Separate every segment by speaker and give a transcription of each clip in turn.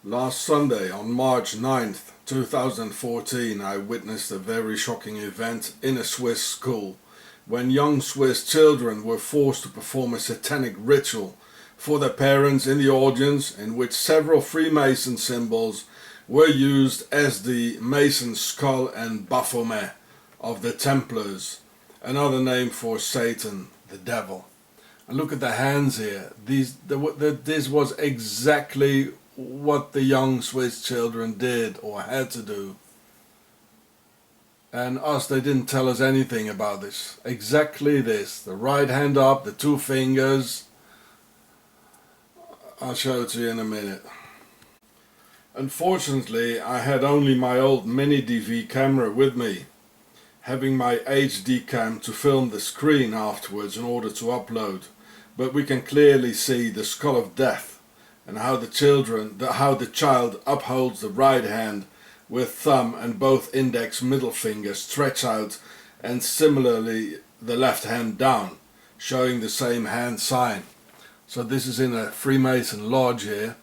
Speaker 1: Last Sunday, on March 9th, 2014, I witnessed a very shocking event in a Swiss school when young Swiss children were forced to perform a satanic ritual for their parents in the audience, in which several Freemason symbols were used as the Mason skull and Baphomet of the Templars, another name for Satan, the devil. And look at the hands here. This was exactly what the young Swiss children did or had to do. And us, they didn't tell us anything about this. Exactly this. The right hand up, the two fingers. I'll show it to you in a minute. Unfortunately, I had only my old mini DV camera with me, having my HD cam to film the screen afterwards in order to upload. But we can clearly see the skull of death and how the child upholds the right hand with thumb and both index middle fingers stretched out, and similarly the left hand down, showing the same hand sign. So this is in a Freemason lodge here,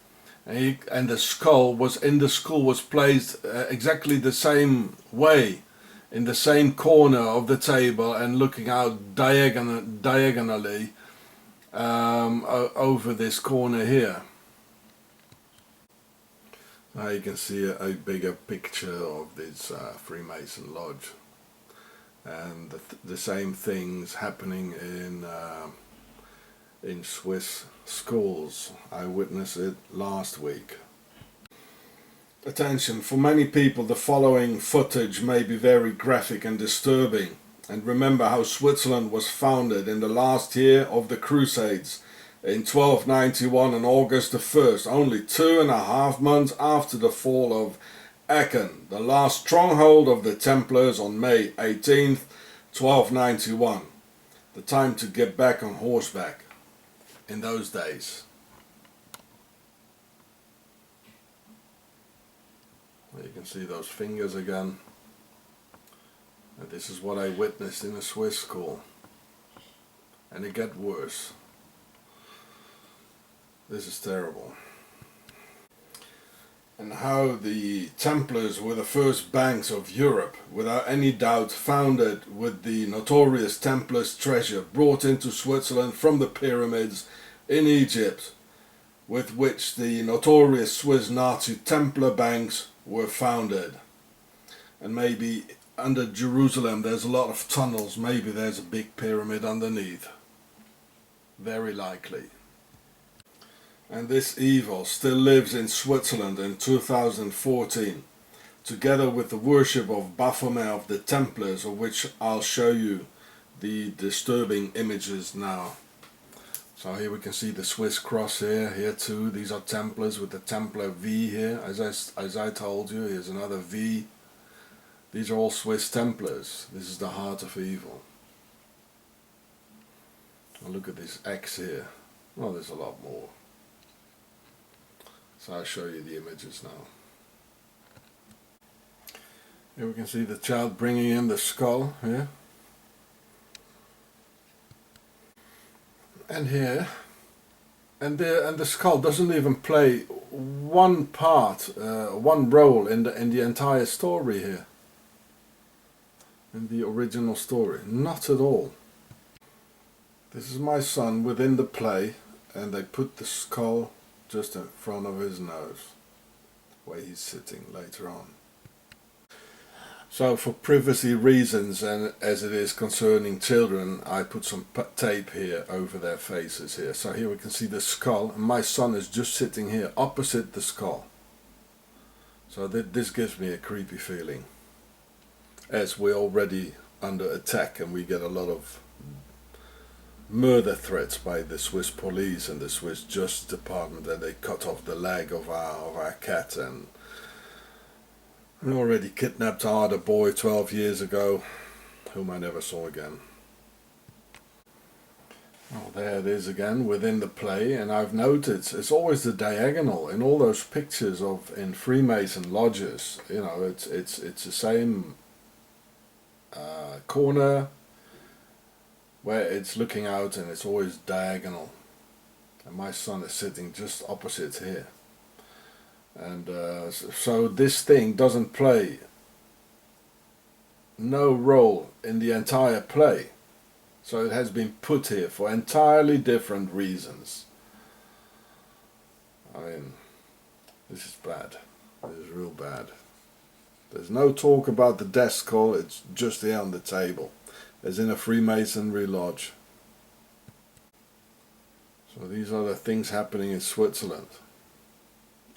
Speaker 1: and the skull was placed exactly the same way, in the same corner of the table and looking out diagonally over this corner here. Now you can see a bigger picture of this Freemason lodge, and the same things happening in Swiss schools. I witnessed it last week. Attention, for many people the following footage may be very graphic and disturbing. And remember how Switzerland was founded in the last year of the Crusades in 1291 on August the 1st, only 2.5 months after the fall of Aachen, the last stronghold of the Templars, on May 18th, 1291. The time to get back on horseback in those days. You can see those fingers again. And this is what I witnessed in a Swiss school. And it got worse. This is terrible. And how the Templars were the first banks of Europe, without any doubt founded with the notorious Templars' treasure brought into Switzerland from the pyramids in Egypt, with which the notorious Swiss Nazi Templar banks were founded. And maybe under Jerusalem there's a lot of tunnels, maybe there's a big pyramid underneath. Very likely. And this evil still lives in Switzerland in 2014, together with the worship of Baphomet of the Templars, of which I'll show you the disturbing images now. So here we can see the Swiss cross here too. These are Templars with the Templar V here. As I told you, here's another V. These are all Swiss Templars. This is the heart of evil. Now look at this X here. Well, there's a lot more. So I'll show you the images now. Here we can see the child bringing in the skull here. And here, and the skull doesn't even play one part, one role in the entire story here. In the original story, not at all. This is my son within the play, and they put the skull just in front of his nose, where he's sitting later on. So for privacy reasons, and as it is concerning children, I put some tape here over their faces here. So here we can see the skull, and my son is just sitting here opposite the skull. So this gives me a creepy feeling, as we're already under attack and we get a lot of murder threats by the Swiss police and the Swiss Justice Department, that they cut off the leg of our cat, and we already kidnapped our other boy 12 years ago, whom I never saw again. Oh, there it is again within the play, and I've noticed it's always the diagonal in all those pictures in Freemason lodges. You know, it's the same corner where it's looking out, and it's always diagonal. And my son is sitting just opposite here. And so this thing doesn't play no role in the entire play. So it has been put here for entirely different reasons. I mean, this is bad. This is real bad. There's no talk about the death skull, it's just here on the table, as in a Freemasonry lodge. So these are the things happening in Switzerland.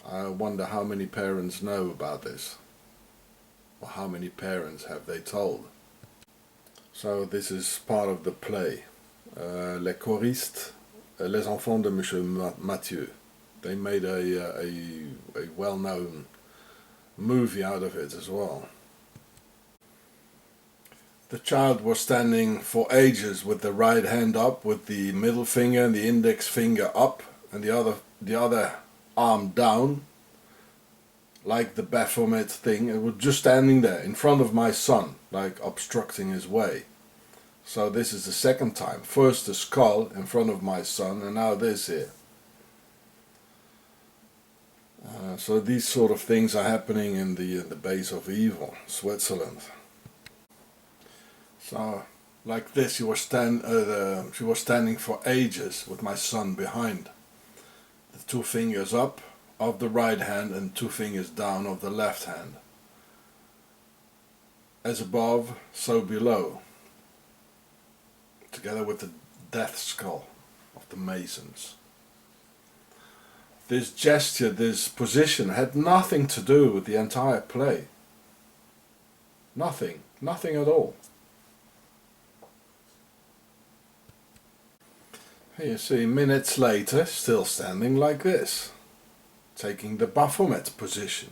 Speaker 1: I wonder how many parents know about this, or how many parents have they told. So this is part of the play. Les choristes, les enfants de Monsieur Mathieu. They made a well-known movie out of it as well. The child was standing for ages with the right hand up, with the middle finger and the index finger up, and the other arm down, like the Baphomet thing. It was just standing there in front of my son, like obstructing his way. So this is the second time. First the skull in front of my son, and now this here. So these sort of things are happening in the base of evil, Switzerland. So like this, she was standing for ages with my son behind. The two fingers up of the right hand and two fingers down of the left hand. As above, so below. Together with the death skull of the Masons. This gesture, this position had nothing to do with the entire play. Nothing at all. Here you see, minutes later, still standing like this, taking the Baphomet position.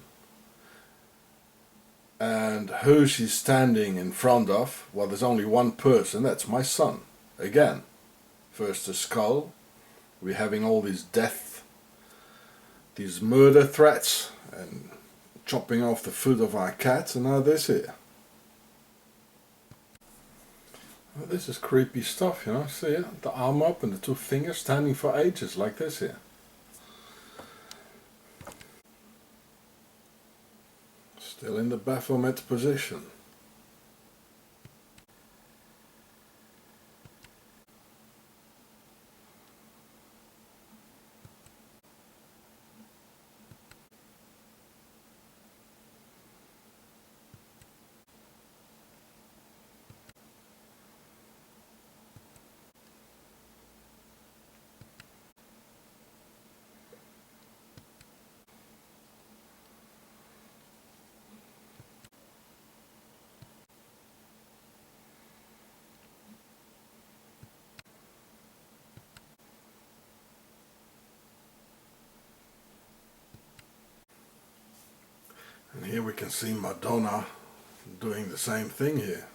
Speaker 1: And who she's standing in front of? Well, there's only one person, that's my son. Again, first the skull, we're having all these these murder threats, and chopping off the foot of our cat, and now this here. Well, this is creepy stuff, you know, see it? The arm up and the two fingers standing for ages, like this here. Still in the Baphomet position. And here we can see Madonna doing the same thing here,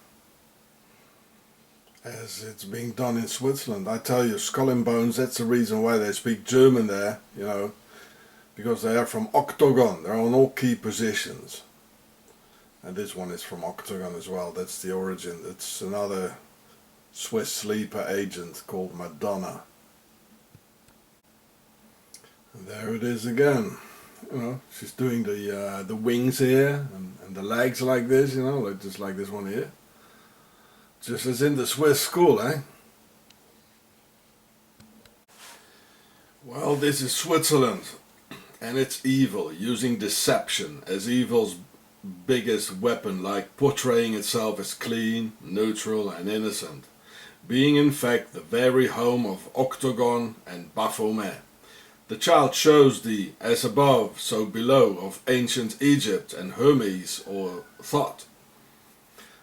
Speaker 1: as it's being done in Switzerland. I tell you, Skull and Bones, that's the reason why they speak German there, you know, because they are from Octagon, they're on all key positions. And this one is from Octagon as well, that's the origin. It's another Swiss sleeper agent called Madonna. And there it is again. You know, she's doing the wings here and the legs like this, you know, like just like this one here. Just as in the Swiss school, eh? Well, this is Switzerland, and it's evil, using deception as evil's biggest weapon, like portraying itself as clean, neutral and innocent, being in fact the very home of Octagon and Baphomet. The child shows the as above, so below of ancient Egypt and Hermes or Thoth.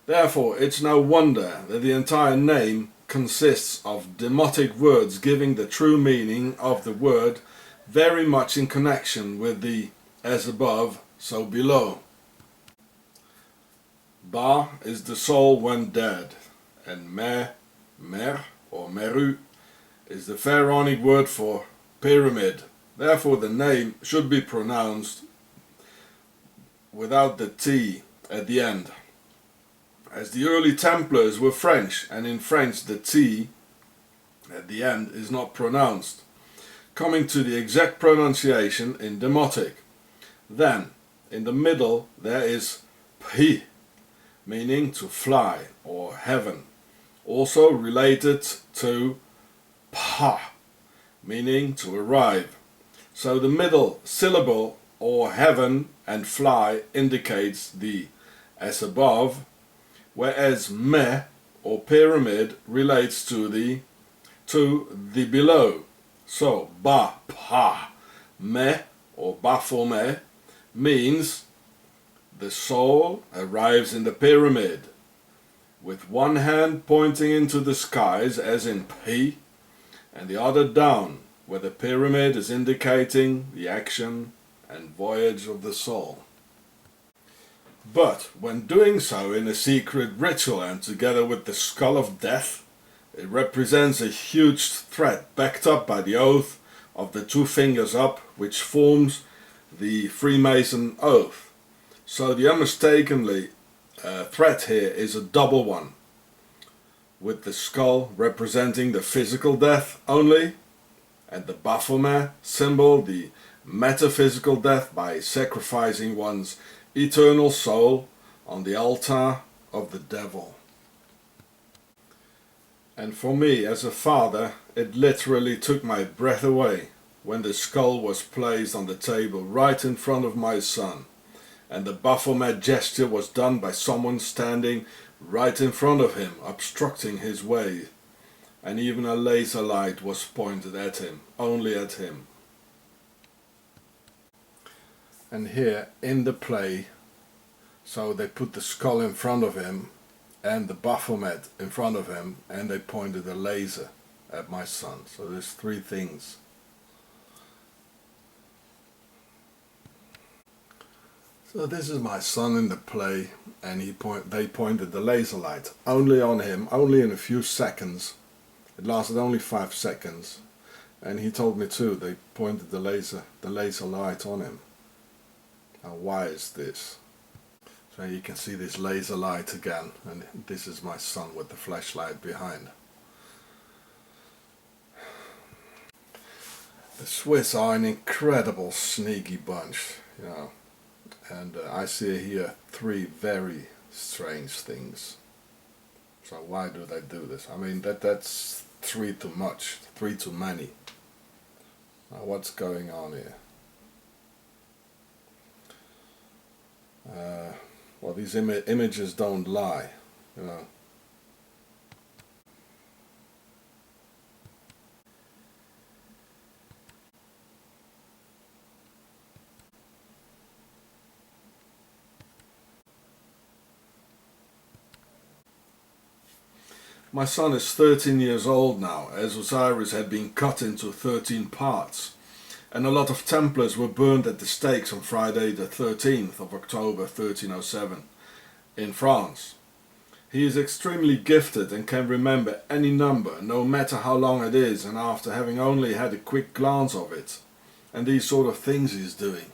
Speaker 1: Therefore, it's no wonder that the entire name consists of demotic words giving the true meaning of the word very much in connection with the as above, so below. Ba is the soul when dead, and mer or meru is the Pharaonic word for pyramid. Therefore the name should be pronounced without the T at the end. As the early Templars were French, and in French the T at the end is not pronounced, coming to the exact pronunciation in Demotic. Then, in the middle there is P, meaning to fly or heaven, also related to Pa, meaning to arrive. So the middle syllable or heaven and fly indicates the as above, whereas me or pyramid relates to the below. So ba pa me or baphomet means the soul arrives in the pyramid with one hand pointing into the skies as in P and the other down, where the pyramid is indicating the action and voyage of the soul. But when doing so in a secret ritual and together with the skull of death, it represents a huge threat backed up by the oath of the two fingers up, which forms the Freemason oath. So the unmistakably threat here is a double one, with the skull representing the physical death only, and the Baphomet symbol the metaphysical death by sacrificing one's eternal soul on the altar of the devil. And for me as a father, it literally took my breath away when the skull was placed on the table right in front of my son, and the Baphomet gesture was done by someone standing right in front of him, obstructing his way, and even a laser light was pointed at him, only at him. And here in the play, so they put the skull in front of him and the Baphomet in front of him, and they pointed a laser at my son. So there's three things. So this is my son in the play, and they pointed the laser light only on him, only in a few seconds. It lasted only 5 seconds, and he told me too, they pointed the laser light on him. Now why is this? So you can see this laser light again, and this is my son with the flashlight behind. The Swiss are an incredible sneaky bunch, you know. And I see here three very strange things. So why do they do this? I mean, that's three too much, three too many. Now what's going on here? Well, these images don't lie, you know. My son is 13 years old now, as Osiris had been cut into 13 parts, and a lot of Templars were burned at the stakes on Friday the 13th of October 1307 in France. He is extremely gifted and can remember any number, no matter how long it is, and after having only had a quick glance of it. And these sort of things he's doing.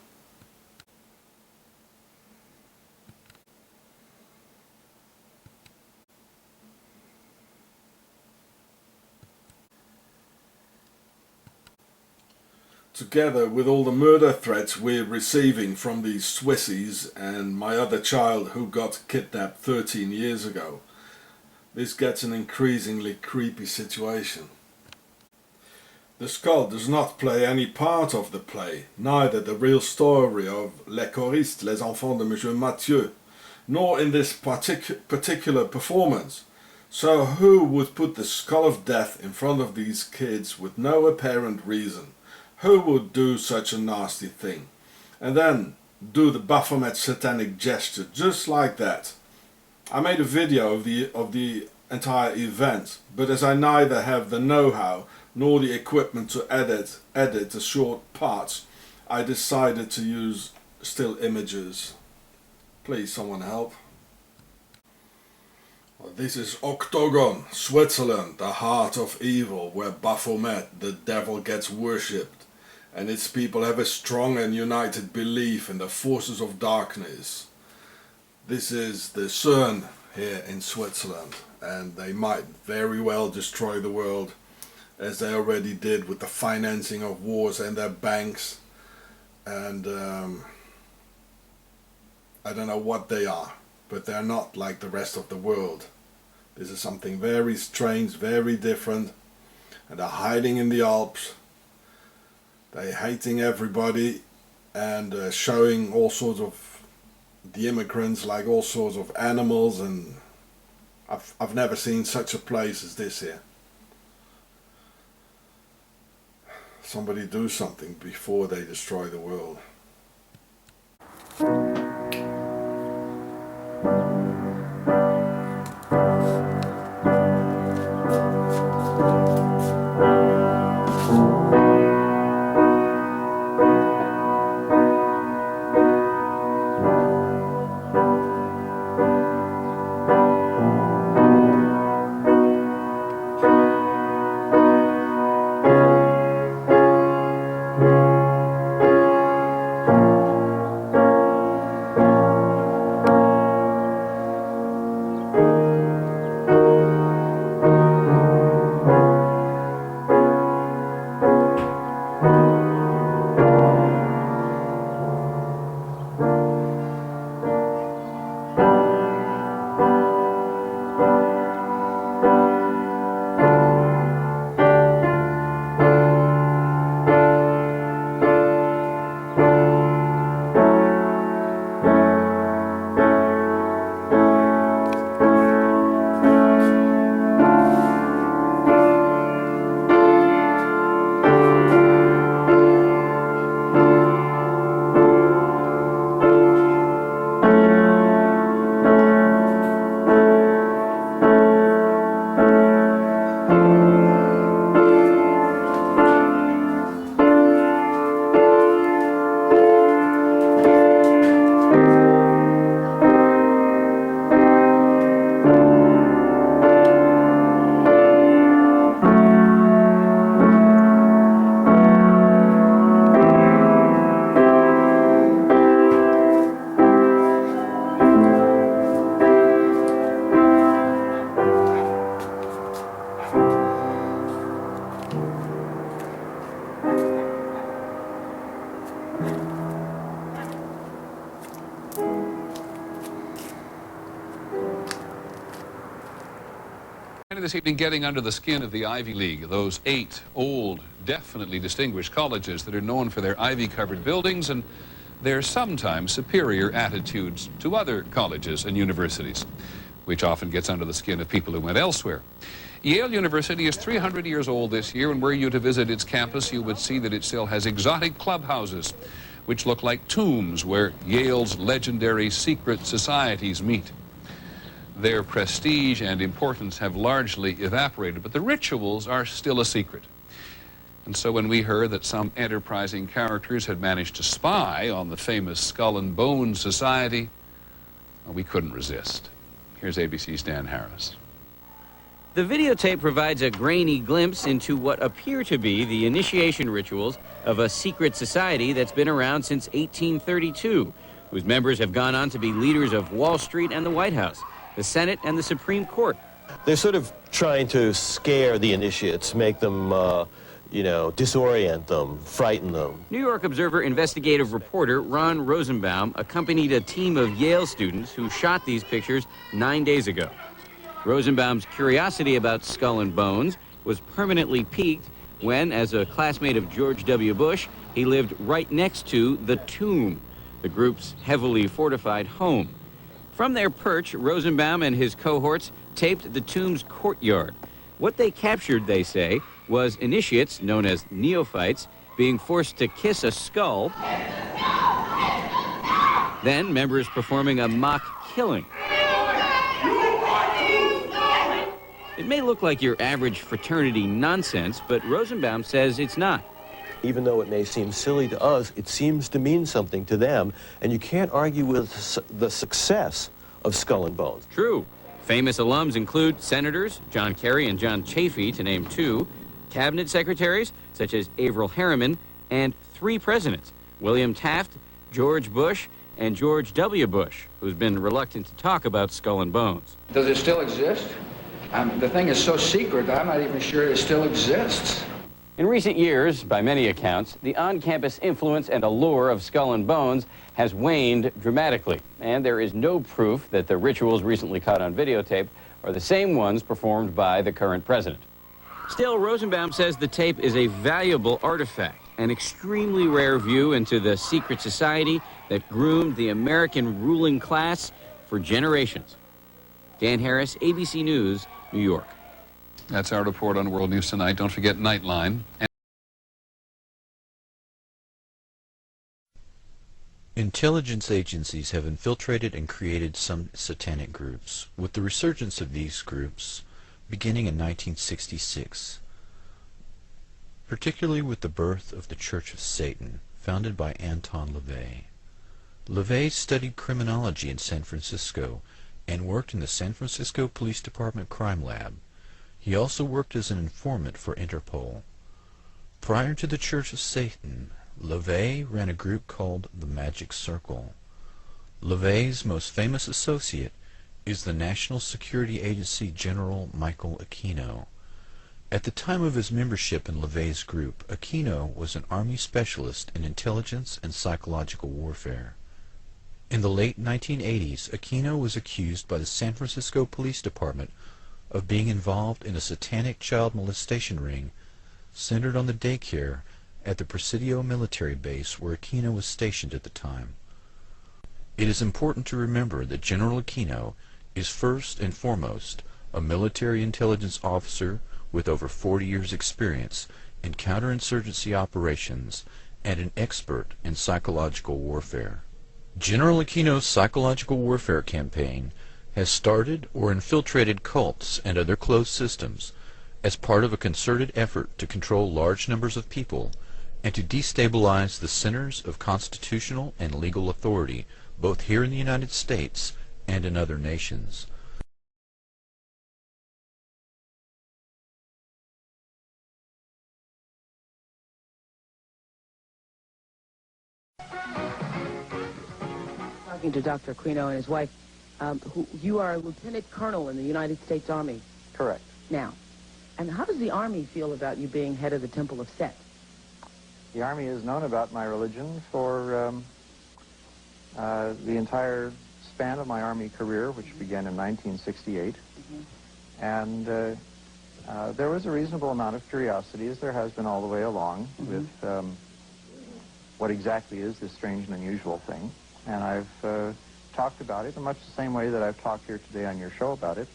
Speaker 1: Together with all the murder threats we're receiving from these Swissies and my other child who got kidnapped 13 years ago, this gets an increasingly creepy situation. The skull does not play any part of the play, neither the real story of Les Choristes, Les Enfants de Monsieur Mathieu, nor in this particular performance. So who would put the skull of death in front of these kids with no apparent reason? Who would do such a nasty thing? And then do the Baphomet satanic gesture just like that. I made a video of the entire event, but as I neither have the know-how nor the equipment to edit the short parts, I decided to use still images. Please someone help. Well, this is Octagon, Switzerland, the heart of evil, where Baphomet, the devil, gets worshipped, and its people have a strong and united belief in the forces of darkness. This is the CERN here in Switzerland, and they might very well destroy the world, as they already did with the financing of wars and their banks. And I don't know what they are, but they're not like the rest of the world. This is something very strange, very different, and they're hiding in the Alps. They're hating everybody and showing all sorts of the immigrants like all sorts of animals, and I've never seen such a place as this here. Somebody do something before they destroy the world.
Speaker 2: This evening, getting under the skin of the Ivy League, those 8 old, definitely distinguished colleges that are known for their ivy-covered buildings and their sometimes superior attitudes to other colleges and universities, which often gets under the skin of people who went elsewhere. Yale University is 300 years old this year, and were you to visit its campus, you would see that it still has exotic clubhouses, which look like tombs where Yale's legendary secret societies meet. Their prestige and importance have largely evaporated, but the rituals are still a secret. And so when we heard that some enterprising characters had managed to spy on the famous Skull and Bones Society, well, we couldn't resist. Here's ABC's Dan Harris.
Speaker 3: The videotape provides a grainy glimpse into what appear to be the initiation rituals of a secret society that's been around since 1832, whose members have gone on to be leaders of Wall Street and the White House, the Senate and the Supreme Court.
Speaker 4: They're sort of trying to scare the initiates, make them, disorient them, frighten them.
Speaker 3: New York Observer investigative reporter Ron Rosenbaum accompanied a team of Yale students who shot these pictures 9 days ago. Rosenbaum's curiosity about Skull and Bones was permanently piqued when, as a classmate of George W. Bush, he lived right next to the Tomb, the group's heavily fortified home. From their perch, Rosenbaum and his cohorts taped the tomb's courtyard. What they captured, they say, was initiates, known as neophytes, being forced to kiss a skull, then members performing a mock killing. It may look like your average fraternity nonsense, but Rosenbaum says it's not.
Speaker 4: Even though it may seem silly to us, it seems to mean something to them, and you can't argue with the success of Skull and Bones.
Speaker 3: True. Famous alums include senators John Kerry and John Chafee, to name 2, cabinet secretaries such as Averell Harriman, and 3 presidents, William Taft, George Bush, and George W. Bush, who's been reluctant to talk about Skull and Bones.
Speaker 5: Does it still exist? The thing is so secret, I'm not even sure it still exists.
Speaker 3: In recent years, by many accounts, the on-campus influence and allure of Skull and Bones has waned dramatically, and there is no proof that the rituals recently caught on videotape are the same ones performed by the current president. Still, Rosenbaum says the tape is a valuable artifact, an extremely rare view into the secret society that groomed the American ruling class for generations. Dan Harris, ABC News, New York.
Speaker 2: That's our report on World News Tonight. Don't forget Nightline.
Speaker 5: Intelligence agencies have infiltrated and created some satanic groups, with the resurgence of these groups beginning in 1966, particularly with the birth of the Church of Satan, founded by Anton LaVey. LaVey studied criminology in San Francisco and worked in the San Francisco Police Department Crime Lab. He also worked as an informant for Interpol. Prior to the Church of Satan, LaVey ran a group called the Magic Circle. LaVey's most famous associate is the National Security Agency General Michael Aquino. At the time of his membership in LaVey's group, Aquino was an Army specialist in intelligence and psychological warfare. In the late 1980s, Aquino was accused by the San Francisco Police Department of being involved in a satanic child molestation ring centered on the daycare at the Presidio military base where Aquino was stationed at the time. It is important to remember that General Aquino is first and foremost a military intelligence officer with over 40 years' experience in counterinsurgency operations and an expert in psychological warfare. General Aquino's psychological warfare campaign has started or infiltrated cults and other closed systems as part of a concerted effort to control large numbers of people and to destabilize the centers of constitutional and legal authority, both here in the United States and in other nations.
Speaker 6: Talking to Dr. Aquino and his wife, you are a lieutenant colonel in the United States Army.
Speaker 7: Correct.
Speaker 6: Now, and how does the Army feel about you being head of the Temple of Set?
Speaker 7: The Army has known about my religion for the entire span of my Army career, which began in 1968. And there was a reasonable amount of curiosity, as there has been all the way along, with what exactly is this strange and unusual thing. And I've talked about it in much the same way that I've talked here today on your show about it.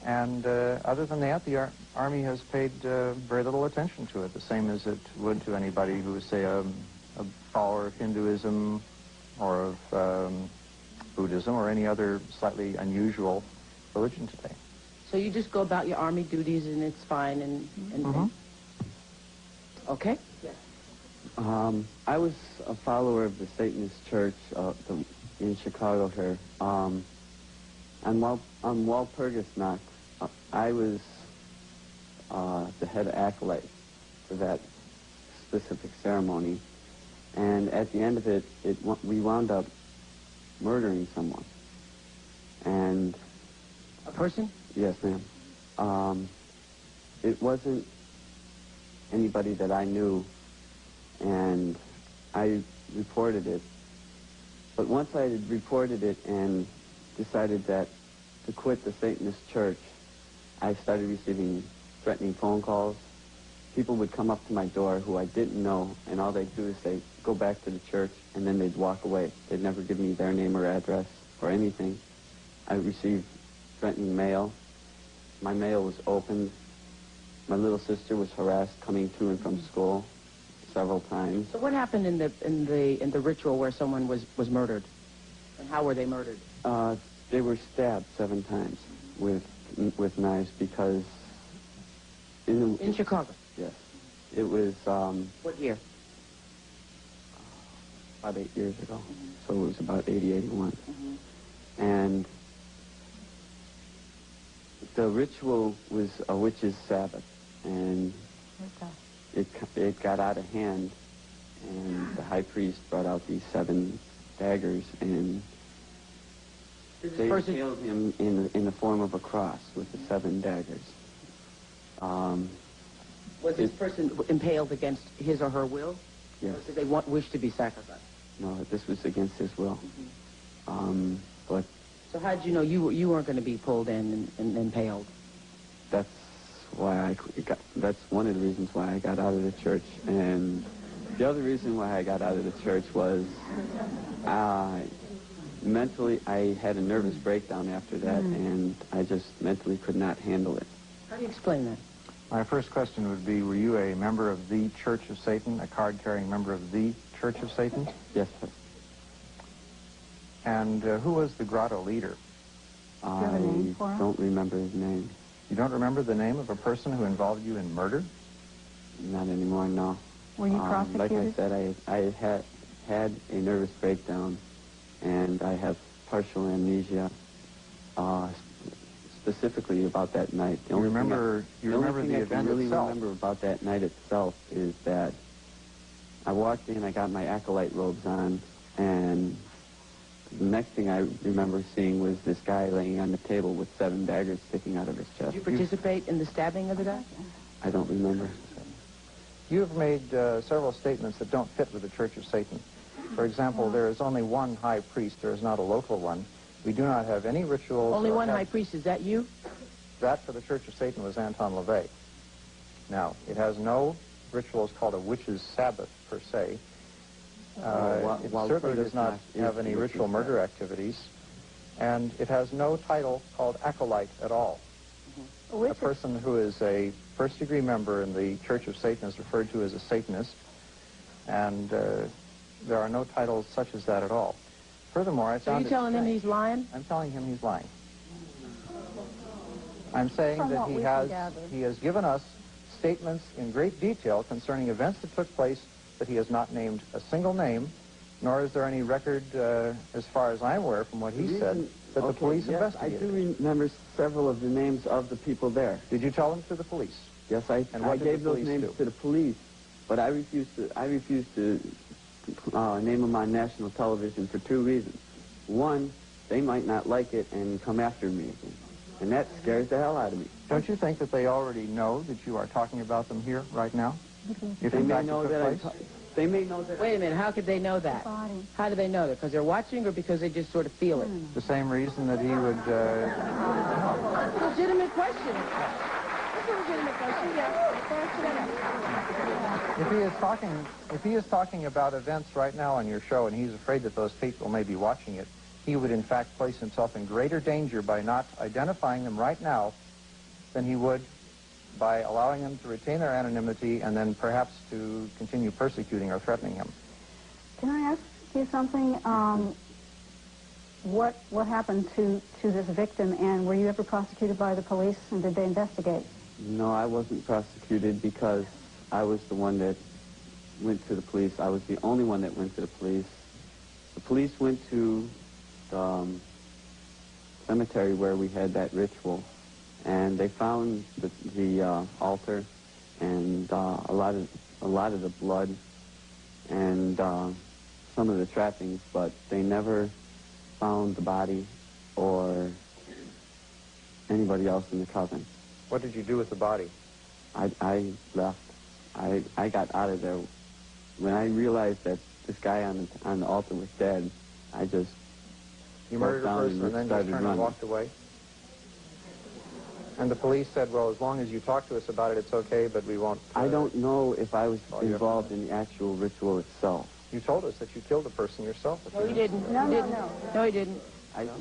Speaker 7: And other than that, the Army has paid very little attention to it, the same as it would to anybody who was, say, a follower of Hinduism or of Buddhism or any other slightly unusual religion today.
Speaker 6: So you just go about your Army duties and it's fine and okay? Yes.
Speaker 8: I was a follower of the Satanist Church in Chicago here. On Walpurgis Night, I was the head acolyte for that specific ceremony. And at the end of it, we wound up murdering someone. And
Speaker 6: a person?
Speaker 8: Yes, ma'am. It wasn't anybody that I knew, and I reported it. But once I had reported it and decided that to quit the Satanist Church, I started receiving threatening phone calls. People would come up to my door who I didn't know, and all they'd do is say, go back to the church, and then they'd walk away. They'd never give me their name or address or anything. I received threatening mail. My mail was opened. My little sister was harassed coming to and from school several times.
Speaker 6: So what happened in the ritual where someone was murdered? And how were they murdered?
Speaker 8: They were stabbed 7 times with knives because
Speaker 6: in Chicago?
Speaker 8: Yes. It was
Speaker 6: what year?
Speaker 8: About 8 years ago. So it was about 80, 81. And the ritual was a witch's Sabbath, and it got out of hand, and the high priest brought out these 7 daggers, and they killed him in the form of a cross with the 7 daggers.
Speaker 6: Was this person impaled against his or her will?
Speaker 8: Yes.
Speaker 6: Or did they wish to be sacrificed?
Speaker 8: No, this was against his will. But
Speaker 6: So how did you know you weren't going to be pulled in and impaled?
Speaker 8: that's why that's one of the reasons why I got out of the church. And the other reason why I got out of the church was mentally I had a nervous breakdown after that, and I just mentally could not handle it.
Speaker 6: How do you explain that?
Speaker 7: My first question would be, were you a member of the Church of Satan, a card-carrying member of the Church of Satan?
Speaker 8: Yes, sir.
Speaker 7: And who was the grotto leader?
Speaker 8: I don't remember his name.
Speaker 7: You don't remember the name of a person who involved you in murder?
Speaker 8: Not anymore, no.
Speaker 9: Were you prosecuted?
Speaker 8: Like I said, I had a nervous breakdown, and I have partial amnesia, specifically about that night.
Speaker 7: You remember the event
Speaker 8: I really
Speaker 7: itself?
Speaker 8: remember about that night itself is that I walked in, I got my acolyte robes on, and the next thing I remember seeing was this guy laying on the table with 7 daggers sticking out of his chest.
Speaker 6: Did you participate in the stabbing of the guy?
Speaker 8: I don't remember.
Speaker 7: You have made several statements that don't fit with the Church of Satan. For example, there is only one high priest. There is not a local one. We do not have any rituals.
Speaker 6: Only one high priest. Is that you?
Speaker 7: That for the Church of Satan was Anton LaVey. Now, it has no rituals called a witch's Sabbath, per se. It certainly does not have any ritual murder activities. And it has no title called acolyte at all. A person who is a first-degree member in the Church of Satan is referred to as a Satanist. And there are no titles such as that at all. Furthermore, I found
Speaker 6: So you're telling him he's lying?
Speaker 7: I'm telling him he's lying. I'm saying that he has given us statements in great detail concerning events that took place that he has not named a single name, nor is there any record, as far as I'm aware from what he said, that the police investigated.
Speaker 8: I do remember several of the names of the people there.
Speaker 7: Did you tell them to the police?
Speaker 8: Yes, I gave those names to the police, but I refused to name them on national television for 2 reasons. One, they might not like it and come after me again, and that scares the hell out of me.
Speaker 7: Don't you think that they already know that you are talking about them here right now? If
Speaker 8: They may know that they may know that.
Speaker 6: Wait a minute. How could they know that? How do they know that? Because they're watching or because they just sort of feel it?
Speaker 7: The same reason that he would...
Speaker 6: Legitimate question. That's a legitimate question, yeah.
Speaker 7: If he is talking about events right now on your show and he's afraid that those people may be watching it, he would in fact place himself in greater danger by not identifying them right now than he would by allowing them to retain their anonymity and then perhaps to continue persecuting or threatening him.
Speaker 9: Can I ask you something? What happened to this victim, and were you ever prosecuted by the police, and did they investigate?
Speaker 8: No, I wasn't prosecuted because I was the one that went to the police. I was the only one that went to the police. The police went to the cemetery where we had that ritual, and they found the altar and a lot of the blood and some of the trappings, but they never found the body or anybody else in the coven.
Speaker 7: What did you do with the body?
Speaker 8: I left. I got out of there. When I realized that this guy on the altar was dead, I just
Speaker 7: You murdered a person and then just turned and walked away? And the police said, well, as long as you talk to us about it, it's okay, but we won't...
Speaker 8: I don't know if I was involved in the actual ritual itself.
Speaker 7: You told us that you killed a person yourself.
Speaker 6: No, he didn't.
Speaker 9: No.
Speaker 6: No, he didn't.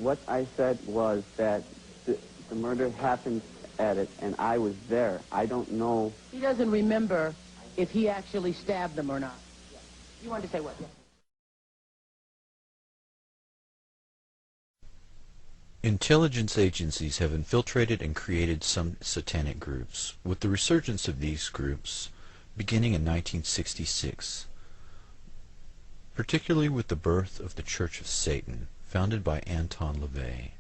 Speaker 8: What I said was that the murder happened at it, and I was there. I don't know...
Speaker 6: He doesn't remember if he actually stabbed them or not. You wanted to say what? Yes.
Speaker 5: Intelligence agencies have infiltrated and created some satanic groups, with the resurgence of these groups beginning in 1966, particularly with the birth of the Church of Satan, founded by Anton LaVey.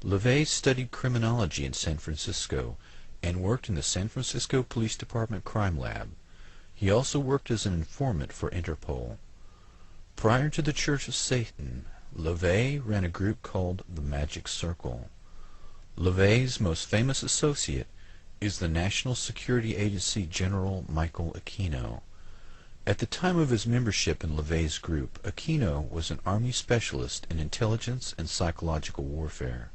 Speaker 5: LaVey studied criminology in San Francisco and worked in the San Francisco Police Department crime lab. He also worked as an informant for Interpol. Prior to the Church of Satan, LaVey ran a group called the Magic Circle. LaVey's most famous associate is the National Security Agency General Michael Aquino. At the time of his membership in LaVey's group, Aquino was an Army specialist in intelligence and psychological warfare.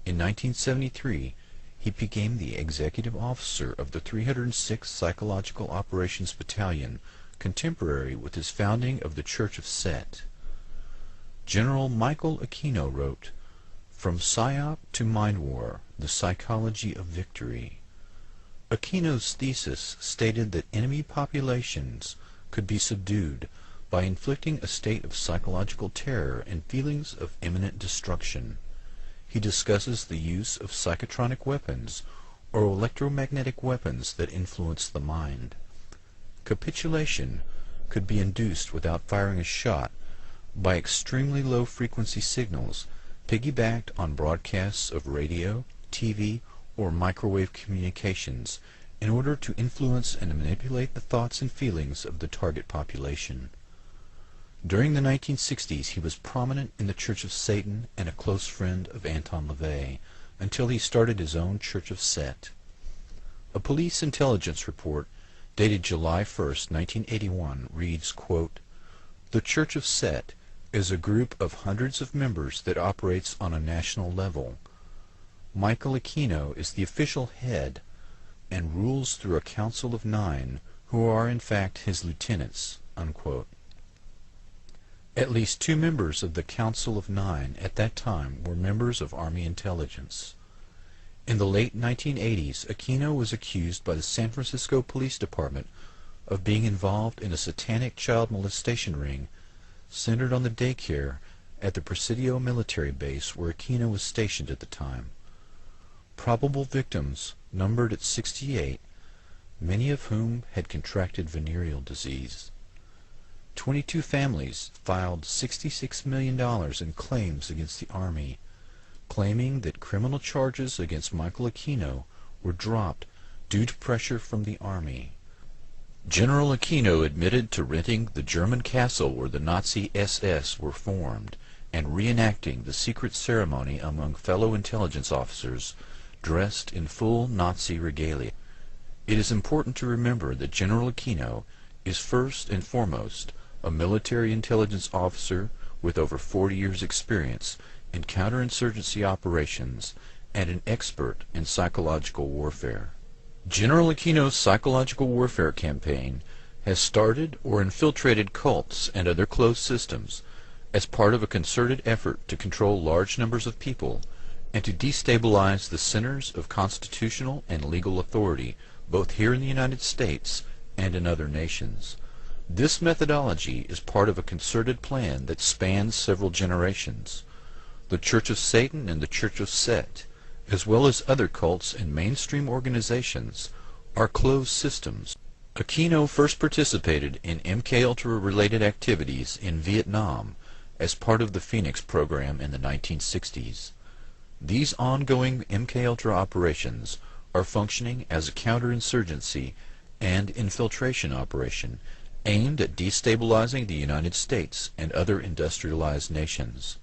Speaker 5: In 1973, he became the executive officer of the 306th Psychological Operations Battalion, contemporary with his founding of the Church of Set. General Michael Aquino wrote, "From PSYOP to Mind War, the Psychology of Victory." Aquino's thesis stated that enemy populations could be subdued by inflicting a state of psychological terror and feelings of imminent destruction. He discusses the use of psychotronic weapons or electromagnetic weapons that influence the mind. Capitulation could be induced without firing a shot by extremely low-frequency signals piggybacked on broadcasts of radio, TV, or microwave communications in order to influence and manipulate the thoughts and feelings of the target population. During the 1960s, he was prominent in the Church of Satan and a close friend of Anton LaVey, until he started his own Church of Set. A police intelligence report dated July 1, 1981, reads, quote, "The Church of Set is a group of hundreds of members that operates on a national level. Michael Aquino is the official head and rules through a council of 9 who are in fact his lieutenants," unquote. At least 2 members of the Council of 9 at that time were members of Army intelligence. In the late 1980s, Aquino was accused by the San Francisco Police Department of being involved in a satanic child molestation ring centered on the daycare at the Presidio military base where Aquino was stationed at the time. Probable victims numbered at 68, many of whom had contracted venereal disease. 22 families filed $66 million in claims against the Army, claiming that criminal charges against Michael Aquino were dropped due to pressure from the Army. General Aquino admitted to renting the German castle where the Nazi SS were formed and reenacting the secret ceremony among fellow intelligence officers dressed in full Nazi regalia. It is important to remember that General Aquino is first and foremost a military intelligence officer with over 40 years' experience in counterinsurgency operations and an expert in psychological warfare. General Aquino's psychological warfare campaign has started or infiltrated cults and other closed systems as part of a concerted effort to control large numbers of people and to destabilize the centers of constitutional and legal authority both here in the United States and in other nations. This methodology is part of a concerted plan that spans several generations. The Church of Satan and the Church of Set, as well as other cults and mainstream organizations, are closed systems. Aquino first participated in MKUltra-related activities in Vietnam as part of the Phoenix program in the 1960s. These ongoing MKUltra operations are functioning as a counterinsurgency and infiltration operation aimed at destabilizing the United States and other industrialized nations.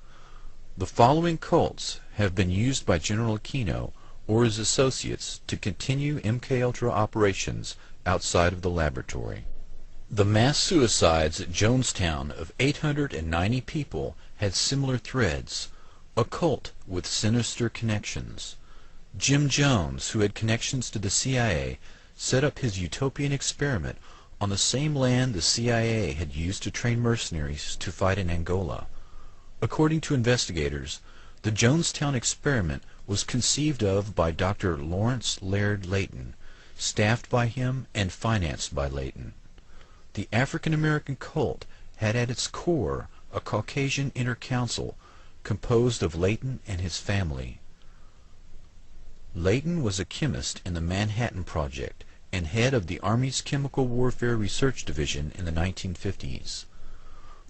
Speaker 5: The following cults have been used by General Aquino or his associates to continue MKUltra operations outside of the laboratory. The mass suicides at Jonestown of 890 people had similar threads, a cult with sinister connections. Jim Jones, who had connections to the CIA, set up his utopian experiment on the same land the CIA had used to train mercenaries to fight in Angola. According to investigators, the Jonestown experiment was conceived of by Dr. Lawrence Laird Layton, staffed by him and financed by Layton. The African-American cult had at its core a Caucasian inner council composed of Layton and his family. Layton was a chemist in the Manhattan Project and head of the Army's Chemical Warfare Research Division in the 1950s.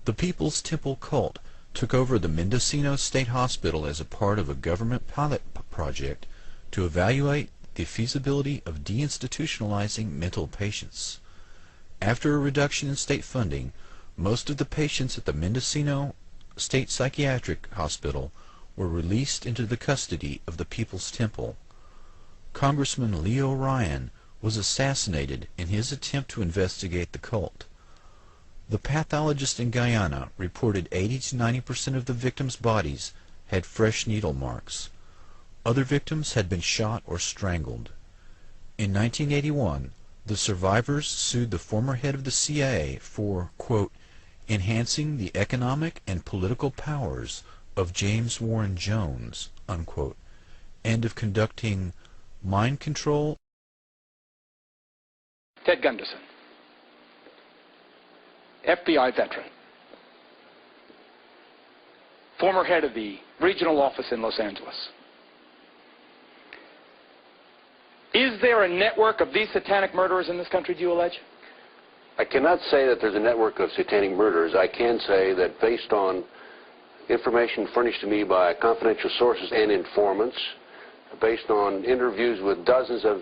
Speaker 5: The People's Temple cult took over the Mendocino State Hospital as a part of a government pilot project to evaluate the feasibility of deinstitutionalizing mental patients. After a reduction in state funding, most of the patients at the Mendocino State Psychiatric Hospital were released into the custody of the People's Temple. Congressman Leo Ryan was assassinated in his attempt to investigate the cult. The pathologist in Guyana reported 80 to 90% of the victims' bodies had fresh needle marks. Other victims had been shot or strangled. In 1981, the survivors sued the former head of the CIA for, quote, enhancing the economic and political powers of James Warren Jones, unquote, and of conducting mind control.
Speaker 10: Ted Gunderson, FBI veteran, former head of the regional office in Los Angeles. Is there a network of these satanic murderers in this country, do you allege?
Speaker 11: I cannot say that there's a network of satanic murderers. I can say that based on information furnished to me by confidential sources and informants, based on interviews with dozens of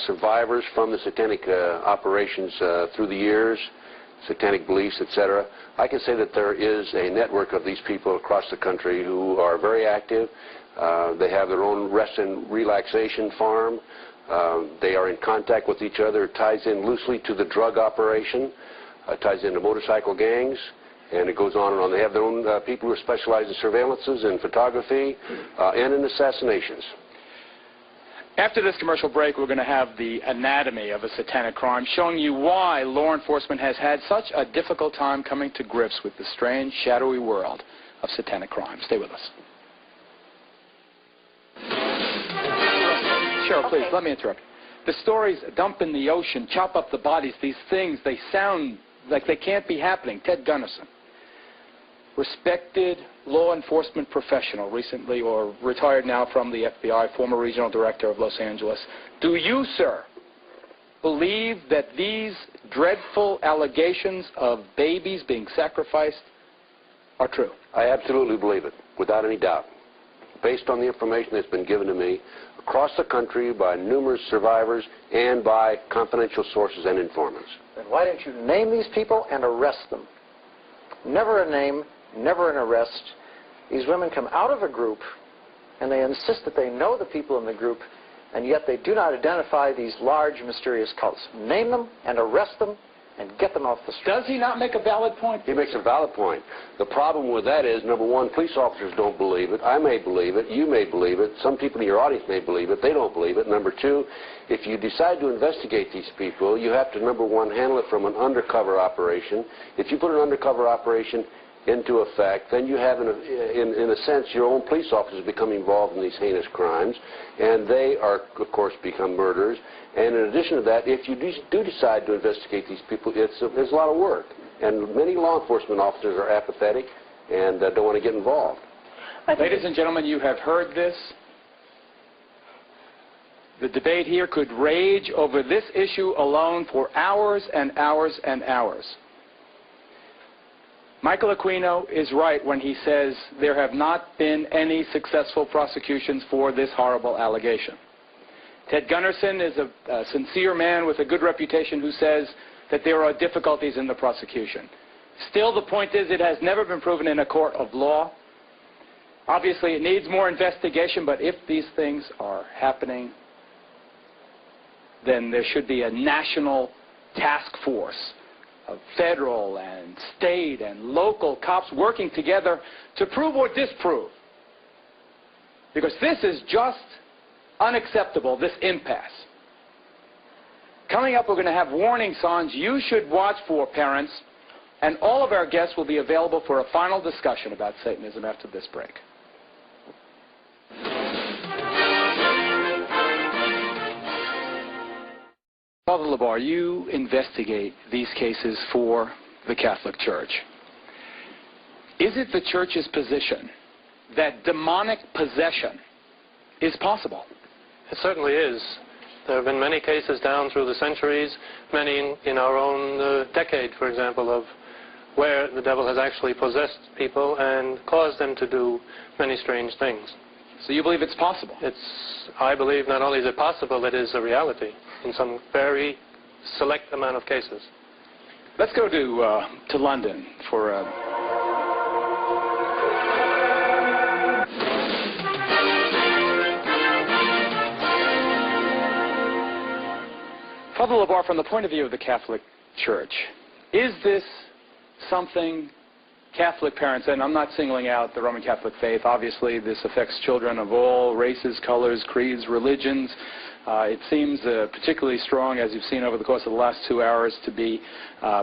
Speaker 11: survivors from the satanic operations through the years, satanic beliefs, etc., I can say that there is a network of these people across the country who are very active. They have their own rest and relaxation farm. They are in contact with each other. It ties in loosely to the drug operation, ties into motorcycle gangs, and it goes on and on. They have their own people who specialize in surveillances and photography and in assassinations.
Speaker 10: After this commercial break, we're going to have the anatomy of a satanic crime, showing you why law enforcement has had such a difficult time coming to grips with the strange, shadowy world of satanic crime. Stay with us. Cheryl, please, let me interrupt. The stories dump in the ocean, chop up the bodies, these things, they sound like they can't be happening. Ted Gunderson, respected law enforcement professional, recently or retired now from the FBI, former regional director of Los Angeles. Do you, sir, believe that these dreadful allegations of babies being sacrificed are true?
Speaker 11: I absolutely believe it, without any doubt. Based on the information that's been given to me across the country by numerous survivors and by confidential sources and informants.
Speaker 12: Then why don't you name these people and arrest them? Never a name, never an arrest. These women come out of a group and they insist that they know the people in the group, and yet they do not identify these large, mysterious cults. Name them and arrest them and get them off the street.
Speaker 10: Does he not make a valid point?
Speaker 11: He makes a valid point. The problem with that is, number one, police officers don't believe it. I may believe it. You may believe it. Some people in your audience may believe it. They don't believe it. Number two, if you decide to investigate these people, you have to, number one, handle it from an undercover operation. If you put an undercover operation into effect, then you have, in a sense, your own police officers become involved in these heinous crimes, and they are, of course, become murderers. And in addition to that, if you do decide to investigate these people, it's a lot of work. And many law enforcement officers are apathetic and don't want to get involved.
Speaker 10: Ladies and gentlemen, you have heard this. The debate here could rage over this issue alone for hours and hours and hours. Michael Aquino is right when he says there have not been any successful prosecutions for this horrible allegation. Ted Gunderson is a sincere man with a good reputation who says that there are difficulties in the prosecution. Still, the point is it has never been proven in a court of law. Obviously, it needs more investigation, but if these things are happening, then there should be a national task force of federal and state and local cops working together to prove or disprove. Because this is just unacceptable, this impasse. Coming up, we're going to have warning signs you should watch for, parents, and all of our guests will be available for a final discussion about Satanism after this break. Father LeBar, you investigate these cases for the Catholic Church. Is it the Church's position that demonic possession is possible?
Speaker 13: It certainly is. There have been many cases down through the centuries, many in our own decade, for example, of where the devil has actually possessed people and caused them to do many strange things.
Speaker 10: So you believe it's possible?
Speaker 13: I believe not only is it possible, it is a reality in some very select amount of cases.
Speaker 10: Let's go to London for Father LeBar, from the point of view of the Catholic Church, is this something Catholic parents, and I'm not singling out the Roman Catholic faith, obviously this affects children of all races, colors, creeds, religions. It seems particularly strong, as you've seen over the course of the last 2 hours, to be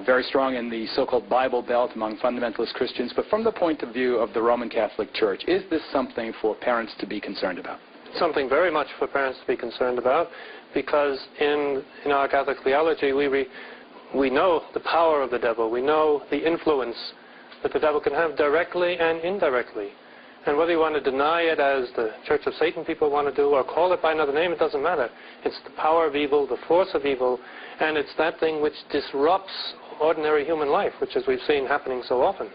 Speaker 10: very strong in the so-called Bible Belt among fundamentalist Christians. But from the point of view of the Roman Catholic Church, is this something for parents to be concerned about?
Speaker 13: Something very much for parents to be concerned about, because in our Catholic theology we know the power of the devil. We know the influence that the devil can have directly and indirectly. And whether you want to deny it, as the Church of Satan people want to do, or call it by another name, it doesn't matter. It's the power of evil, the force of evil, and it's that thing which disrupts ordinary human life, which, as we've seen, happening so often.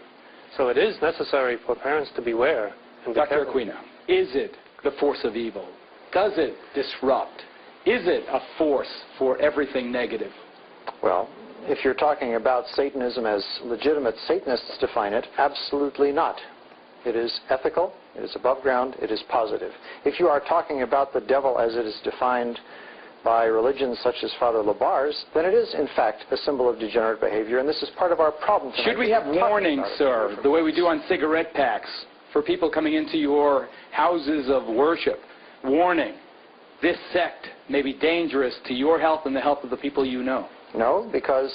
Speaker 13: So it is necessary for parents to beware and be
Speaker 10: Dr.
Speaker 13: careful.
Speaker 10: Aquino, is it the force of evil? Does it disrupt? Is it a force for everything negative?
Speaker 12: Well, if you're talking about Satanism as legitimate Satanists define it, absolutely not. It is ethical, it is above ground, it is positive. If you are talking about the devil as it is defined by religions such as Father LeBar's, then it is, in fact, a symbol of degenerate behavior, and this is part of our problem tonight.
Speaker 10: Should we have warnings, sir, the way we do on cigarette packs, for people coming into your houses of worship? Warning, this sect may be dangerous to your health and the health of the people you know.
Speaker 12: No, because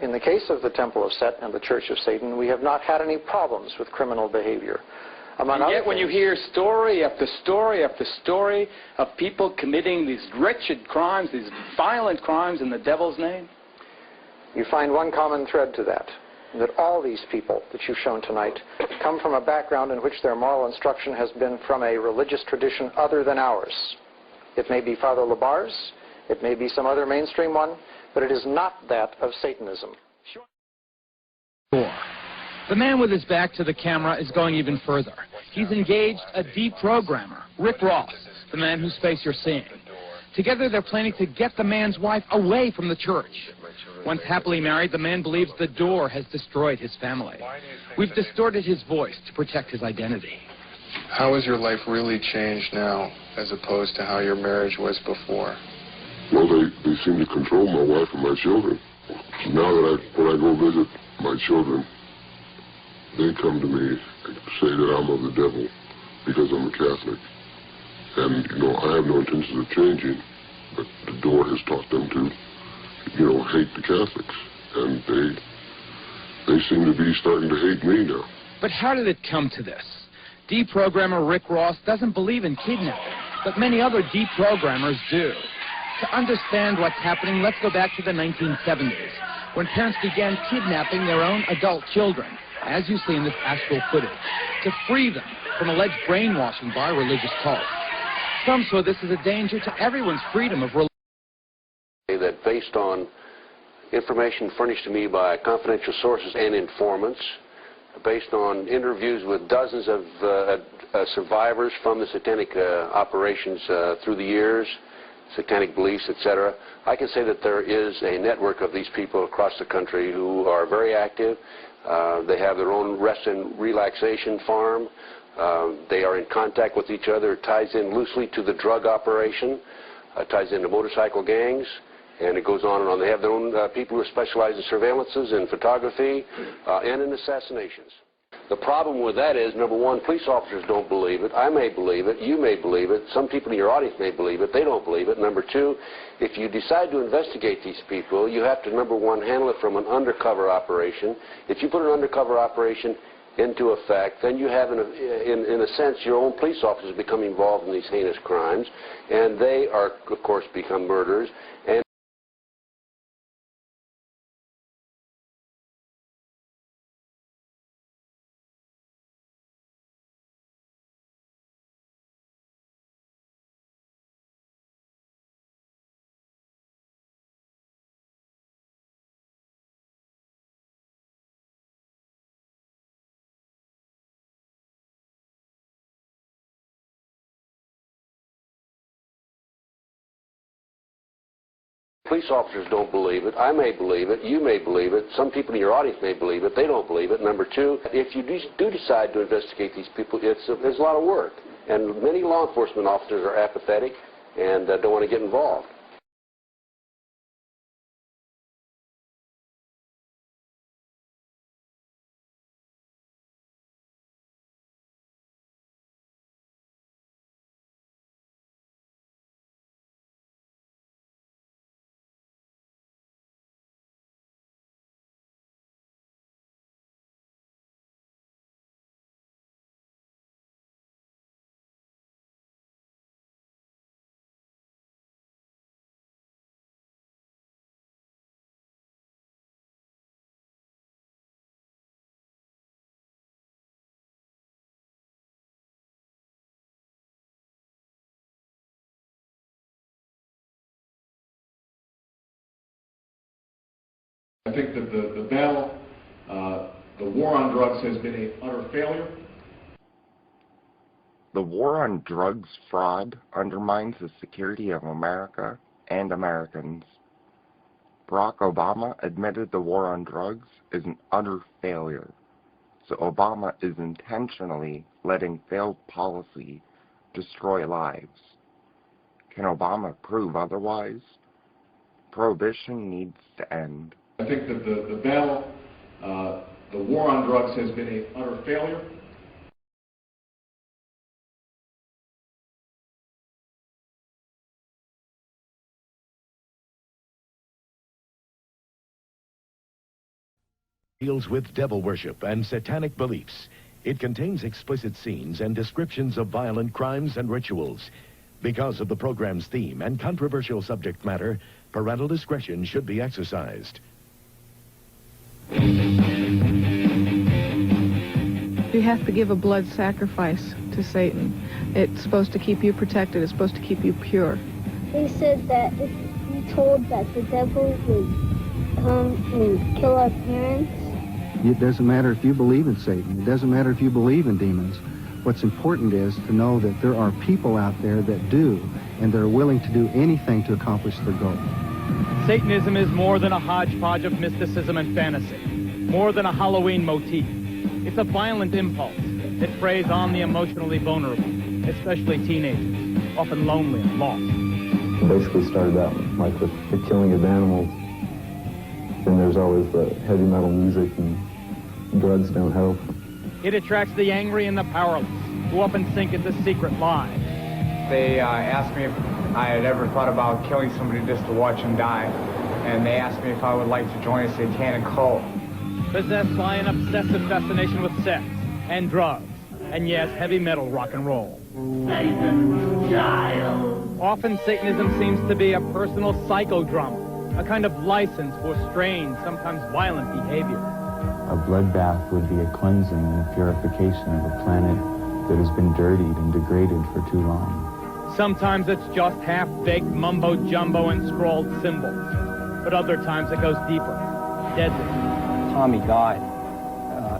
Speaker 12: in the case of the Temple of Set and the Church of Satan, we have not had any problems with criminal behavior.
Speaker 10: And yet when you hear story after story after story of people committing these wretched crimes, these violent crimes in the devil's name,
Speaker 12: you find one common thread to that, that all these people that you've shown tonight come from a background in which their moral instruction has been from a religious tradition other than ours. It may be Father LeBar's, it may be some other mainstream one, but it is not that of Satanism.
Speaker 14: The man with his back to the camera is going even further. He's engaged a deprogrammer, Rick Ross, the man whose face you're seeing. Together they're planning to get the man's wife away from the church. Once happily married, the man believes the door has destroyed his family. We've distorted his voice to protect his identity.
Speaker 15: How has your life really changed now as opposed to how your marriage was before?
Speaker 16: Well, they seem to control my wife and my children. Now that when I go visit my children, they come to me and say that I'm of the devil because I'm a Catholic. And, I have no intentions of changing, but the door has taught them to, hate the Catholics. And they seem to be starting to hate me now.
Speaker 14: But how did it come to this? Deprogrammer Rick Ross doesn't believe in kidnapping, but many other deprogrammers do. To understand what's happening, let's go back to the 1970s, when parents began kidnapping their own adult children, as you see in this astral footage, to free them from alleged brainwashing by religious cults. Some saw this as a danger to everyone's freedom of religion.
Speaker 11: That based on information furnished to me by confidential sources and informants, based on interviews with dozens of survivors from the satanic operations through the years, satanic beliefs, etc., I can say that there is a network of these people across the country who are very active. They have their own rest and relaxation farm. They are in contact with each other. It ties in loosely to the drug operation. It ties into motorcycle gangs. And it goes on and on. They have their own people who specialize in surveillances, in photography, and in assassinations. The problem with that is, number one, police officers don't believe it. I may believe it. You may believe it. Some people in your audience may believe it. They don't believe it. Number two, if you decide to investigate these people, you have to, number one, handle it from an undercover operation. If you put an undercover operation into effect, then you have, in a sense, your own police officers become involved in these heinous crimes, and they are, of course, become murderers. And police officers don't believe it. I may believe it. You may believe it. Some people in your audience may believe it. They don't believe it. Number two, if you do decide to investigate these people, it's a lot of work. And many law enforcement officers are apathetic and don't want to get involved.
Speaker 17: I think that the battle, the war on drugs has been an utter failure.
Speaker 18: The war on drugs fraud undermines the security of America and Americans. Barack Obama admitted the war on drugs is an utter failure. So Obama is intentionally letting failed policy destroy lives. Can Obama prove otherwise? Prohibition needs to end.
Speaker 17: I think that the battle, the war on drugs has been an utter failure.
Speaker 19: Deals with devil worship and satanic beliefs. It contains explicit scenes and descriptions of violent crimes and rituals. Because of the program's theme and controversial subject matter, parental discretion should be exercised.
Speaker 20: You have to give a blood sacrifice to Satan. It's supposed to keep you protected. It's supposed to keep you pure.
Speaker 21: They said that if we told that the devil would come and kill our parents.
Speaker 22: It doesn't matter if you believe in Satan. It doesn't matter if you believe in demons. What's important is to know that there are people out there that do, and they're willing to do anything to accomplish their goal.
Speaker 14: Satanism is more than a hodgepodge of mysticism and fantasy, more than a Halloween motif. It's a violent impulse that preys on the emotionally vulnerable, especially teenagers, often lonely and lost.
Speaker 23: It basically started out like with the killing of animals. Then there's always the heavy metal music, and drugs don't help.
Speaker 14: It attracts the angry and the powerless, who often think it's a secret lie.
Speaker 24: They asked me if I had ever thought about killing somebody just to watch them die, and they asked me if I would like to join a satanic cult.
Speaker 14: Possessed by an obsessive fascination with sex and drugs, and yes, heavy metal rock and roll.
Speaker 21: Satan's child.
Speaker 14: Often Satanism seems to be a personal psychodrama, a kind of license for strange, sometimes violent behavior.
Speaker 23: A bloodbath would be a cleansing and a purification of a planet that has been dirtied and degraded for too long.
Speaker 14: Sometimes it's just half-baked mumbo-jumbo and scrawled symbols, but other times it goes deeper, deadly.
Speaker 25: Tommy died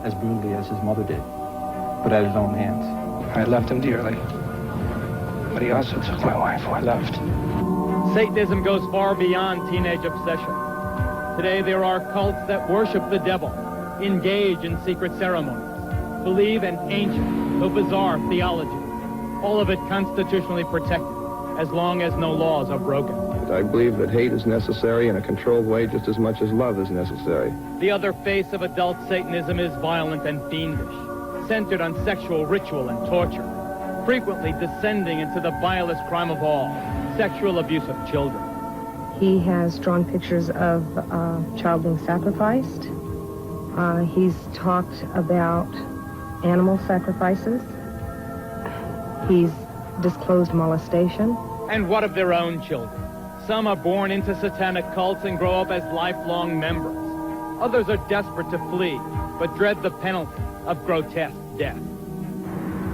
Speaker 25: as brutally as his mother did, but at his own hands. I loved him dearly, but he also took my wife who I loved.
Speaker 14: Satanism goes far beyond teenage obsession. Today there are cults that worship the devil, engage in secret ceremonies, believe in ancient, though bizarre theology, all of it constitutionally protected, as long as no laws are broken.
Speaker 25: I believe that hate is necessary in a controlled way just as much as love is necessary.
Speaker 14: The other face of adult Satanism is violent and fiendish, centered on sexual ritual and torture, frequently descending into the vilest crime of all, sexual abuse of children.
Speaker 26: He has drawn pictures of child being sacrificed. He's talked about animal sacrifices. He's disclosed molestation.
Speaker 14: And what of their own children? Some are born into satanic cults and grow up as lifelong members. Others are desperate to flee, but dread the penalty of grotesque death.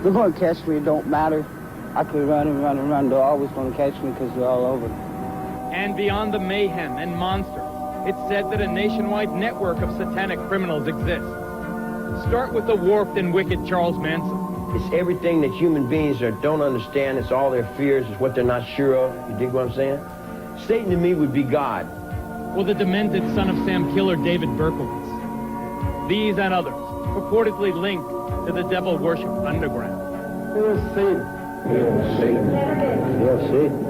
Speaker 27: They're going to catch me, it don't matter. I could run and run and run. They're always going to catch me because they're all over.
Speaker 14: And beyond the mayhem and monsters, it's said that a nationwide network of satanic criminals exists. Start with the warped and wicked Charles Manson.
Speaker 28: It's everything that human beings don't understand. It's all their fears. It's what they're not sure of. You dig what I'm saying? Satan to me would be God.
Speaker 14: Or the demented son of Sam killer David Berkowitz. These and others purportedly linked to the devil worship underground.
Speaker 27: Who is Satan?
Speaker 23: Yes, Satan. Yes, Satan.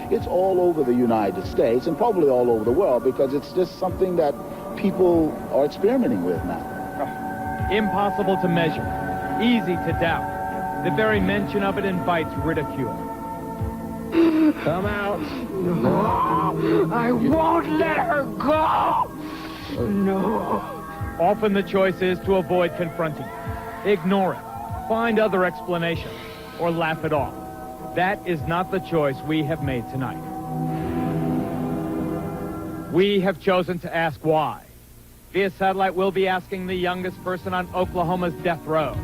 Speaker 29: It's all over the United States and probably all over the world because it's just something that people are experimenting with now.
Speaker 14: Impossible to measure, easy to doubt. The very mention of it invites ridicule.
Speaker 27: Come out. No, I won't let her go. No.
Speaker 14: Often the choice is to avoid confronting it, ignore it, find other explanations, or laugh it off. That is not the choice we have made tonight. We have chosen to ask why. Via satellite, we'll be asking the youngest person on Oklahoma's death row,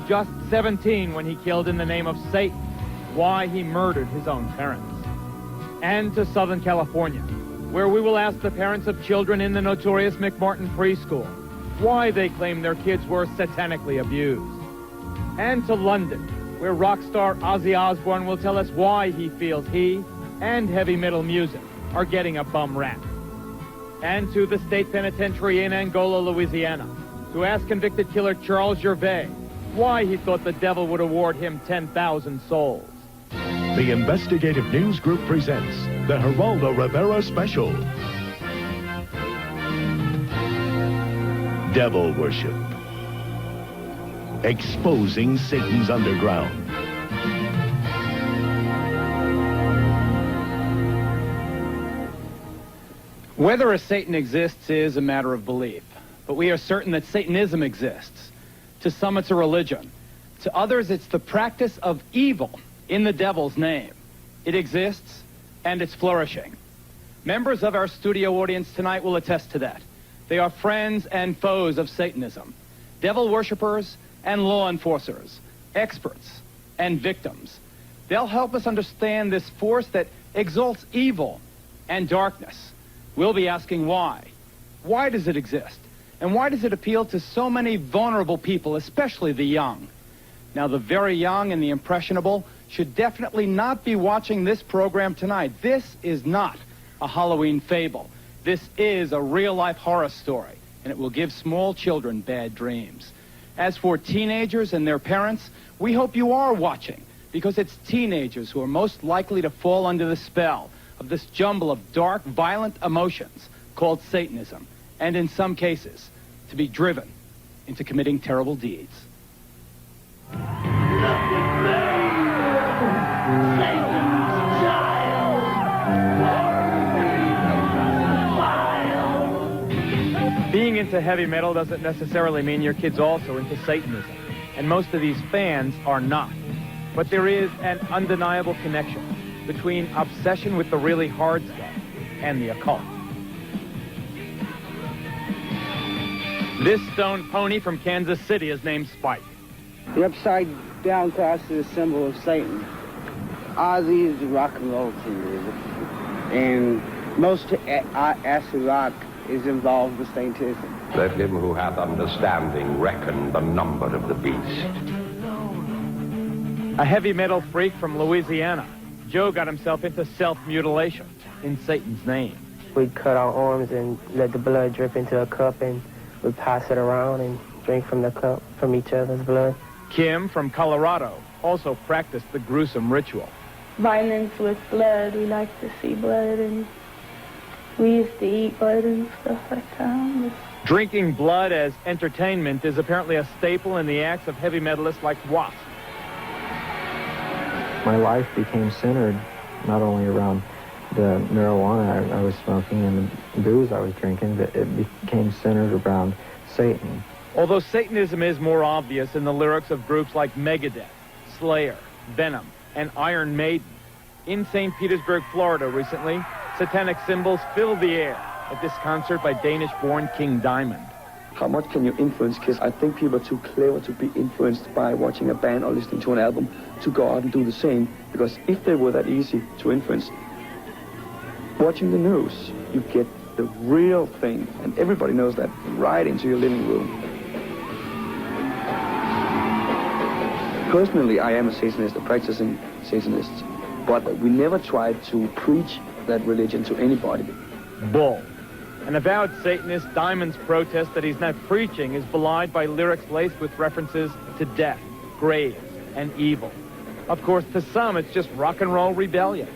Speaker 14: just 17 when he killed in the name of Satan, why he murdered his own parents. And to Southern California, where we will ask the parents of children in the notorious McMartin preschool why they claim their kids were satanically abused. And to London, where rock star Ozzy Osbourne will tell us why he feels he and heavy metal music are getting a bum rap. And to the state penitentiary in Angola, Louisiana, to ask convicted killer Charles Gervais why he thought the devil would award him 10,000 souls.
Speaker 19: The Investigative News Group presents the Geraldo Rivera Special. Devil Worship. Exposing Satan's underground.
Speaker 14: Whether a Satan exists is a matter of belief, but we are certain that Satanism exists. To some, it's a religion. To others, it's the practice of evil in the devil's name. It exists, and it's flourishing. Members of our studio audience tonight will attest to that. They are friends and foes of Satanism, devil worshippers and law enforcers, experts and victims. They'll help us understand this force that exalts evil and darkness. We'll be asking why. Why does it exist? And why does it appeal to so many vulnerable people, especially the young? Now, the very young and the impressionable should definitely not be watching this program tonight. This is not a Halloween fable. This is a real-life horror story, and it will give small children bad dreams. As for teenagers and their parents, we hope you are watching, because it's teenagers who are most likely to fall under the spell of this jumble of dark, violent emotions called Satanism, and in some cases, to be driven into committing terrible deeds. Being into heavy metal doesn't necessarily mean your kid's also into Satanism, and most of these fans are not. But there is an undeniable connection between obsession with the really hard stuff and the occult. This stone pony from Kansas City is named Spike.
Speaker 27: The upside down cross is a symbol of Satan. Ozzy is a rock and roll singer, and most acid rock is involved with Satanism.
Speaker 1: Let him who hath understanding reckon the number of the beast.
Speaker 14: A heavy metal freak from Louisiana, Joe got himself into self-mutilation in Satan's name.
Speaker 2: We'd cut our arms and let the blood drip into a cup, and we'd pass it around and drink from the cup, from each other's blood.
Speaker 14: Kim from Colorado also practiced the gruesome ritual.
Speaker 3: Violence with blood. We like to see blood, and we used to eat blood and stuff like that.
Speaker 14: Drinking blood as entertainment is apparently a staple in the acts of heavy metalists like Wasp.
Speaker 23: My life became centered not only around the marijuana I was smoking and the booze I was drinking, but it became centered around Satan.
Speaker 14: Although Satanism is more obvious in the lyrics of groups like Megadeth, Slayer, Venom, and Iron Maiden, in St. Petersburg, Florida recently, satanic symbols filled the air at this concert by Danish-born King Diamond.
Speaker 4: How much can you influence kids? I think people are too clever to be influenced by watching a band or listening to an album to go out and do the same. Because if they were that easy to influence, watching the news, you get the real thing. And everybody knows that right into your living room. Personally, I am a Satanist, a practicing Satanist. But we never tried to preach that religion to anybody.
Speaker 14: Bull. An avowed Satanist, Diamond's protest that he's not preaching is belied by lyrics laced with references to death, graves, and evil. Of course, to some, it's just rock and roll rebellion.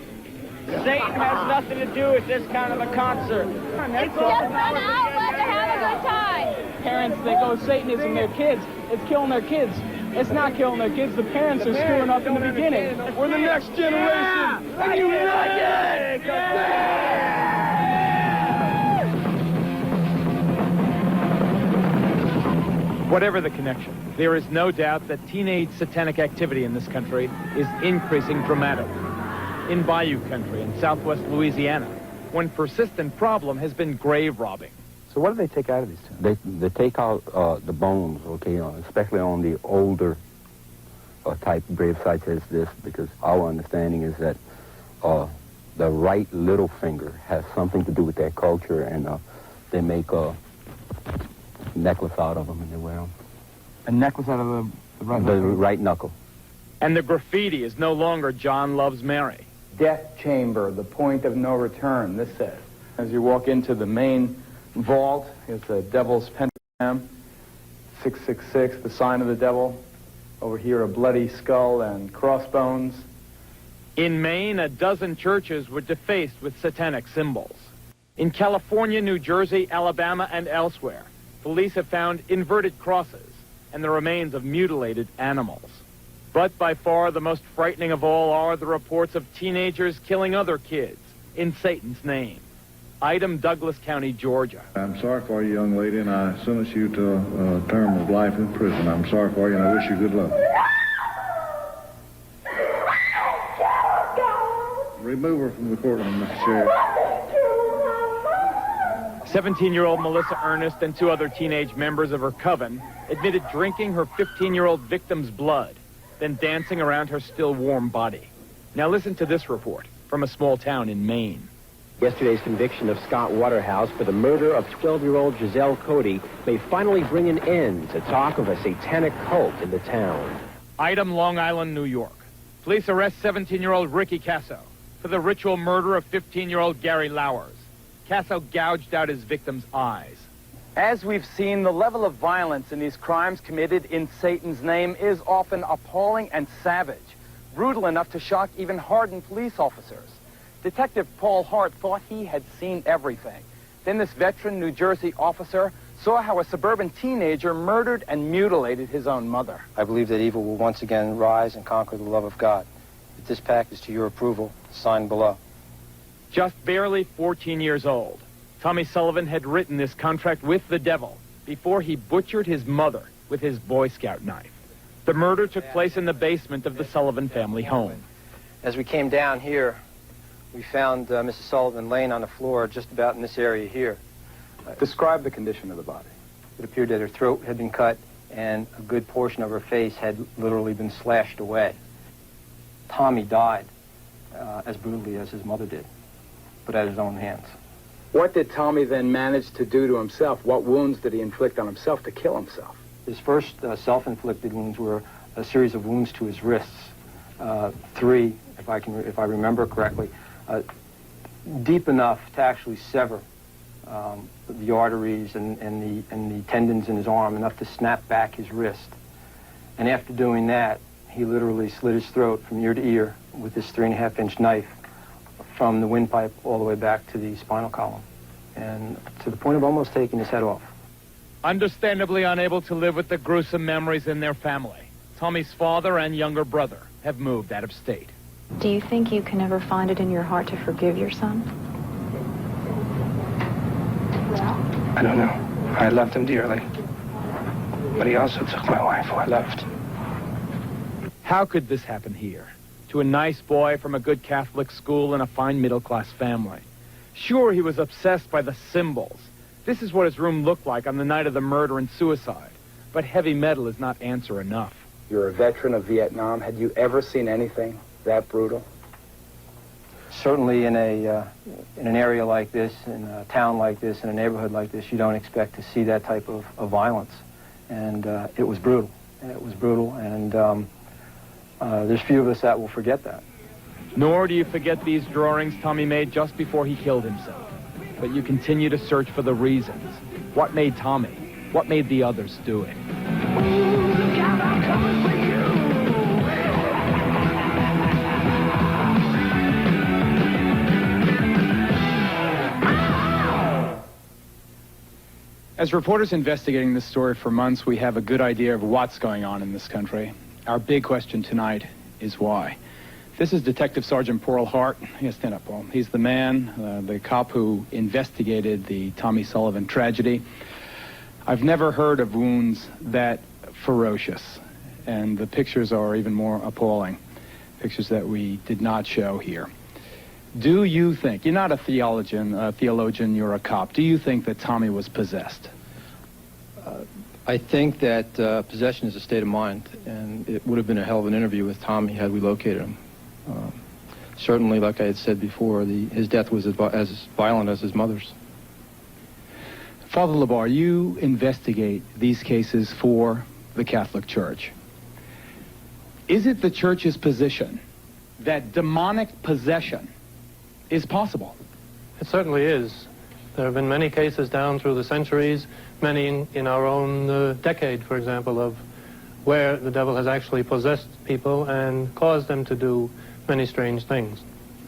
Speaker 5: Satan has nothing to do with this kind of a concert.
Speaker 6: It's just an outlet to have a good time.
Speaker 5: Parents, they go Satanism their kids. It's killing their kids. It's not killing their kids. The parents are screwing up in the beginning. We're the next generation. Yeah. United! Yeah.
Speaker 14: Whatever the connection, there is no doubt that teenage satanic activity in this country is increasing dramatically. In Bayou country in southwest Louisiana, one persistent problem has been grave robbing.
Speaker 25: So what do they take out of these tombs?
Speaker 1: They take out the bones, okay, especially on the older type grave sites as this, because our understanding is that
Speaker 7: the right little finger has something to do with their culture, and they make a necklace out of them and they wear them.
Speaker 8: A necklace out of the right
Speaker 7: The
Speaker 8: knuckle?
Speaker 7: right knuckle.
Speaker 14: And the graffiti is no longer John Loves Mary.
Speaker 24: Death chamber, the point of no return, this says. As you walk into the main vault, it's the devil's pentagram, 666, the sign of the devil. Over here, a bloody skull and crossbones.
Speaker 14: In Maine, a dozen churches were defaced with satanic symbols. In California, New Jersey, Alabama, and elsewhere, police have found inverted crosses and the remains of mutilated animals. But by far the most frightening of all are the reports of teenagers killing other kids in Satan's name. Item, Douglas County, Georgia.
Speaker 9: I'm sorry for you, young lady, and I sentence you to a term of life in prison. I'm sorry for you, and I wish you good luck. Remove her from the courtroom, Mr. Sheriff.
Speaker 14: 17-year-old Melissa Ernest and two other teenage members of her coven admitted drinking her 15-year-old victim's blood, then dancing around her still warm body. Now listen to this report from a small town in Maine.
Speaker 10: Yesterday's conviction of Scott Waterhouse for the murder of 12-year-old Giselle Cody may finally bring an end to talk of a satanic cult in the town.
Speaker 14: Item, Long Island, New York. Police arrest 17-year-old Ricky Casso for the ritual murder of 15-year-old Gary Lowers. Casso gouged out his victim's eyes.
Speaker 24: As we've seen, the level of violence in these crimes committed in Satan's name is often appalling and savage, brutal enough to shock even hardened police officers. Detective Paul Hart thought he had seen everything. Then this veteran New Jersey officer saw how a suburban teenager murdered and mutilated his own mother.
Speaker 25: I believe that evil will once again rise and conquer the love of God. If this pact is to your approval, sign below.
Speaker 14: Just barely 14 years old, Tommy Sullivan had written this contract with the devil before he butchered his mother with his Boy Scout knife. The murder took place in the basement of the Sullivan family home.
Speaker 25: As we came down here, we found Mrs. Sullivan laying on the floor just about in this area here.
Speaker 24: Describe the condition of the body.
Speaker 25: It appeared that her throat had been cut and a good portion of her face had literally been slashed away. Tommy died as brutally as his mother did, but at his own hands.
Speaker 24: What did Tommy then manage to do to himself? What wounds did he inflict on himself to kill himself?
Speaker 25: His first self-inflicted wounds were a series of wounds to his wrists. 3, if I remember correctly, deep enough to actually sever the arteries and the tendons in his arm, enough to snap back his wrist. And after doing that, he literally slit his throat from ear to ear with this 3.5-inch knife from the windpipe all the way back to the spinal column, and to the point of almost taking his head off.
Speaker 14: Understandably unable to live with the gruesome memories in their family, Tommy's father and younger brother have moved out of state.
Speaker 11: Do you think you can ever find it in your heart to forgive your son?
Speaker 25: I don't know. I loved him dearly, but he also took my wife who I loved.
Speaker 14: How could this happen here? To a nice boy from a good Catholic school and a fine middle-class family. Sure, he was obsessed by the symbols. This is what his room looked like on the night of the murder and suicide. But heavy metal is not answer enough.
Speaker 24: You're a veteran of Vietnam. Had you ever seen anything that brutal?
Speaker 25: Certainly in an area like this, in a town like this, in a neighborhood like this, you don't expect to see that type of violence. And it was brutal. It was brutal, and there's few of us that will forget that.
Speaker 14: Nor do you forget these drawings Tommy made just before he killed himself. But you continue to search for the reasons. What made Tommy? What made the others do it?
Speaker 5: As reporters investigating this story for months, we have a good idea of what's going on in this country. Our big question tonight is why. This is Detective Sergeant Paul Hart. Yes, stand up, Paul. He's the man, the cop who investigated the Tommy Sullivan tragedy. I've never heard of wounds that ferocious, and the pictures are even more appalling. Pictures that we did not show here. Do you think, you're not a theologian, you're a cop, do you think that Tommy was possessed?
Speaker 25: I think that possession is a state of mind, and it would have been a hell of an interview with Tommy had we located him.
Speaker 23: certainly, like I had said before, his death was as violent as his mother's.
Speaker 5: Father LeBar, you investigate these cases for the Catholic Church. Is it the Church's position that demonic possession is possible?
Speaker 12: It certainly is. There have been many cases down through the centuries, many in our own decade, for example, of where the devil has actually possessed people and caused them to do many strange things.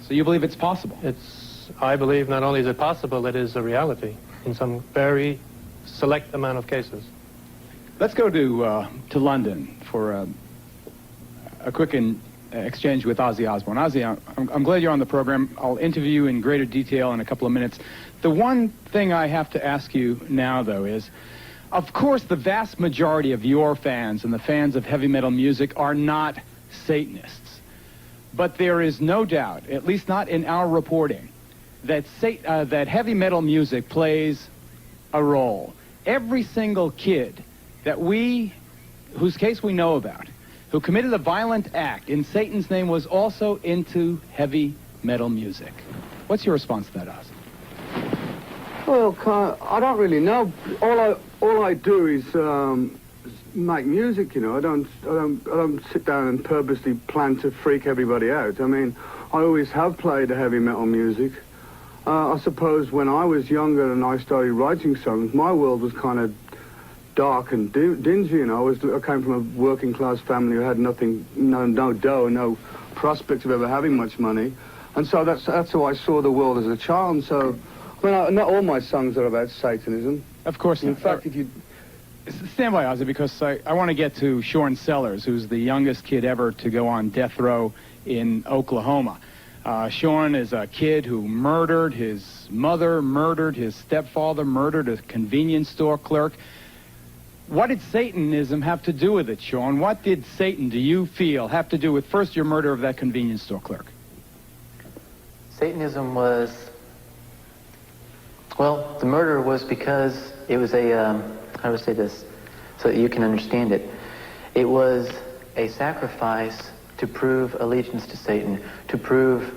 Speaker 5: So you believe it's possible?
Speaker 12: I believe not only is it possible, it is a reality in some very select amount of cases.
Speaker 5: Let's go to London for a quick exchange with Ozzy Osbourne. Ozzy, I'm glad you're on the program. I'll interview you in greater detail in a couple of minutes. The one thing I have to ask you now, though, is, of course, the vast majority of your fans and the fans of heavy metal music are not Satanists. But there is no doubt, at least not in our reporting, that that heavy metal music plays a role. Every single kid whose case we know about, who committed a violent act in Satan's name, was also into heavy metal music. What's your response to that, Oz?
Speaker 13: Well, I don't really know. All I do is make music. You know, I don't sit down and purposely plan to freak everybody out. I mean, I always have played heavy metal music. I suppose when I was younger and I started writing songs, my world was kind of dark and dingy. You know, I came from a working class family who had nothing, no dough, no prospect of ever having much money, and so that's how I saw the world as a child. And so, I mean, not all my songs are about Satanism.
Speaker 5: Of course not.
Speaker 13: In fact, if you
Speaker 5: stand by, Ozzy, because I want to get to Sean Sellers, who's the youngest kid ever to go on death row in Oklahoma. Sean is a kid who murdered his mother, murdered his stepfather, murdered a convenience store clerk. What did Satanism have to do with it, Sean? What did Satan, do you feel, have to do with, first, your murder of that convenience store clerk?
Speaker 15: Satanism was, well, the murder was because it was how do I say this so that you can understand it? It was a sacrifice to prove allegiance to Satan, to prove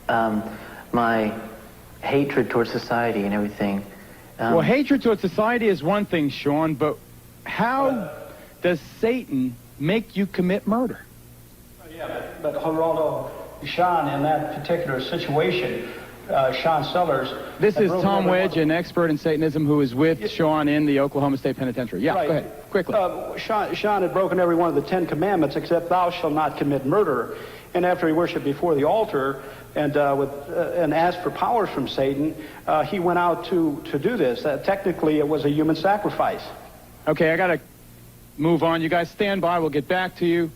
Speaker 15: my hatred towards society and everything.
Speaker 5: Well, hatred towards society is one thing, Sean, but how does Satan make you commit murder?
Speaker 16: Yeah, but Geraldo, Sean, in that particular situation, Sean Sellers...
Speaker 5: This is Tom Wedge, an expert in Satanism, who is with Sean in the Oklahoma State Penitentiary. Yeah,
Speaker 16: right.
Speaker 5: Go ahead, quickly.
Speaker 16: Sean had broken every one of the 10 commandments except thou shalt not commit murder. And after he worshiped before the altar and asked for powers from Satan, he went out to do this. Technically, it was a human sacrifice.
Speaker 5: Okay, I got to move on. You guys stand by. We'll get back to you.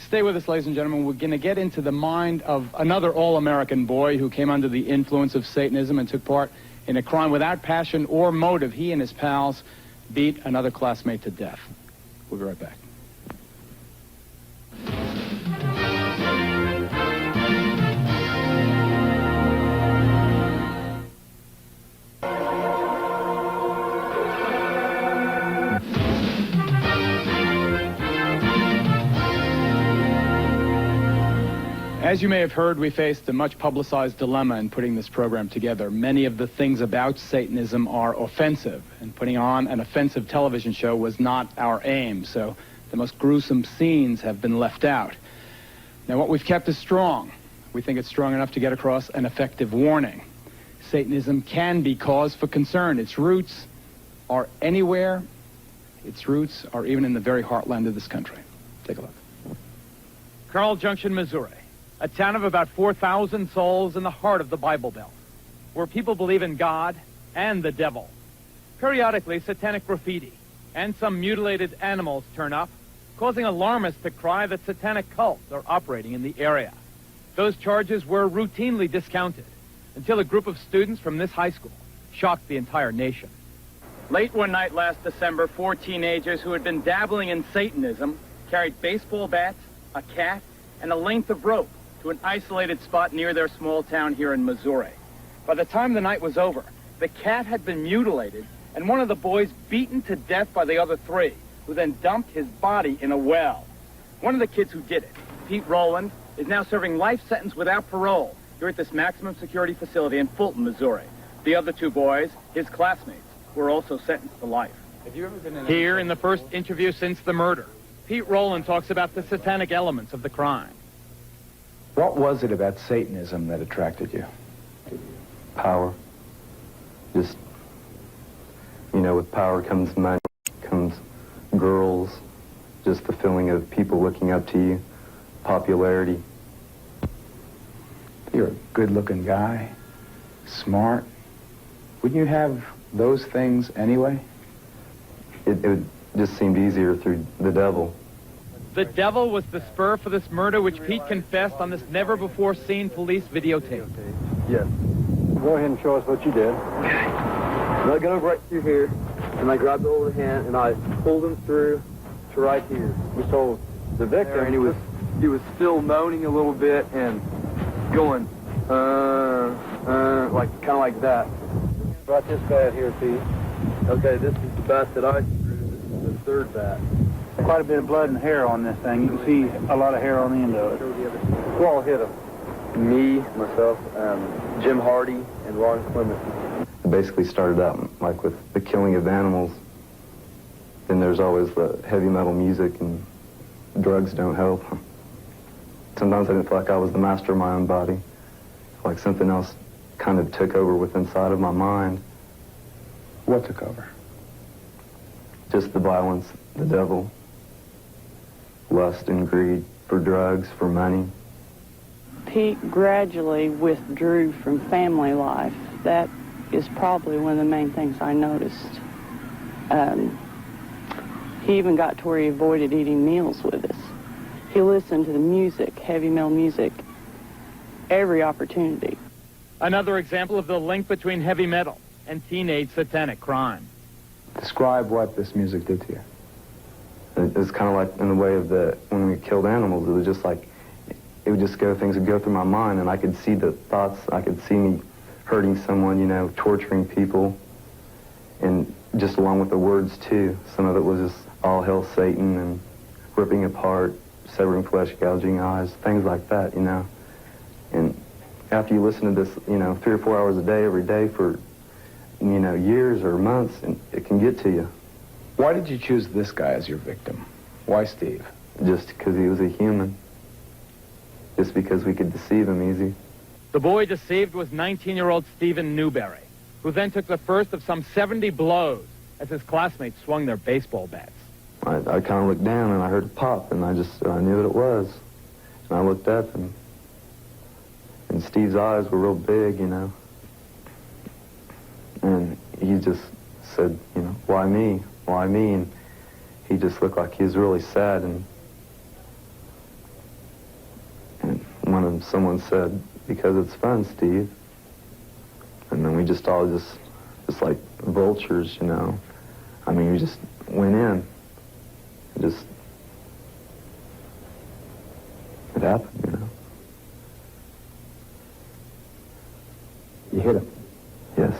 Speaker 5: Stay with us, ladies and gentlemen. We're going to get into the mind of another all-American boy who came under the influence of Satanism and took part in a crime without passion or motive. He and his pals beat another classmate to death. We'll be right back. As you may have heard, we faced a much publicized dilemma in putting this program together. Many of the things about Satanism are offensive, and putting on an offensive television show was not our aim, so the most gruesome scenes have been left out. Now, what we've kept is strong. We think it's strong enough to get across an effective warning. Satanism can be cause for concern. Its roots are anywhere. Its roots are even in the very heartland of this country. Take a look. Carl Junction, Missouri. A town of about 4,000 souls in the heart of the Bible Belt, where people believe in God and the devil. Periodically, satanic graffiti and some mutilated animals turn up, causing alarmists to cry that satanic cults are operating in the area. Those charges were routinely discounted until a group of students from this high school shocked the entire nation. Late one night last December, 4 teenagers who had been dabbling in Satanism carried baseball bats, a cat, and a length of rope to an isolated spot near their small town here in Missouri. By the time the night was over, the cat had been mutilated and one of the boys beaten to death by the other 3, who then dumped his body in a well. One of the kids who did it, Pete Rowland,
Speaker 24: is now serving life sentence without parole here at this maximum security facility in Fulton, Missouri. The other two boys, his classmates, were also sentenced to life.
Speaker 5: Have you ever been here in the first interview since the murder? Pete Rowland talks about the satanic elements of the crime.
Speaker 17: What was it about Satanism that attracted you?
Speaker 23: Power. Just, you know, with power comes money, comes girls, just the feeling of people looking up to you, popularity.
Speaker 17: You're a good-looking guy, smart. Wouldn't you have those things anyway?
Speaker 23: It just seemed easier through the devil.
Speaker 5: The devil was the spur for this murder, which Pete confessed on this never-before-seen police videotape.
Speaker 23: Yes.
Speaker 18: Go ahead and show us what you did.
Speaker 23: And I got him right through here, and I grabbed the over hand, and I pulled him through to right here.
Speaker 18: So the victim,
Speaker 23: and he was still moaning a little bit and going, like kind of like that.
Speaker 18: About this bad here, Pete.
Speaker 23: Okay, this is the bat that I threw. This is the third bat.
Speaker 18: Quite a bit of blood and hair on this thing. You can see a lot of hair on the end of it. Who all hit him?
Speaker 23: Me, myself, Jim Hardy, and Ron Clement. It basically started out like with the killing of animals. Then there's always the heavy metal music, and drugs don't help. Sometimes I didn't feel like I was the master of my own body. Like something else kind of took over with inside of my mind.
Speaker 17: What took over?
Speaker 23: Just the violence, the devil, lust and greed for drugs, for money.
Speaker 19: Pete gradually withdrew from family life. That is probably one of the main things I noticed. He even got to where he avoided eating meals with us. He listened to the music, heavy metal music, every opportunity.
Speaker 5: Another example of the link between heavy metal and teenage satanic crime.
Speaker 17: Describe what this music did to you.
Speaker 23: It's kind of like in the way of when we killed animals, it was just like, it would just go, things would go through my mind, and I could see the thoughts, I could see me hurting someone, you know, torturing people, and just along with the words too. Some of it was just all hail Satan and ripping apart, severing flesh, gouging eyes, things like that, you know. And after you listen to this, you know, 3 or 4 hours a day, every day for, you know, years or months, and it can get to you.
Speaker 17: Why did you choose this guy as your victim? Why Steve?
Speaker 23: Just because he was a human. Just because we could deceive him easy.
Speaker 5: The boy deceived was 19-year-old Stephen Newberry, who then took the first of some 70 blows as his classmates swung their baseball bats.
Speaker 23: I kind of looked down and I heard a pop, and I knew what it was. And I looked up, and Steve's eyes were real big, you know. And he just said, you know, why me? Why me? And he just looked like he was really sad. And someone said, because it's fun, Steve. And then we just all just like vultures, you know. I mean, we just went in. It happened, you know.
Speaker 17: You hit him?
Speaker 23: Yes.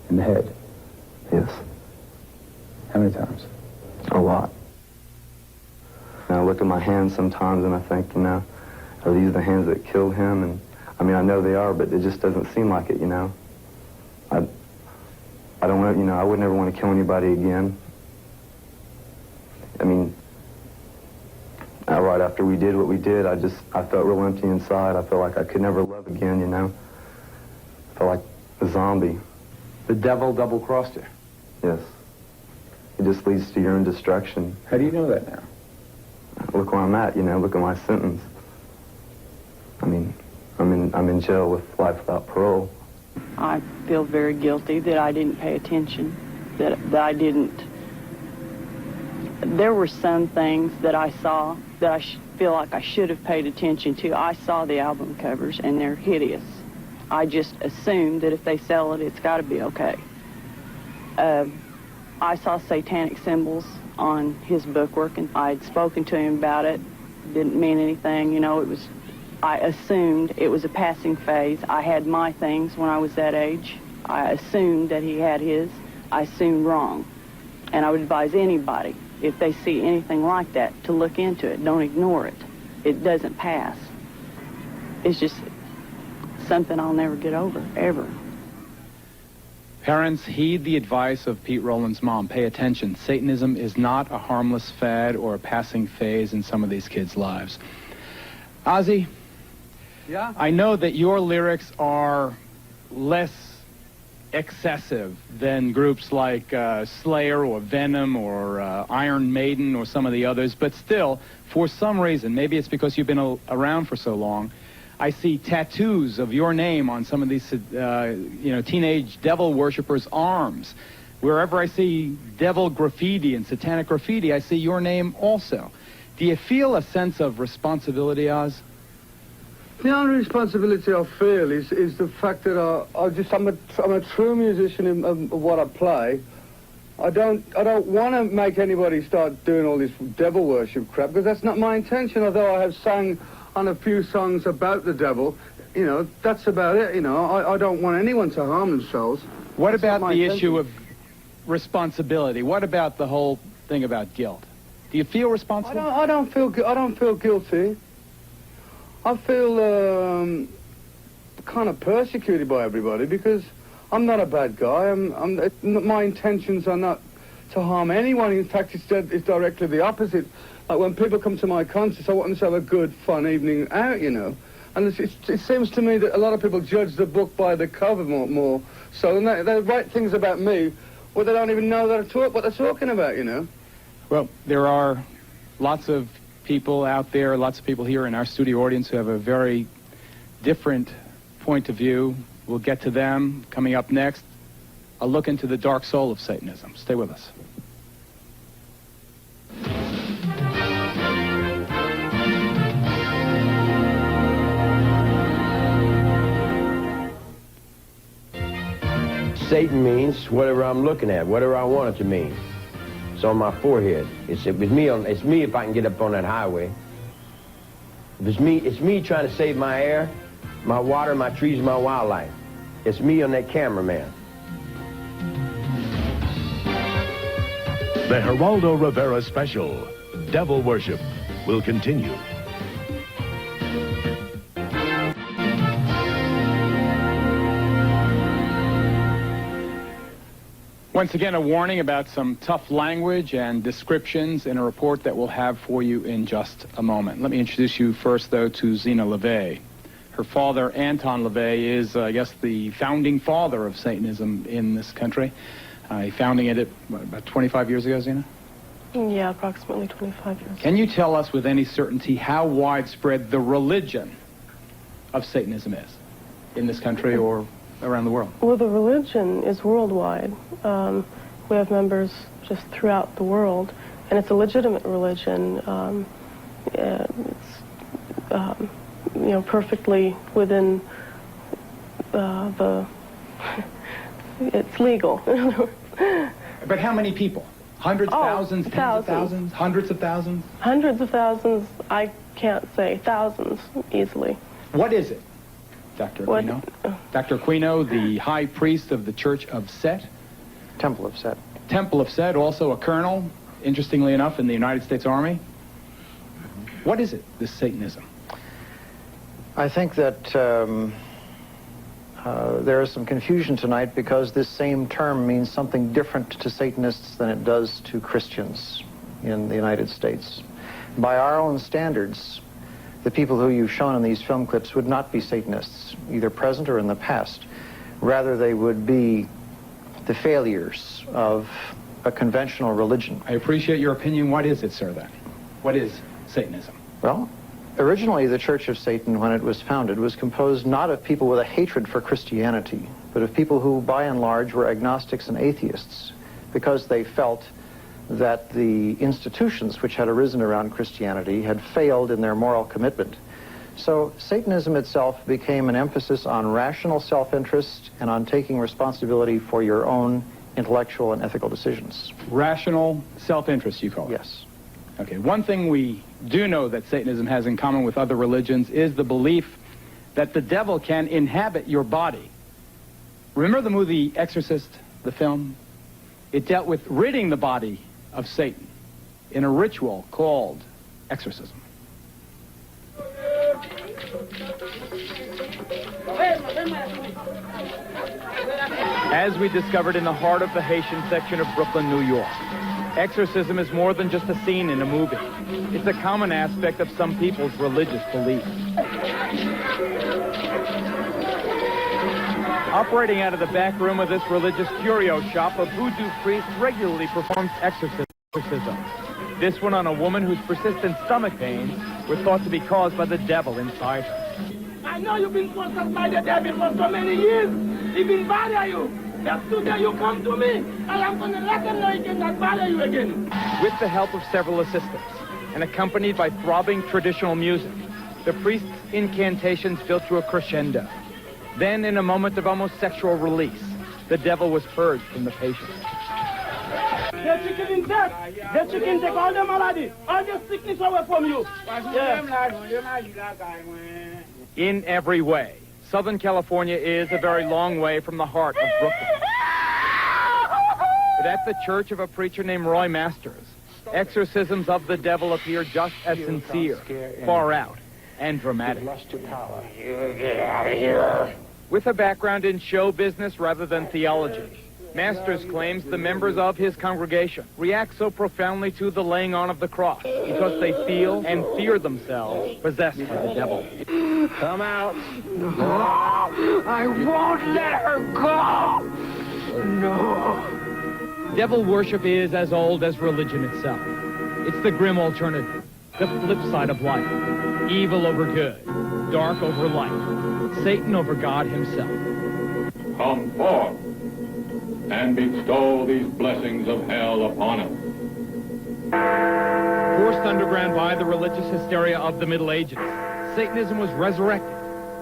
Speaker 17: In the head?
Speaker 23: Yes.
Speaker 17: How many times?
Speaker 23: A lot. And I look at my hands sometimes and I think, you know, are these the hands that killed him? And I mean, I know they are, but it just doesn't seem like it, you know. I don't want to, you know, I would never want to kill anybody again. I mean, right after we did what we did, I felt real empty inside. I felt like I could never love again, you know. I felt like a zombie.
Speaker 17: The devil double-crossed you?
Speaker 23: Yes. It just leads to your own destruction.
Speaker 17: How do you know that now?
Speaker 23: Look where I'm at, you know, look at my sentence. I mean, I'm in jail with life without parole.
Speaker 19: I feel very guilty that I didn't pay attention, that I didn't. There were some things that I saw that I feel like I should have paid attention to. I saw the album covers, and they're hideous. I just assumed that if they sell it, it's got to be okay. I saw satanic symbols on his bookwork, and I had spoken to him about it. Didn't mean anything, you know. I assumed it was a passing phase. I had my things when I was that age. I assumed that he had his. I assumed wrong. And I would advise anybody, if they see anything like that, to look into it. Don't ignore it. it doesn't pass. It's just something I'll never get over, ever.
Speaker 5: Parents, heed the advice of Pete Rowland's mom. Pay attention. Satanism is not a harmless fad or a passing phase in some of these kids' lives. Ozzy,
Speaker 16: Yeah?
Speaker 5: I know that your lyrics are less excessive than groups like Slayer or Venom or Iron Maiden or some of the others, but still, for some reason, maybe it's because you've been around for so long, I see tattoos of your name on some of these, teenage devil worshippers' arms. Wherever I see devil graffiti and satanic graffiti, I see your name also. Do you feel a sense of responsibility, Oz?
Speaker 13: The only responsibility I feel is the fact that I'm a true musician in what I play. I don't want to make anybody start doing all this devil worship crap, because that's not my intention. Although I have sang on a few songs about the devil, that's about it. I don't want anyone to harm themselves.
Speaker 5: What about the issue of responsibility? What about the whole thing about guilt? Do you feel responsible?
Speaker 13: I don't feel guilty. I feel kind of persecuted by everybody because I'm not a bad guy. My intentions are not to harm anyone. In fact, it's directly the opposite. Like when people come to my concerts, I want them to have a good, fun evening out, And it seems to me that a lot of people judge the book by the cover more so than they write things about me where they don't even know what they're talking about,
Speaker 5: Well, there are lots of people out there, lots of people here in our studio audience who have a very different point of view. We'll get to them coming up next. A look into the dark soul of Satanism. Stay with us.
Speaker 2: Satan means whatever I'm looking at, whatever I want it to mean. It's on my forehead. It's me if I can get up on that highway. If it's me trying to save my air, my water, my trees, my wildlife. It's me on that cameraman.
Speaker 3: The Geraldo Rivera special, Devil Worship, will continue.
Speaker 5: Once again, a warning about some tough language and descriptions in a report that we'll have for you in just a moment. Let me introduce you first, though, to Zena LeVay. Her father, Anton LeVay, is, I guess, the founding father of Satanism in this country. Founding it about 25 years ago, Zena?
Speaker 20: Yeah, approximately 25 years.
Speaker 5: Can you tell us with any certainty how widespread the religion of Satanism is in this country or around the world?
Speaker 20: Well, the religion is worldwide. We have members just throughout the world, and it's a legitimate religion. It's perfectly within it's legal.
Speaker 5: But how many people? Hundreds, thousands, tens of thousands, hundreds of thousands?
Speaker 20: Hundreds of thousands, I can't say. Thousands, easily.
Speaker 5: What is it, Dr. Aquino? Dr. Aquino, the high priest of the Church of Set?
Speaker 24: Temple of Set.
Speaker 5: Temple of Set, also a colonel, interestingly enough, in the United States Army. What is it, this Satanism?
Speaker 24: I think that there is some confusion tonight because this same term means something different to Satanists than it does to Christians in the United States. By our own standards, the people who you've shown in these film clips would not be Satanists, either present or in the past. Rather, they would be the failures of a conventional religion.
Speaker 5: I appreciate your opinion. What is it, sir, then? What is Satanism?
Speaker 24: Well, originally the Church of Satan, when it was founded, was composed not of people with a hatred for Christianity, but of people who, by and large, were agnostics and atheists, because they felt that the institutions which had arisen around Christianity had failed in their moral commitment. So Satanism itself became an emphasis on rational self-interest and on taking responsibility for your own intellectual and ethical decisions.
Speaker 5: Rational self-interest, you call it?
Speaker 24: Yes.
Speaker 5: Okay, one thing we do know that Satanism has in common with other religions is the belief that the devil can inhabit your body. Remember the movie Exorcist, the film? It dealt with ridding the body of Satan in a ritual called exorcism.
Speaker 14: As we discovered in the heart of the Haitian section of Brooklyn, New York, exorcism is more than just a scene in a movie. It's a common aspect of some people's religious beliefs. Operating out of the back room of this religious curio shop, a voodoo priest regularly performs exorcisms. This one on a woman whose persistent stomach pains were thought to be caused by the devil inside her.
Speaker 1: I know you've been possessed by the devil for so many years. He been bother you. That's today you come to me, and I'm going to let him know he cannot bother you again.
Speaker 14: With the help of several assistants, and accompanied by throbbing traditional music, the priest's incantations built to a crescendo. Then, in a moment of almost sexual release, the devil was purged from the patient.
Speaker 1: The chicken in death. The chicken take all the malady, all the sickness away from you.
Speaker 14: In every way, Southern California is a very long way from the heart of Brooklyn. But at the church of a preacher named Roy Masters, exorcisms of the devil appear just as sincere, far out, and dramatic. With a background in show business rather than theology, Masters claims the members of his congregation react so profoundly to the laying on of the cross because they feel and fear themselves possessed by the devil.
Speaker 1: Come out. No, I won't let her go. No.
Speaker 14: Devil worship is as old as religion itself. It's the grim alternative, the flip side of life. Evil over good, dark over light, Satan over God himself.
Speaker 4: Come forth and bestow these blessings of hell upon us.
Speaker 14: Forced underground by the religious hysteria of the Middle Ages, Satanism was resurrected,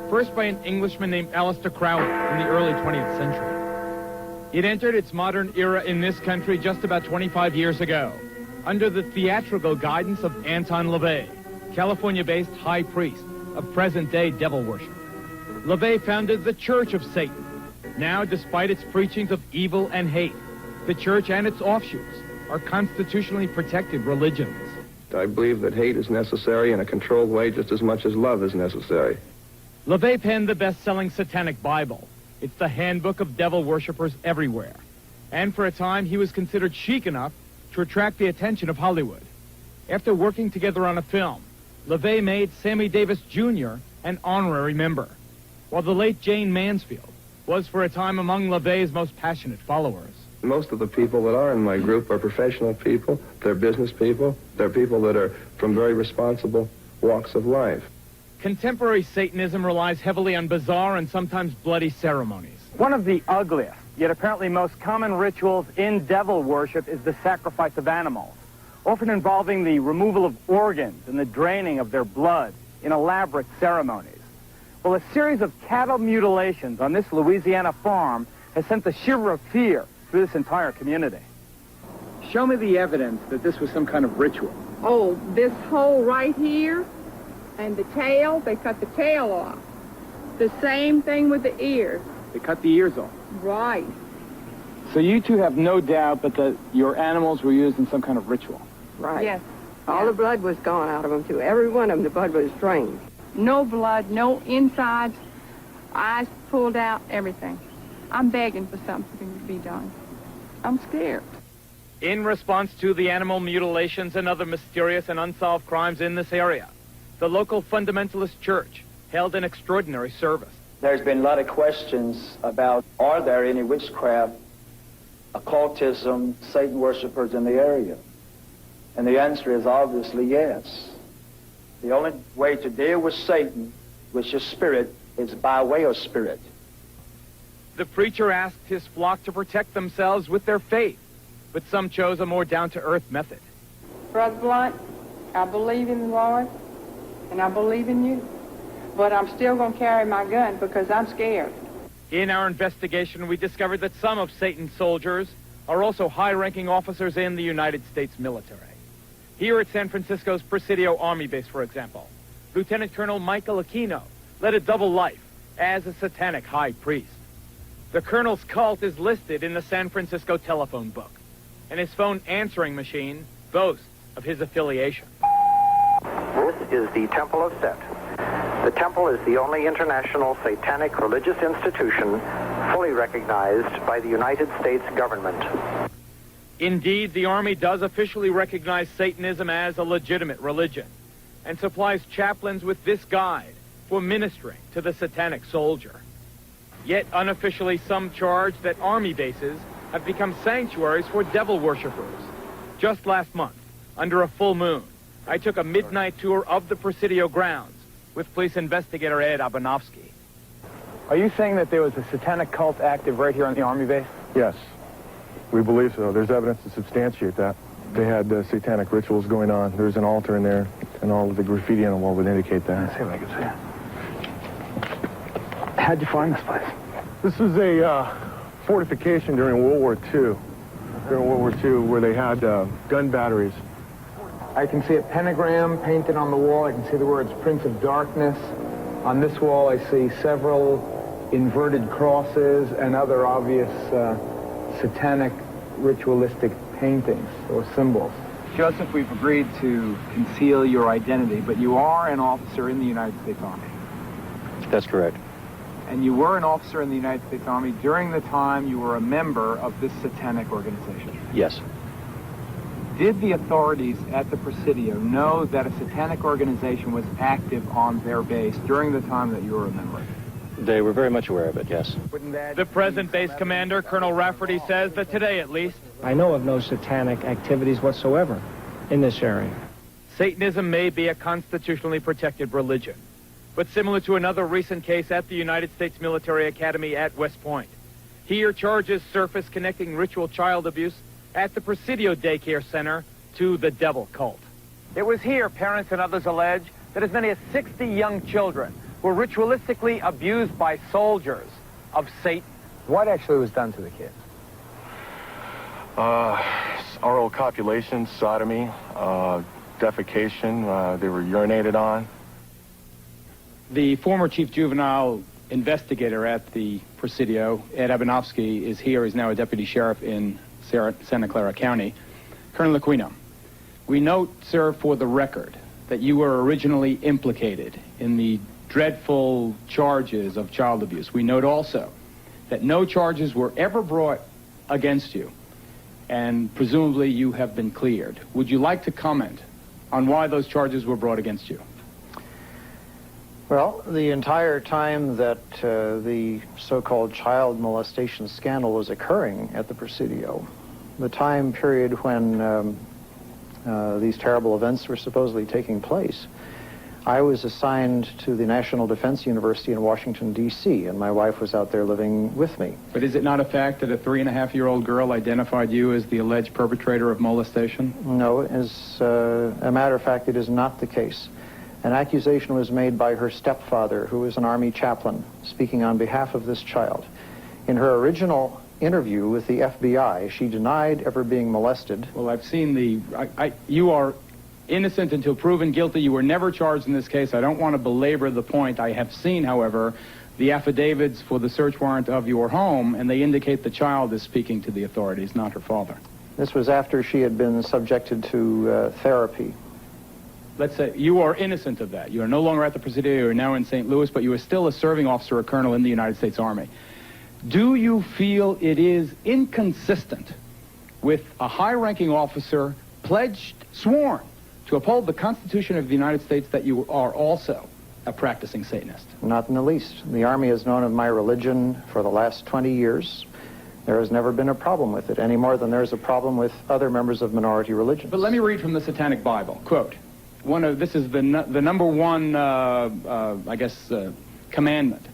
Speaker 14: first by an Englishman named Aleister Crowley in the early 20th century. It entered its modern era in this country just about 25 years ago, under the theatrical guidance of Anton LaVey, California-based high priest of present-day devil worship. LaVey founded the Church of Satan. Now, despite its preachings of evil and hate, the church and its offshoots are constitutionally protected religions.
Speaker 6: I believe that hate is necessary in a controlled way just as much as love is necessary.
Speaker 14: LaVey penned the best-selling Satanic Bible. It's the handbook of devil worshippers everywhere. And for a time, he was considered chic enough to attract the attention of Hollywood. After working together on a film, LaVey made Sammy Davis Jr. an honorary member, while the late Jane Mansfield was for a time among LaVey's most passionate followers.
Speaker 6: Most of the people that are in my group are professional people, they're business people, they're people that are from very responsible walks of life.
Speaker 14: Contemporary Satanism relies heavily on bizarre and sometimes bloody ceremonies.
Speaker 24: One of the ugliest, yet apparently most common rituals in devil worship is the sacrifice of animals, often involving the removal of organs and the draining of their blood in elaborate ceremonies. Well, a series of cattle mutilations on this Louisiana farm has sent the shiver of fear through this entire community.
Speaker 14: Show me the evidence that this was some kind of ritual.
Speaker 21: Oh, this hole right here and the tail, they cut the tail off. The same thing with the ears.
Speaker 14: They cut the ears off.
Speaker 21: Right.
Speaker 14: So you two have no doubt that your animals were used in some kind of ritual.
Speaker 21: Right. Yes.
Speaker 22: All the blood was gone out of them, too. Every one of them, the blood was drained.
Speaker 21: No blood, no insides, eyes pulled out, everything. I'm begging for something to be done. I'm scared.
Speaker 14: In response to the animal mutilations and other mysterious and unsolved crimes in this area, the local fundamentalist church held an extraordinary service.
Speaker 26: There's been a lot of questions about, are there any witchcraft, occultism, Satan worshipers in the area? And the answer is obviously yes. The only way to deal with Satan, which is spirit, is by way of spirit.
Speaker 14: The preacher asked his flock to protect themselves with their faith, but some chose a more down-to-earth method.
Speaker 21: Brother Blunt, I believe in the Lord, and I believe in you, but I'm still going to carry my gun because I'm scared.
Speaker 14: In our investigation, we discovered that some of Satan's soldiers are also high-ranking officers in the United States military. Here at San Francisco's Presidio Army Base, for example, Lieutenant Colonel Michael Aquino led a double life as a satanic high priest. The colonel's cult is listed in the San Francisco telephone book, and his phone answering machine boasts of his affiliation.
Speaker 27: This is the Temple of Set.
Speaker 7: The temple is the only international satanic religious institution fully recognized by the United States government.
Speaker 24: Indeed, the Army does officially recognize Satanism as a legitimate religion and supplies chaplains with this guide for ministering to the satanic soldier. Yet unofficially, some charge that Army bases have become sanctuaries for devil worshippers. Just last month, under a full moon, I took a midnight tour of the Presidio grounds with police investigator Ed Abanovsky.
Speaker 5: Are you saying that there was a satanic cult active right here on the Army base?
Speaker 6: Yes, we believe so. There's evidence to substantiate that. They had satanic rituals going on. There's an altar in there, and all of the graffiti on the wall would indicate that.
Speaker 5: Let's see if I can see it. How'd you find this place?
Speaker 6: This is a fortification during World War II. During World War II, where they had gun batteries.
Speaker 17: I can see a pentagram painted on the wall. I can see the words Prince of Darkness. On this wall, I see several inverted crosses and other obvious satanic ritualistic paintings or symbols.
Speaker 5: Joseph, we've agreed to conceal your identity, but you are an officer in the United States Army.
Speaker 23: That's correct.
Speaker 5: And you were an officer in the United States Army during the time you were a member of this satanic organization.
Speaker 23: Yes.
Speaker 5: Did the authorities at the Presidio know that a satanic organization was active on their base during the time that you were a member?
Speaker 23: They were very much aware of it, yes.
Speaker 24: The present base commander, Colonel Rafferty, says that today, at least,
Speaker 8: I know of no satanic activities whatsoever in this area.
Speaker 24: Satanism may be a constitutionally protected religion, but similar to another recent case at the United States Military Academy at West Point. Here, charges surface connecting ritual child abuse at the Presidio Daycare Center to the devil cult. It was here, parents and others allege, that as many as 60 young children were ritualistically abused by soldiers of Satan.
Speaker 5: What actually was done to the kids?
Speaker 6: Oral copulation, sodomy, defecation. They were urinated on.
Speaker 5: The former chief juvenile investigator at the Presidio, Ed Abanovsky, is here. He's now a deputy sheriff in Santa Clara County. Colonel Aquino, we note, sir, for the record, that you were originally implicated in the dreadful charges of child abuse. We note also that no charges were ever brought against you, and presumably you have been cleared. Would you like to comment on why those charges were brought against you?
Speaker 8: Well, the entire time that the so-called child molestation scandal was occurring at the Presidio, the time period when these terrible events were supposedly taking place, I was assigned to the National Defense University in Washington, D.C., and my wife was out there living with me.
Speaker 5: But is it not a fact that a 3.5-year-old girl identified you as the alleged perpetrator of molestation?
Speaker 8: No, as a matter of fact, it is not the case. An accusation was made by her stepfather, who was an Army chaplain, speaking on behalf of this child. In her original interview with the FBI, she denied ever being molested.
Speaker 5: Well, I've seen you are innocent until proven guilty. You were never charged in this case. I don't want to belabor the point. I have seen, however, the affidavits for the search warrant of your home, and they indicate the child is speaking to the authorities, not her father.
Speaker 8: This was after she had been subjected to therapy.
Speaker 5: Let's say you are innocent of that. You are no longer at the Presidio. You are now in St. Louis, but you are still a serving officer or colonel in the United States Army. Do you feel it is inconsistent with a high-ranking officer pledged, sworn, to uphold the Constitution of the United States that you are also a practicing Satanist?
Speaker 8: Not in the least. The Army has known of my religion for the last 20 years. There has never been a problem with it, any more than there is a problem with other members of minority religions.
Speaker 5: But let me read from the Satanic Bible. Quote, this is the number one, commandment.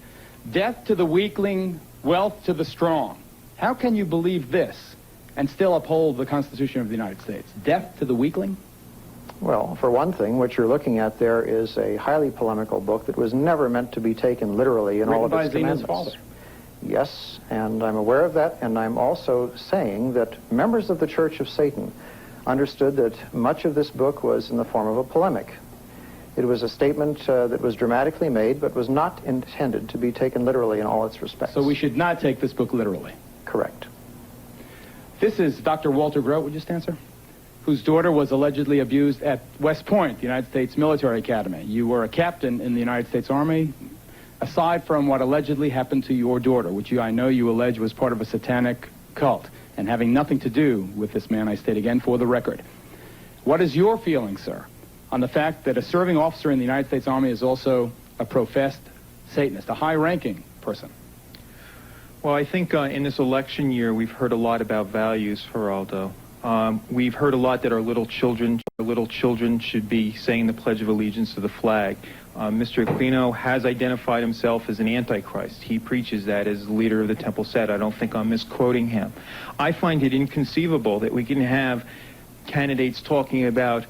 Speaker 5: Death to the weakling, wealth to the strong. How can you believe this and still uphold the Constitution of the United States? Death to the weakling?
Speaker 8: Well, for one thing, what you're looking at there is a highly polemical book that was never meant to be taken literally in all of its commandments.
Speaker 5: Written by Zena's father.
Speaker 8: Yes, and I'm aware of that, and I'm also saying that members of the Church of Satan understood that much of this book was in the form of a polemic. It was a statement that was dramatically made, but was not intended to be taken literally in all its respects.
Speaker 5: So we should not take this book literally?
Speaker 8: Correct.
Speaker 5: This is Dr. Walter Grote, would you stand, sir? whose daughter was allegedly abused at West Point, the United States Military Academy. You were a captain in the United States Army. Aside from what allegedly happened to your daughter, which I know you allege was part of a satanic cult, and having nothing to do with this man, I state again for the record, what is your feeling, sir, on the fact that a serving officer in the United States Army is also a professed Satanist, a high-ranking person?
Speaker 9: Well, I think in this election year, we've heard a lot about values, Geraldo. We've heard a lot that our little children should be saying the Pledge of Allegiance to the flag. Mr. Aquino has identified himself as an antichrist. He preaches that as the leader of the Temple Set. I don't think I'm misquoting him. I find it inconceivable that we can have candidates talking about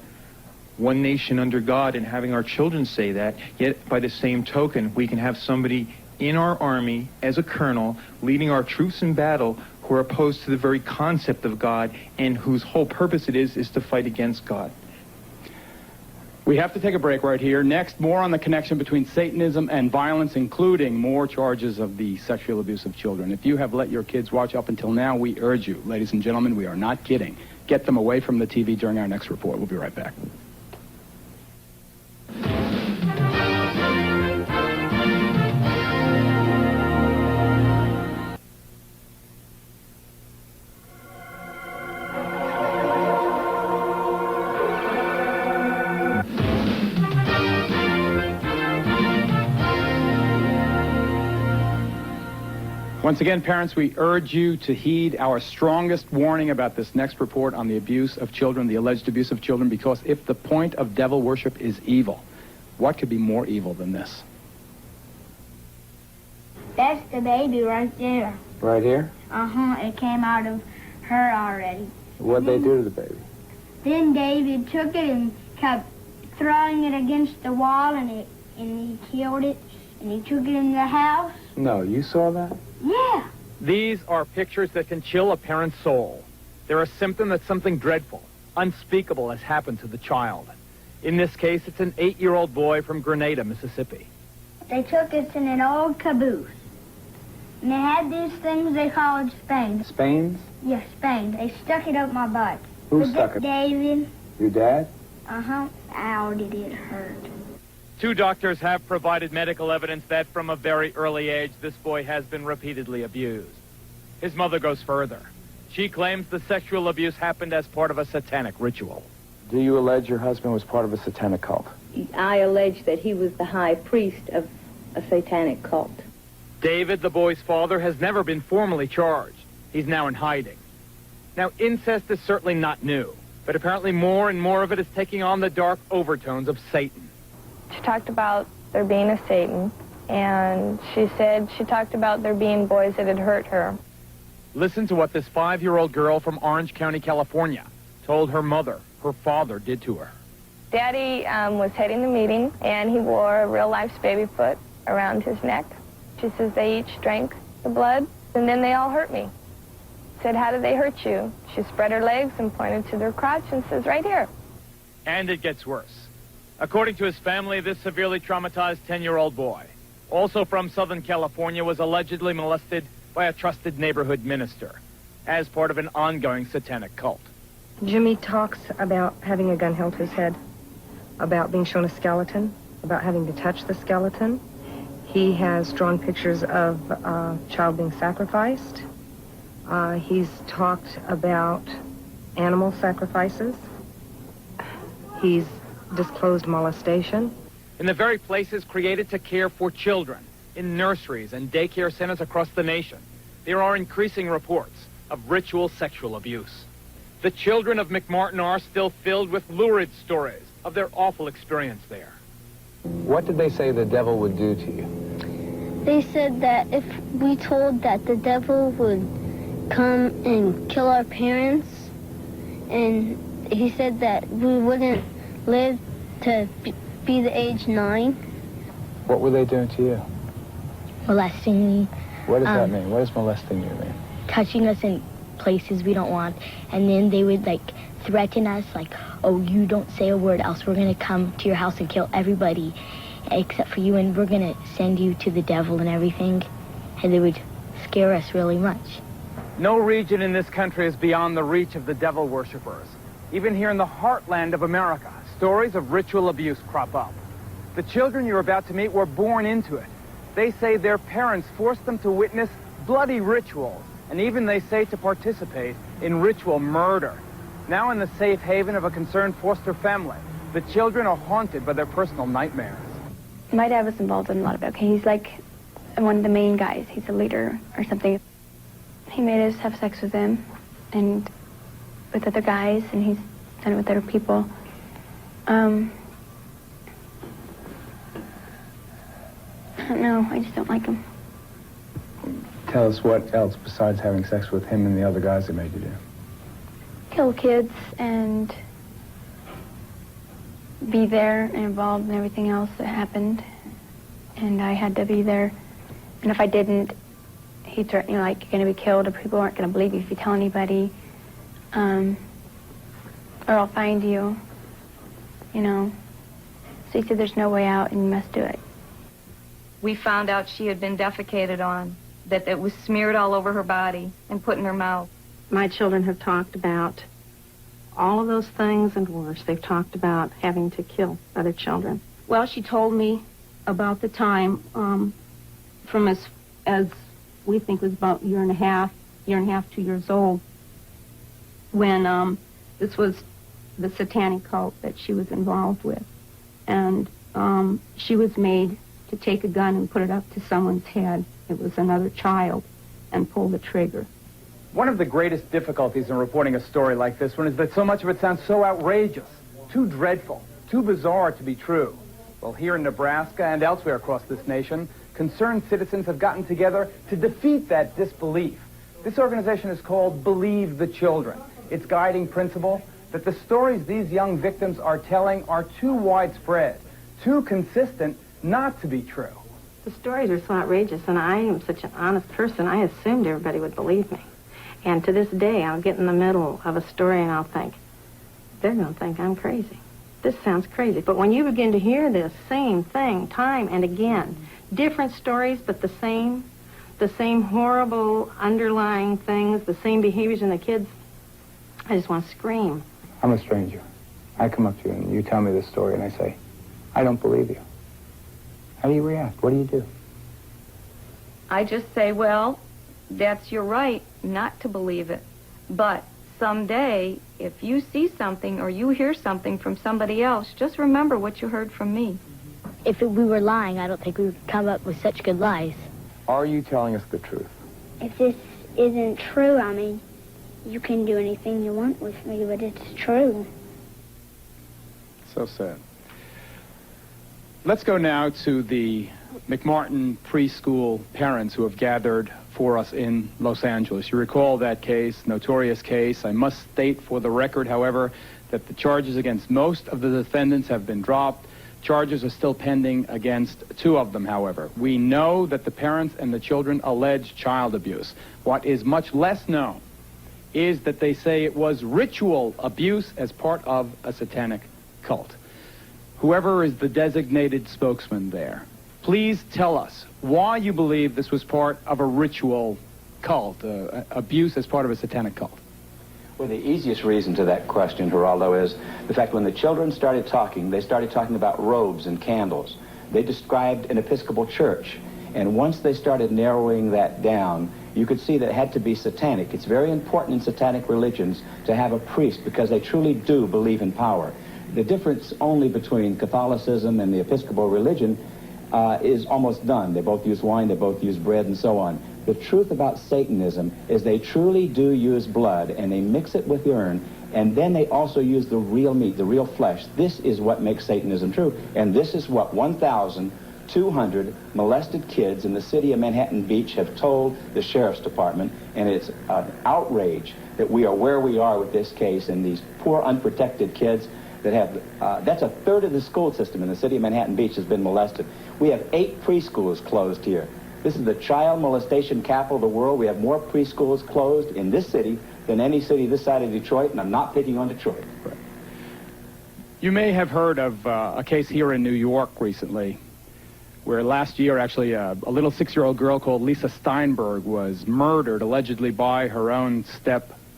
Speaker 9: one nation under God and having our children say that, yet by the same token, we can have somebody in our army as a colonel leading our troops in battle who are opposed to the very concept of God and whose whole purpose it is to fight against God.
Speaker 5: We have to take a break right here. Next, more on the connection between Satanism and violence, including more charges of the sexual abuse of children. If you have let your kids watch up until now, we urge you, ladies and gentlemen, we are not kidding. Get them away from the TV during our next report. We'll be right back. Once again, parents, we urge you to heed our strongest warning about this next report on the abuse of children, the alleged abuse of children, because if the point of devil worship is evil, what could be more evil than this?
Speaker 10: That's the baby right there.
Speaker 17: Right here?
Speaker 10: Uh-huh, it came out of her already.
Speaker 17: What'd they do to the baby?
Speaker 10: Then David took it and kept throwing it against the wall, and he killed it, and he took it in the house.
Speaker 17: No, you saw that?
Speaker 10: Yeah.
Speaker 14: These are pictures that can chill a parent's soul. They're a symptom that something dreadful, unspeakable has happened to the child. In this case, it's an 8-year-old boy from Grenada, Mississippi.
Speaker 10: They took us in an old caboose. And they had these things they called Spains.
Speaker 17: Spains?
Speaker 10: Yes, Spains. They stuck it up my butt.
Speaker 17: Who stuck it?
Speaker 10: David.
Speaker 17: Your dad?
Speaker 10: Uh-huh. Ow, did it hurt.
Speaker 14: 2 doctors have provided medical evidence that from a very early age, this boy has been repeatedly abused. His mother goes further. She claims the sexual abuse happened as part of a satanic ritual.
Speaker 17: Do you allege your husband was part of a satanic cult?
Speaker 11: I allege that he was the high priest of a satanic cult.
Speaker 14: David, the boy's father, has never been formally charged. He's now in hiding. Now, incest is certainly not new, but apparently more and more of it is taking on the dark overtones of Satan.
Speaker 12: She talked about there being a Satan, and she talked about there being boys that had hurt her.
Speaker 14: Listen to what this 5-year-old girl from Orange County, California, told her mother her father did to her.
Speaker 12: Daddy was heading the meeting, and he wore a real-life baby foot around his neck. She says they each drank the blood, and then they all hurt me. Said, how did they hurt you? She spread her legs and pointed to their crotch and says, right here.
Speaker 14: And it gets worse. According to his family, this severely traumatized 10-year-old boy, also from Southern California, was allegedly molested by a trusted neighborhood minister as part of an ongoing satanic cult.
Speaker 15: Jimmy talks about having a gun held to his head, about being shown a skeleton, about having to touch the skeleton. He has drawn pictures of a child being sacrificed. He's talked about animal sacrifices. He's disclosed molestation.
Speaker 14: In the very places created to care for children, in nurseries and daycare centers across the nation, there are increasing reports of ritual sexual abuse. The children of McMartin are still filled with lurid stories of their awful experience there.
Speaker 17: What did they say the devil would do to you?
Speaker 10: They said that if we told that the devil would come and kill our parents, and he said that we wouldn't live to be the age 9.
Speaker 17: What were they doing to you?
Speaker 10: Molesting me.
Speaker 17: What does that mean? What does molesting you mean?
Speaker 10: Touching us in places we don't want. And then they would, threaten us, oh, you don't say a word, else we're going to come to your house and kill everybody except for you, and we're going to send you to the devil and everything. And they would scare us really much.
Speaker 14: No region in this country is beyond the reach of the devil worshippers.
Speaker 24: Even here in the heartland of America, stories of ritual abuse crop up. The children you're about to meet were born into it. They say their parents forced them to witness bloody rituals, and even they say to participate in ritual murder. Now in the safe haven of a concerned foster family, the children are haunted by their personal nightmares.
Speaker 2: My dad was involved in a lot of it. Okay, he's like one of the main guys. He's a leader or something. He made us have sex with him and with other guys, and he's done it with other people. I don't know. I just don't like him.
Speaker 17: Tell us what else besides having sex with him and the other guys that made you do.
Speaker 2: Kill kids and be there and involved in everything else that happened. And I had to be there. And if I didn't, he threatened, you know, like, you're going to be killed, or people aren't going to believe you if you tell anybody. Or I'll find you, you know. So he said there's no way out and you must do it.
Speaker 12: We found out she had been defecated on, that it was smeared all over her body and put in her mouth.
Speaker 13: My children have talked about all of those things and worse. They've talked about having to kill other children. Well, she told me about the time from as we think was about year and a half, 2 years old, when this was the satanic cult that she was involved with. And she was made to take a gun and put it up to someone's head. It was another child, and pull the trigger.
Speaker 24: One of the greatest difficulties in reporting a story like this one is that so much of it sounds so outrageous, too dreadful, too bizarre to be true. Well, here in Nebraska and elsewhere across this nation, concerned citizens have gotten together to defeat that disbelief. This organization is called Believe the Children. Its guiding principle, that the stories these young victims are telling are too widespread, too consistent not to be true.
Speaker 13: The stories are so outrageous, and I am such an honest person, I assumed everybody would believe me. And to this day, I'll get in the middle of a story and I'll think, they're going to think I'm crazy. This sounds crazy. But when you begin to hear this same thing time and again, different stories, but the same horrible underlying things, the same behaviors in the kids, I just want to scream.
Speaker 17: I'm a stranger. I come up to you and you tell me this story and I say, I don't believe you. How do you react? What do you do?
Speaker 12: I just say, well, that's your right not to believe it. But someday, if you see something or you hear something from somebody else, just remember what you heard from me.
Speaker 10: If we were lying, I don't think we would come up with such good lies.
Speaker 17: Are you telling us the truth?
Speaker 16: If this isn't true, I mean, you can do anything you want with me, but it's true.
Speaker 5: So sad. Let's go now to the McMartin preschool parents who have gathered for us in Los Angeles. You recall that case, notorious case. I must state for the record, however, that the charges against most of the defendants have been dropped. Charges are still pending against 2 of them, however. We know that the parents and the children allege child abuse. What is much less known is that they say it was ritual abuse as part of a satanic cult. Whoever is the designated spokesman there, please tell us why you believe this was part of a ritual cult, abuse as part of a satanic cult.
Speaker 18: Well, the easiest reason to that question, Geraldo, is the fact when the children started talking, they started talking about robes and candles. They described an Episcopal church. And once they started narrowing that down, you could see that it had to be satanic. It's very important in satanic religions to have a priest because they truly do believe in power. The difference only between Catholicism and the Episcopal religion is almost done. They both use wine, they both use bread, and so on. The truth about Satanism is they truly do use blood, and they mix it with urine, and then they also use the real meat, the real flesh. This is what makes Satanism true, and this is what 1,200 molested kids in the city of Manhattan Beach have told the Sheriff's Department, and it's an outrage that we are where we are with this case, and these poor unprotected kids that have, that's a third of the school system in the city of Manhattan Beach has been molested. We have 8 preschools closed here. This is the child molestation capital of the world. We have more preschools closed in this city than any city this side of Detroit, and I'm not picking on Detroit.
Speaker 5: You may have heard of a case here in New York recently where last year, actually, a little 6-year-old girl called Lisa Steinberg was murdered, allegedly by her own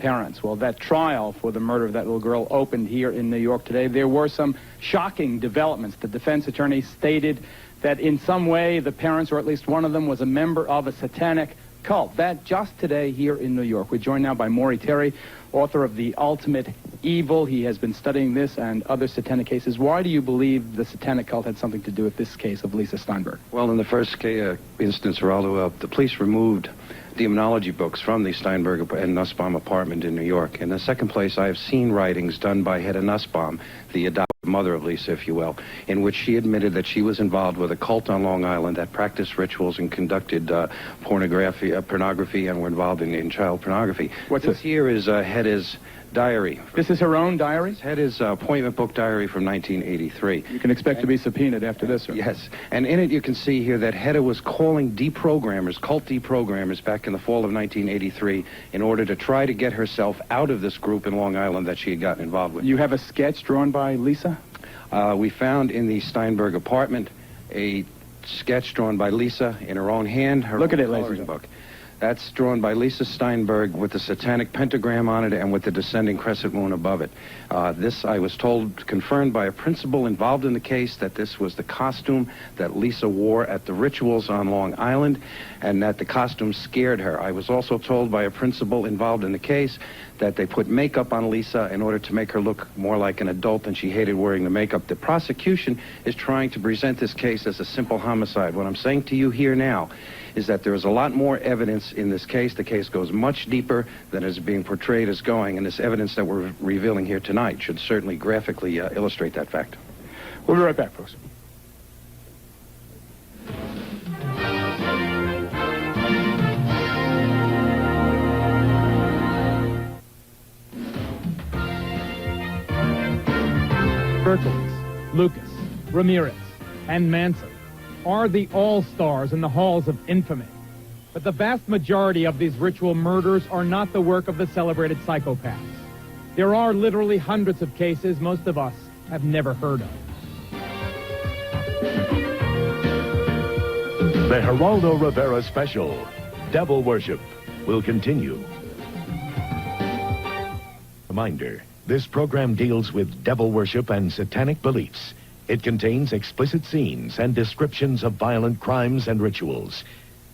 Speaker 5: parents. Well, that trial for the murder of that little girl opened here in New York today. There were some shocking developments. The defense attorney stated that in some way the parents, or at least one of them, was a member of a satanic cult. That just today here in New York. We're joined now by Maury Terry, author of The Ultimate Evil. He has been studying this and other satanic cases. Why do you believe the satanic cult had something to do with this case of Lisa Steinberg?
Speaker 1: Well, in the first instance, Geraldo, the police removed demonology books from the Steinberg and Nussbaum apartment in New York. In the second place, I have seen writings done by Hedda Nussbaum, the adopted mother of Lisa, if you will, in which she admitted that she was involved with a cult on Long Island that practiced rituals and conducted pornography and were involved in child pornography.
Speaker 5: What's this?
Speaker 1: Here is Hedda's diary.
Speaker 5: This is her own diary?
Speaker 1: Hedda's appointment book diary from 1983.
Speaker 5: You can expect to be subpoenaed after this, sir.
Speaker 1: Yes, and in it you can see here that Hedda was calling deprogrammers, cult deprogrammers, back in the fall of 1983 in order to try to get herself out of this group in Long Island that she had gotten involved with.
Speaker 5: You have a sketch drawn by Lisa?
Speaker 1: We found in the Steinberg apartment a sketch drawn by Lisa in her own hand.
Speaker 5: Look at it, ladies and
Speaker 1: book. That's drawn by Lisa Steinberg with the satanic pentagram on it and with the descending crescent moon above it. This, I was told, confirmed by a principal involved in the case, that this was the costume that Lisa wore at the rituals on Long Island, and that the costume scared her. I was also told by a principal involved in the case that they put makeup on Lisa in order to make her look more like an adult, and she hated wearing the makeup. The prosecution is trying to present this case as a simple homicide. What I'm saying to you here now is that there is a lot more evidence in this case. The case goes much deeper than is being portrayed as going, and this evidence that we're revealing here tonight should certainly graphically illustrate that fact.
Speaker 5: We'll be right back, folks. Berkowitz, Lucas, Ramirez, and Manson are the all-stars in the halls of infamy. But the vast majority of these ritual murders are not the work of the celebrated psychopaths. There are literally hundreds of cases most of us have never heard of.
Speaker 3: The Geraldo Rivera special, Devil Worship, will continue. Reminder, this program deals with devil worship and satanic beliefs. It contains explicit scenes and descriptions of violent crimes and rituals.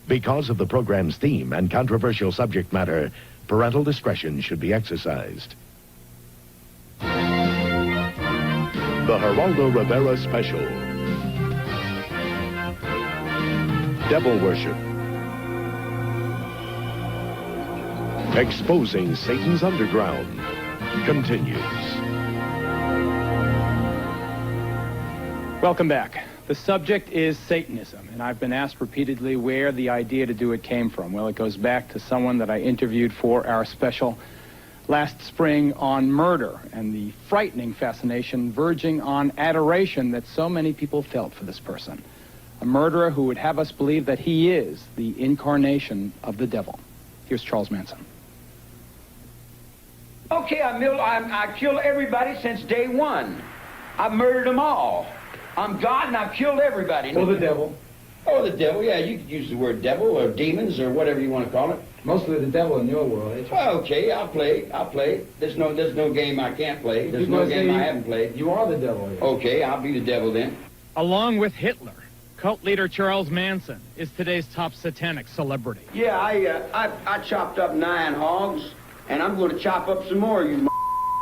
Speaker 3: Because of the program's theme and controversial subject matter, parental discretion should be exercised. The Geraldo Rivera special, Devil Worship. Exposing Satan's underground continues.
Speaker 5: Welcome back. The subject is Satanism, and I've been asked repeatedly where the idea to do it came from. Well, it goes back to someone that I interviewed for our special last spring on murder and the frightening fascination verging on adoration that so many people felt for this person. A murderer who would have us believe that he is the incarnation of the devil. Here's Charles Manson.
Speaker 4: Okay, I killed everybody since day one. I've murdered them all. I'm God and I've killed everybody.
Speaker 5: Or the devil.
Speaker 4: Oh, the devil, yeah, you could use the word devil or demons or whatever you want to call it.
Speaker 5: Mostly the devil in your world.
Speaker 4: Well, okay, I'll play. There's no game I can't play. There's no game I haven't played.
Speaker 5: You are the devil. Here.
Speaker 4: Okay, I'll be the devil then.
Speaker 5: Along with Hitler, cult leader Charles Manson is today's top satanic celebrity.
Speaker 4: Yeah, I chopped up 9 hogs, and I'm going to chop up some more, you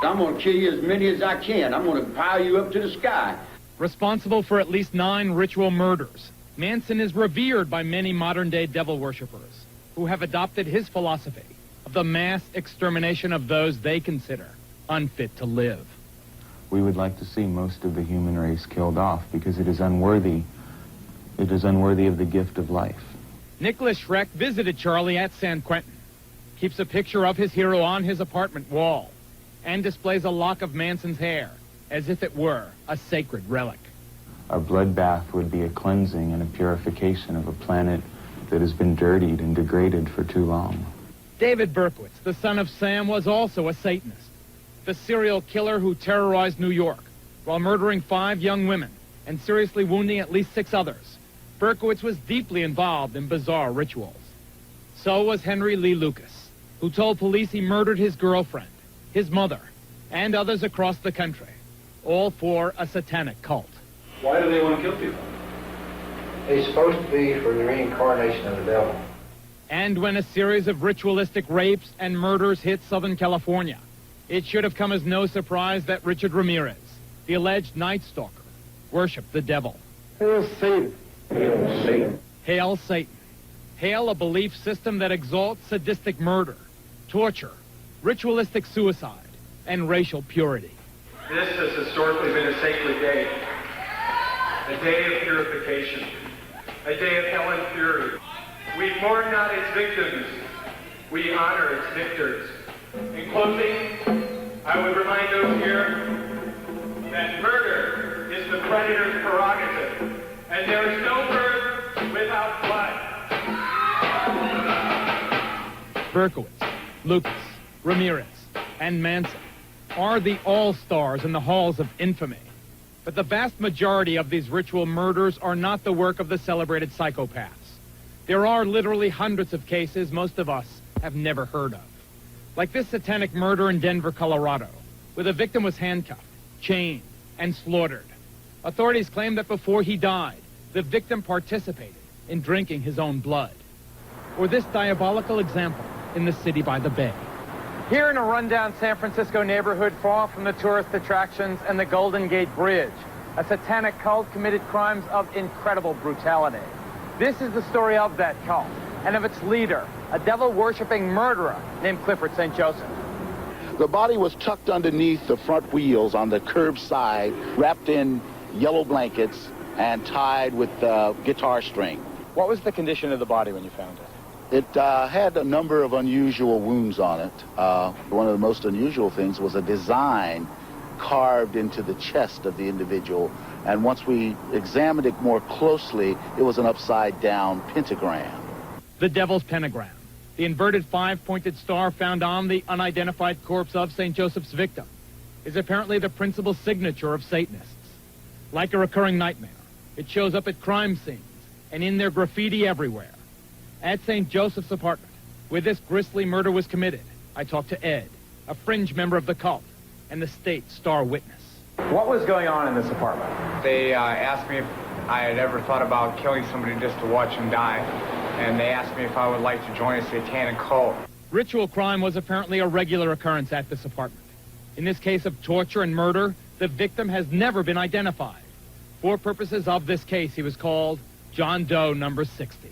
Speaker 4: I'm going to kill you as many as I can. I'm going to pile you up to the sky.
Speaker 5: Responsible for at least 9 ritual murders, Manson is revered by many modern-day devil worshippers who have adopted his philosophy of the mass extermination of those they consider unfit to live.
Speaker 19: We would like to see most of the human race killed off because it is unworthy. It is unworthy of the gift of life.
Speaker 5: Nicholas Schreck visited Charlie at San Quentin, keeps a picture of his hero on his apartment wall, and displays a lock of Manson's hair as if it were a sacred relic.
Speaker 19: A bloodbath would be a cleansing and a purification of a planet that has been dirtied and degraded for too long.
Speaker 5: David Berkowitz, the son of Sam, was also a Satanist, the serial killer who terrorized New York while murdering 5 young women and seriously wounding at least 6 others. Berkowitz was deeply involved in bizarre rituals. So was Henry Lee Lucas,
Speaker 14: who told police he murdered his girlfriend, his mother, and others across the country, all for a satanic cult.
Speaker 7: Why do they want to kill people?
Speaker 20: It's supposed to be for the reincarnation of the devil.
Speaker 14: And when a series of ritualistic rapes and murders hit Southern California, it should have come as no surprise that Richard Ramirez, the alleged Night Stalker, worshipped the devil.
Speaker 20: Hail Satan. Hail Satan.
Speaker 14: Hail Satan. Hail a belief system that exalts sadistic murder, torture, ritualistic suicide, and racial purity.
Speaker 21: This has historically been a sacred day. A day of purification. A day of hell and fury. We mourn not its victims. We honor its victors. In closing, I would remind those here that murder is the predator's prerogative, and there is no birth without blood.
Speaker 14: Berkowitz, Lucas, Ramirez, and Manson are the all-stars in the halls of infamy. But the vast majority of these ritual murders are not the work of the celebrated psychopaths. There are literally hundreds of cases most of us have never heard of. Like this satanic murder in Denver, Colorado, where the victim was handcuffed, chained, and slaughtered. Authorities claim that before he died, the victim participated in drinking his own blood. Or this diabolical example in the city by the bay.
Speaker 24: Here in a rundown San Francisco neighborhood far from the tourist attractions and the Golden Gate Bridge, a satanic cult committed crimes of incredible brutality. This is the story of that cult and of its leader, a devil-worshipping murderer named Clifford St. Joseph.
Speaker 22: The body was tucked underneath the front wheels on the curbside, wrapped in yellow blankets and tied with guitar string.
Speaker 24: What was the condition of the body when you found it?
Speaker 22: It had a number of unusual wounds on it. One of the most unusual things was a design carved into the chest of the individual. And once we examined it more closely, it was an upside-down pentagram.
Speaker 14: The Devil's Pentagram, the inverted five-pointed star found on the unidentified corpse of St. Joseph's victim, is apparently the principal signature of Satanists. Like a recurring nightmare, it shows up at crime scenes and in their graffiti everywhere. At St. Joseph's apartment, where this grisly murder was committed, I talked to Ed, a fringe member of the cult, and the state star witness.
Speaker 24: What was going on in this apartment?
Speaker 25: They asked me if I had ever thought about killing somebody just to watch them die, and they asked me if I would like to join a satanic cult.
Speaker 14: Ritual crime was apparently a regular occurrence at this apartment. In this case of torture and murder, the victim has never been identified. For purposes of this case, he was called John Doe number 60.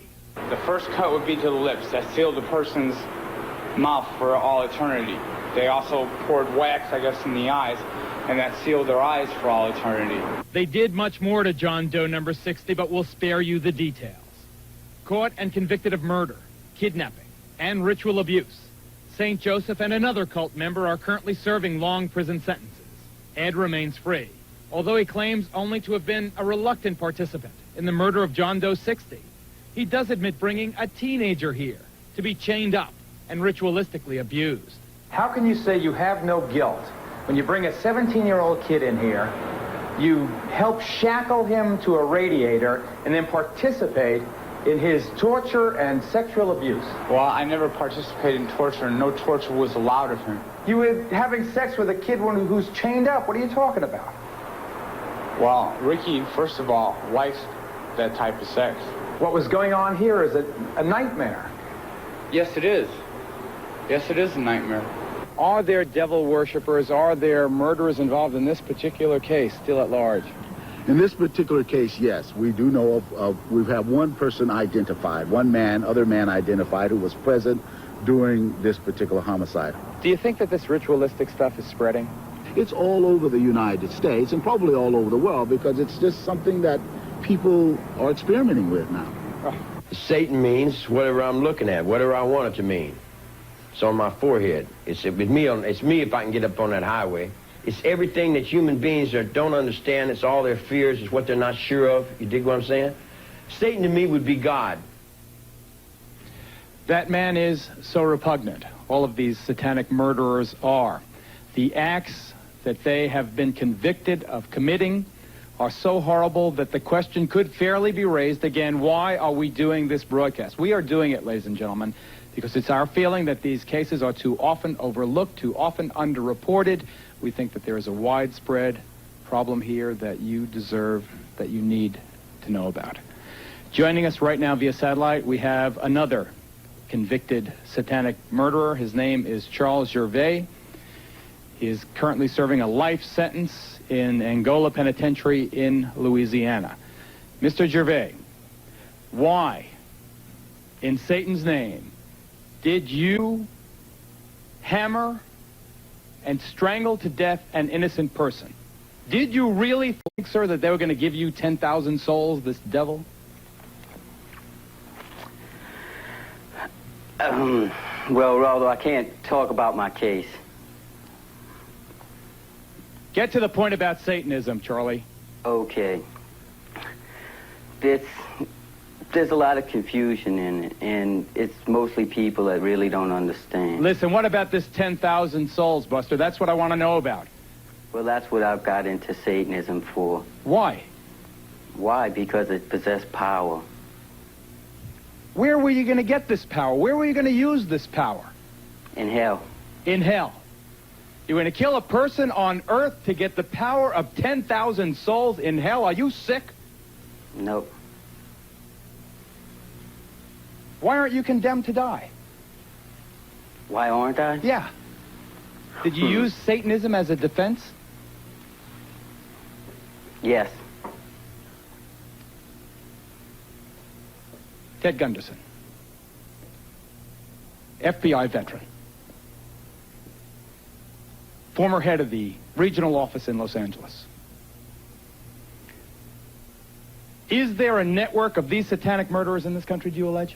Speaker 25: The first cut would be to the lips. That sealed the person's mouth for all eternity. They also poured wax, I guess, in the eyes, and that sealed their eyes for all eternity.
Speaker 14: They did much more to John Doe number 60, but we'll spare you the details. Caught and convicted of murder, kidnapping, and ritual abuse, St. Joseph and another cult member are currently serving long prison sentences. Ed remains free, although he claims only to have been a reluctant participant in the murder of John Doe 60. He does admit bringing a teenager here to be chained up and ritualistically abused.
Speaker 24: How can you say you have no guilt when you bring a 17-year-old kid in here, you help shackle him to a radiator, and then participate in his torture and sexual abuse?
Speaker 25: Well, I never participated in torture, and no torture was allowed of him.
Speaker 24: You were having sex with a kid who's chained up. What are you talking about?
Speaker 25: Well, Ricky, first of all, likes that type of sex.
Speaker 24: What was going on here is a nightmare.
Speaker 25: Yes, it is. Yes, it is a nightmare.
Speaker 5: Are there devil worshippers, are there murderers involved in this particular case still at large?
Speaker 22: In this particular case, yes. We do know of we have one person identified, other man identified who was present during this particular homicide.
Speaker 5: Do you think that this ritualistic stuff is spreading?
Speaker 22: It's all over the United States and probably all over the world because it's just something that people are experimenting with now.
Speaker 26: Satan means whatever I'm looking at, whatever I want it to mean. It's on my forehead. It's me if I can get up on that highway. It's everything that human beings don't understand. It's all their fears. It's what they're not sure of. You dig what I'm saying? Satan to me would be God.
Speaker 5: That man is so repugnant. All of these satanic murderers are. The acts that they have been convicted of committing are so horrible that the question could fairly be raised again, why are we doing this broadcast? We are doing it, ladies and gentlemen, because it's our feeling that these cases are too often overlooked, too often underreported. We think that there is a widespread problem here that you deserve, that you need to know about. Joining us right now via satellite, we have another convicted satanic murderer. His name is Charles Gervais. He is currently serving a life sentence in Angola Penitentiary in Louisiana. Mr. Gervais, why, in Satan's name, did you hammer and strangle to death an innocent person? Did you really think, sir, that they were going to give you 10,000 souls, this devil?
Speaker 6: Well, Raldo, I can't talk about my case.
Speaker 5: Get to the point about Satanism, Charlie.
Speaker 6: Okay. There's a lot of confusion in it, and it's mostly people that really don't understand.
Speaker 5: Listen, what about this 10,000 souls, Buster? That's what I want to know about.
Speaker 6: Well, that's what I've got into Satanism for.
Speaker 5: Why?
Speaker 6: Why? Because it possessed power.
Speaker 5: Where were you going to get this power? Where were you going to use this power?
Speaker 6: In hell.
Speaker 5: In hell. You're going to kill a person on earth to get the power of 10,000 souls in hell? Are you sick?
Speaker 6: Nope.
Speaker 5: Why aren't you condemned to die?
Speaker 6: Why aren't I?
Speaker 5: Yeah. Did you use Satanism as a defense?
Speaker 6: Yes.
Speaker 5: Ted Gunderson, FBI veteran, former head of the regional office in Los Angeles. Is there a network of these satanic murderers in this country, do you allege?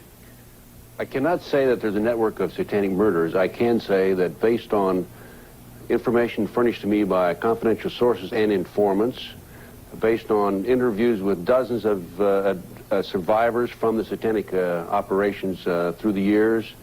Speaker 8: I cannot say that there's a network of satanic murderers. I can say that based on information furnished to me by confidential sources and informants, based on interviews with dozens of survivors from the satanic operations through the years,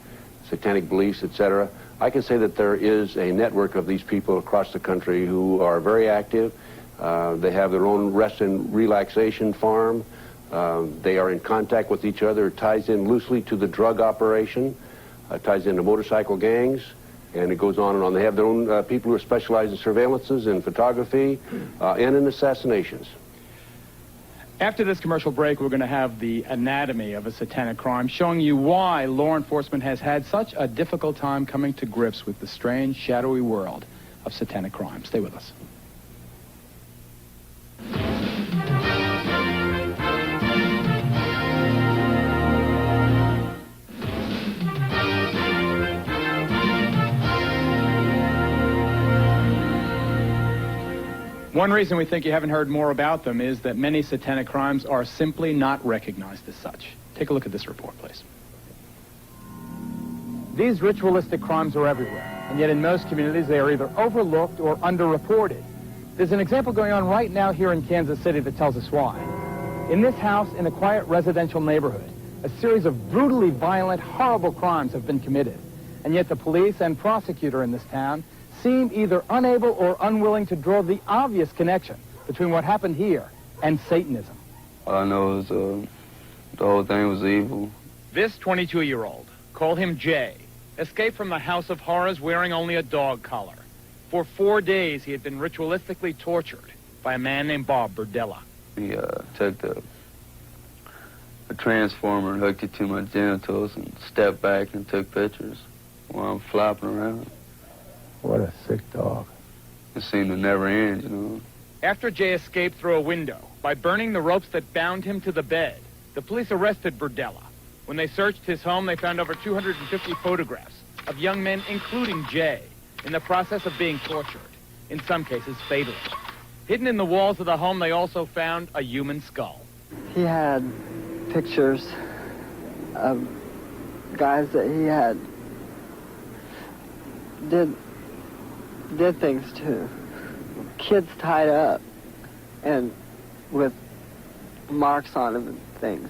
Speaker 8: satanic beliefs, etc., I can say that there is a network of these people across the country who are very active. They have their own rest and relaxation farm. They are in contact with each other. It ties in loosely to the drug operation, ties into motorcycle gangs, and it goes on and on. They have their own people who are specialized in surveillances and photography and in assassinations.
Speaker 5: After this commercial break, we're going to have the anatomy of a satanic crime, showing you why law enforcement has had such a difficult time coming to grips with the strange, shadowy world of satanic crime. Stay with us. One reason we think you haven't heard more about them is that many satanic crimes are simply not recognized as such. Take a look at this report, please. These ritualistic crimes are everywhere, and yet in most communities they are either overlooked or underreported. There's an example going on right now here in Kansas City that tells us why. In this house, in a quiet residential neighborhood, a series of brutally violent, horrible crimes have been committed, and yet the police and prosecutor in this town seem either unable or unwilling to draw the obvious connection between what happened here and Satanism.
Speaker 9: All I know is the whole thing was evil.
Speaker 5: This 22-year-old, call him Jay, escaped from the House of Horrors wearing only a dog collar. For 4 days, he had been ritualistically tortured by a man named Bob Burdella.
Speaker 9: He took a transformer and hooked it to my genitals and stepped back and took pictures while I'm flopping around.
Speaker 8: What a sick dog.
Speaker 9: It seemed to never end, you know.
Speaker 5: After Jay escaped through a window by burning the ropes that bound him to the bed, the police arrested Burdella. When they searched his home, they found over 250 photographs of young men, including Jay, in the process of being tortured, in some cases fatally. Hidden in the walls of the home, they also found a human skull.
Speaker 11: He had pictures of guys that he had did things to. Kids tied up and with marks on them and things.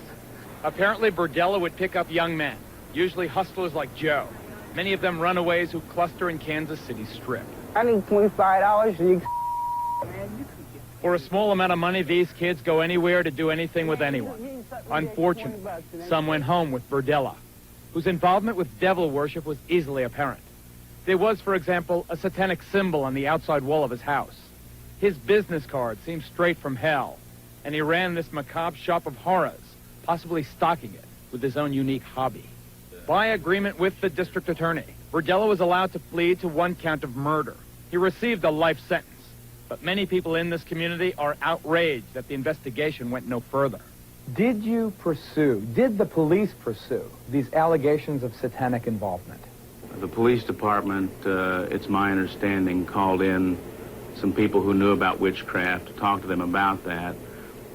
Speaker 5: Apparently, Burdella would pick up young men, usually hustlers like Joe. Many of them runaways who cluster in Kansas City Strip.
Speaker 11: I need $25 and you
Speaker 5: For a small amount of money, these kids go anywhere to do anything with anyone. Unfortunately, some went home with Burdella. whose involvement with devil worship was easily apparent. There was, for example, a satanic symbol on the outside wall of his house. His business card seemed straight from hell, and he ran this macabre shop of horrors, possibly stocking it with his own unique hobby. By agreement with the district attorney, Burdella was allowed to plead to 1 count of murder. He received a life sentence, but many people in this community are outraged that the investigation went no further.
Speaker 24: Did the police pursue these allegations of satanic involvement?
Speaker 2: The police department, it's my understanding, called in some people who knew about witchcraft to talk to them about that.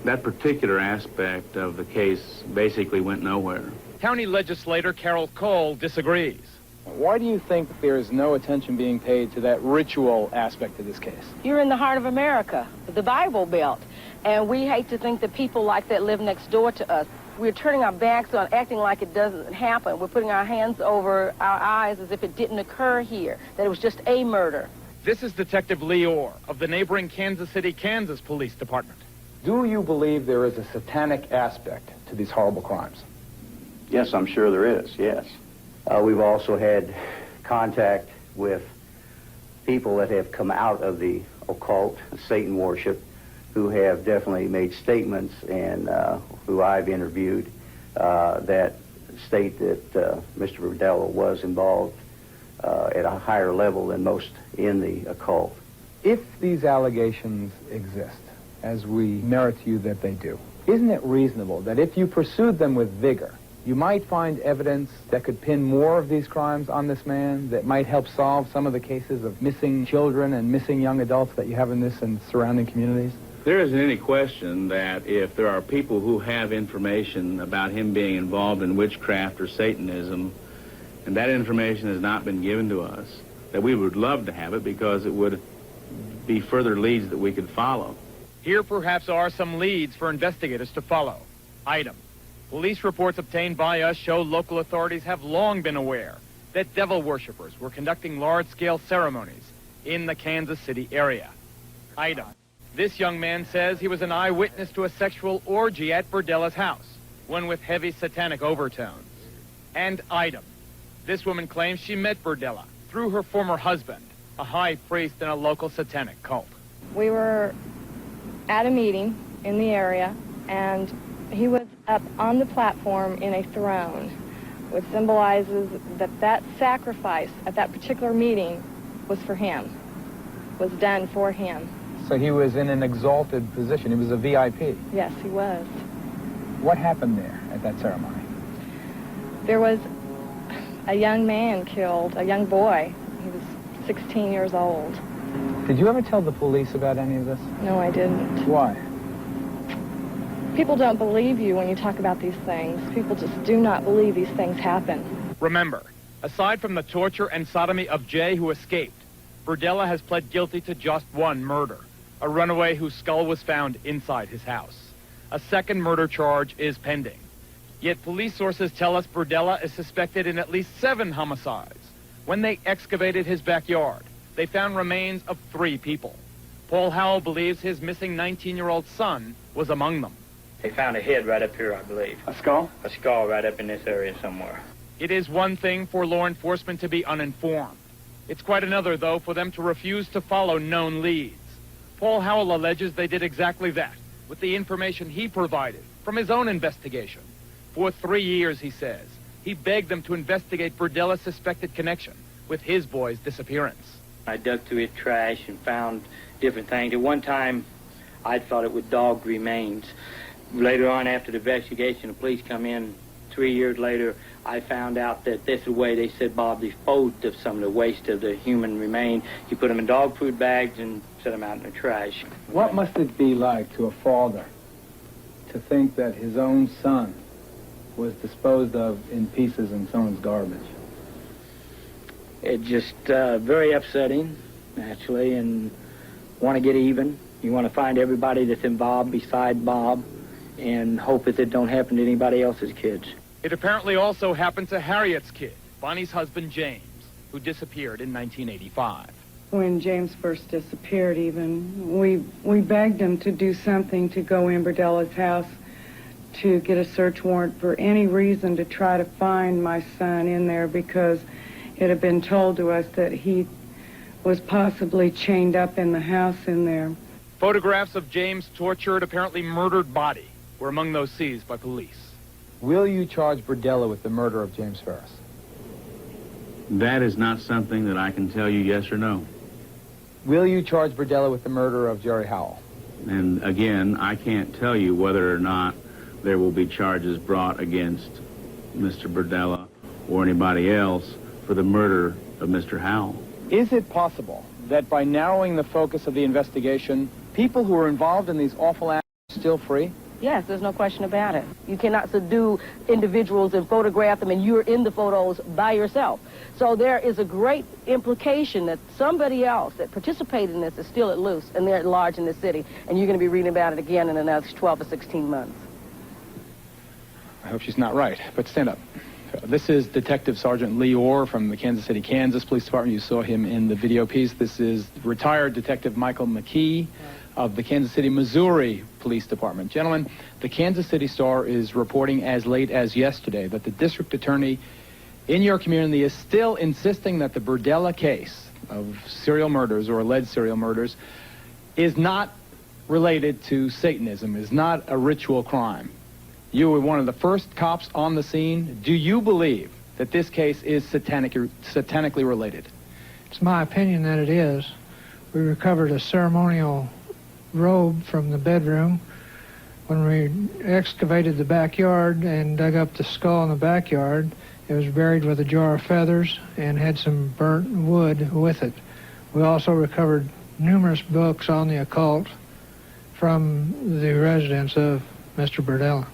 Speaker 2: That particular aspect of the case basically went nowhere.
Speaker 5: County legislator Carol Cole disagrees.
Speaker 24: Why do you think there is no attention being paid to that ritual aspect of this case?
Speaker 10: You're in the heart of America, the Bible Belt, and we hate to think that people like that live next door to us. We're turning our backs on, acting like it doesn't happen. We're putting our hands over our eyes as if it didn't occur here, that it was just a murder.
Speaker 5: This is Detective Lee Orr of the neighboring Kansas City, Kansas Police Department.
Speaker 24: Do you believe there is a satanic aspect to these horrible crimes?
Speaker 12: Yes, I'm sure there is, yes. We've also had contact with people that have come out of the occult, Satan worship, who have definitely made statements and who I've interviewed that state that Mr. Burdella was involved at a higher level than most in the occult.
Speaker 24: If these allegations exist, as we merit to you that they do, isn't it reasonable that if you pursued them with vigor, you might find evidence that could pin more of these crimes on this man, that might help solve some of the cases of missing children and missing young adults that you have in this and surrounding communities?
Speaker 2: There isn't any question that if there are people who have information about him being involved in witchcraft or Satanism, and that information has not been given to us, that we would love to have it because it would be further leads that we could follow.
Speaker 5: Here perhaps are some leads for investigators to follow. Item: police reports obtained by us show local authorities have long been aware that devil worshippers were conducting large-scale ceremonies in the Kansas City area. Item: this young man says he was an eyewitness to a sexual orgy at Burdella's house, one with heavy satanic overtones. And item: this woman claims she met Burdella through her former husband, a high priest in a local satanic cult.
Speaker 13: We were at a meeting in the area, and he was up on the platform in a throne, which symbolizes that that sacrifice at that particular meeting was for him, was done for him.
Speaker 24: So he was in an exalted position. He was a VIP.
Speaker 13: Yes, he was.
Speaker 24: What happened there at that ceremony?
Speaker 13: There was a young man killed, a young boy. He was 16 years old.
Speaker 24: Did you ever tell the police about any of this?
Speaker 13: No, I didn't.
Speaker 24: Why?
Speaker 13: People don't believe you when you talk about these things. People just do not believe these things happen.
Speaker 5: Remember, aside from the torture and sodomy of Jay, who escaped, Burdella has pled guilty to just one murder, a runaway whose skull was found inside his house. A second murder charge is pending. Yet police sources tell us Burdella is suspected in at least 7 homicides. When they excavated his backyard, they found remains of 3 people. Paul Howell believes his missing 19-year-old son was among them.
Speaker 15: They found a head right up here, I believe.
Speaker 24: A skull?
Speaker 15: A skull right up in this area somewhere.
Speaker 5: It is one thing for law enforcement to be uninformed. It's quite another, though, for them to refuse to follow known leads. Paul Howell alleges they did exactly that, with the information he provided from his own investigation. For 3 years, he says, he begged them to investigate Burdella's suspected connection with his boy's disappearance.
Speaker 15: I dug through his trash and found different things. At one time, I thought it was dog remains. Later on, after the investigation, the police come in 3 years later, I found out that this is the way they said Bob disposed of some of the waste of the human remains. He put them in dog food bags and set them out in the trash.
Speaker 24: What must it be like to a father to think that his own son was disposed of in pieces in someone's garbage?
Speaker 15: It's just very upsetting, actually, and want to get even. You want to find everybody that's involved beside Bob and hope that it don't happen to anybody else's kids.
Speaker 5: It apparently also happened to Harriet's kid, Bonnie's husband, James, who disappeared in 1985.
Speaker 23: When James first disappeared even, we begged him to do something to go in Burdella's house to get a search warrant for any reason to try to find my son in there, because it had been told to us that he was possibly chained up in the house in there.
Speaker 14: Photographs of James' tortured, apparently murdered body were among those seized by police.
Speaker 5: Will you charge Burdella with the murder of James Ferris?
Speaker 2: That is not something that I can tell you yes or no.
Speaker 5: Will you charge Burdella with the murder of Jerry Howell?
Speaker 2: And again, I can't tell you whether or not there will be charges brought against Mr. Burdella or anybody else for the murder of Mr. Howell.
Speaker 5: Is it possible that by narrowing the focus of the investigation, people who are involved in these awful acts are still free?
Speaker 10: Yes, there's no question about it. You cannot subdue individuals and photograph them, and you're in the photos by yourself. So there is a great implication that somebody else that participated in this is still at loose, and they're at large in this city, and you're going to be reading about it again in another 12 or 16 months.
Speaker 5: I hope she's not right, but stand up. This is Detective Sergeant Lee Orr from the Kansas City, Kansas Police Department. You saw him in the video piece. This is retired Detective Michael McKee of the Kansas City, Missouri Police Department. Gentlemen, the Kansas City Star is reporting as late as yesterday that the district attorney in your community is still insisting that the Burdella case of serial murders or alleged serial murders is not related to Satanism, is not a ritual crime. You were one of the first cops on the scene. Do you believe that this case is satanically related?
Speaker 1: It's my opinion that it is. We recovered a ceremonial robe from the bedroom. When we excavated the backyard and dug up the skull in the backyard, it was buried with a jar of feathers and had some burnt wood with it. We also recovered numerous books on the occult from the residence of Mr. Burdella.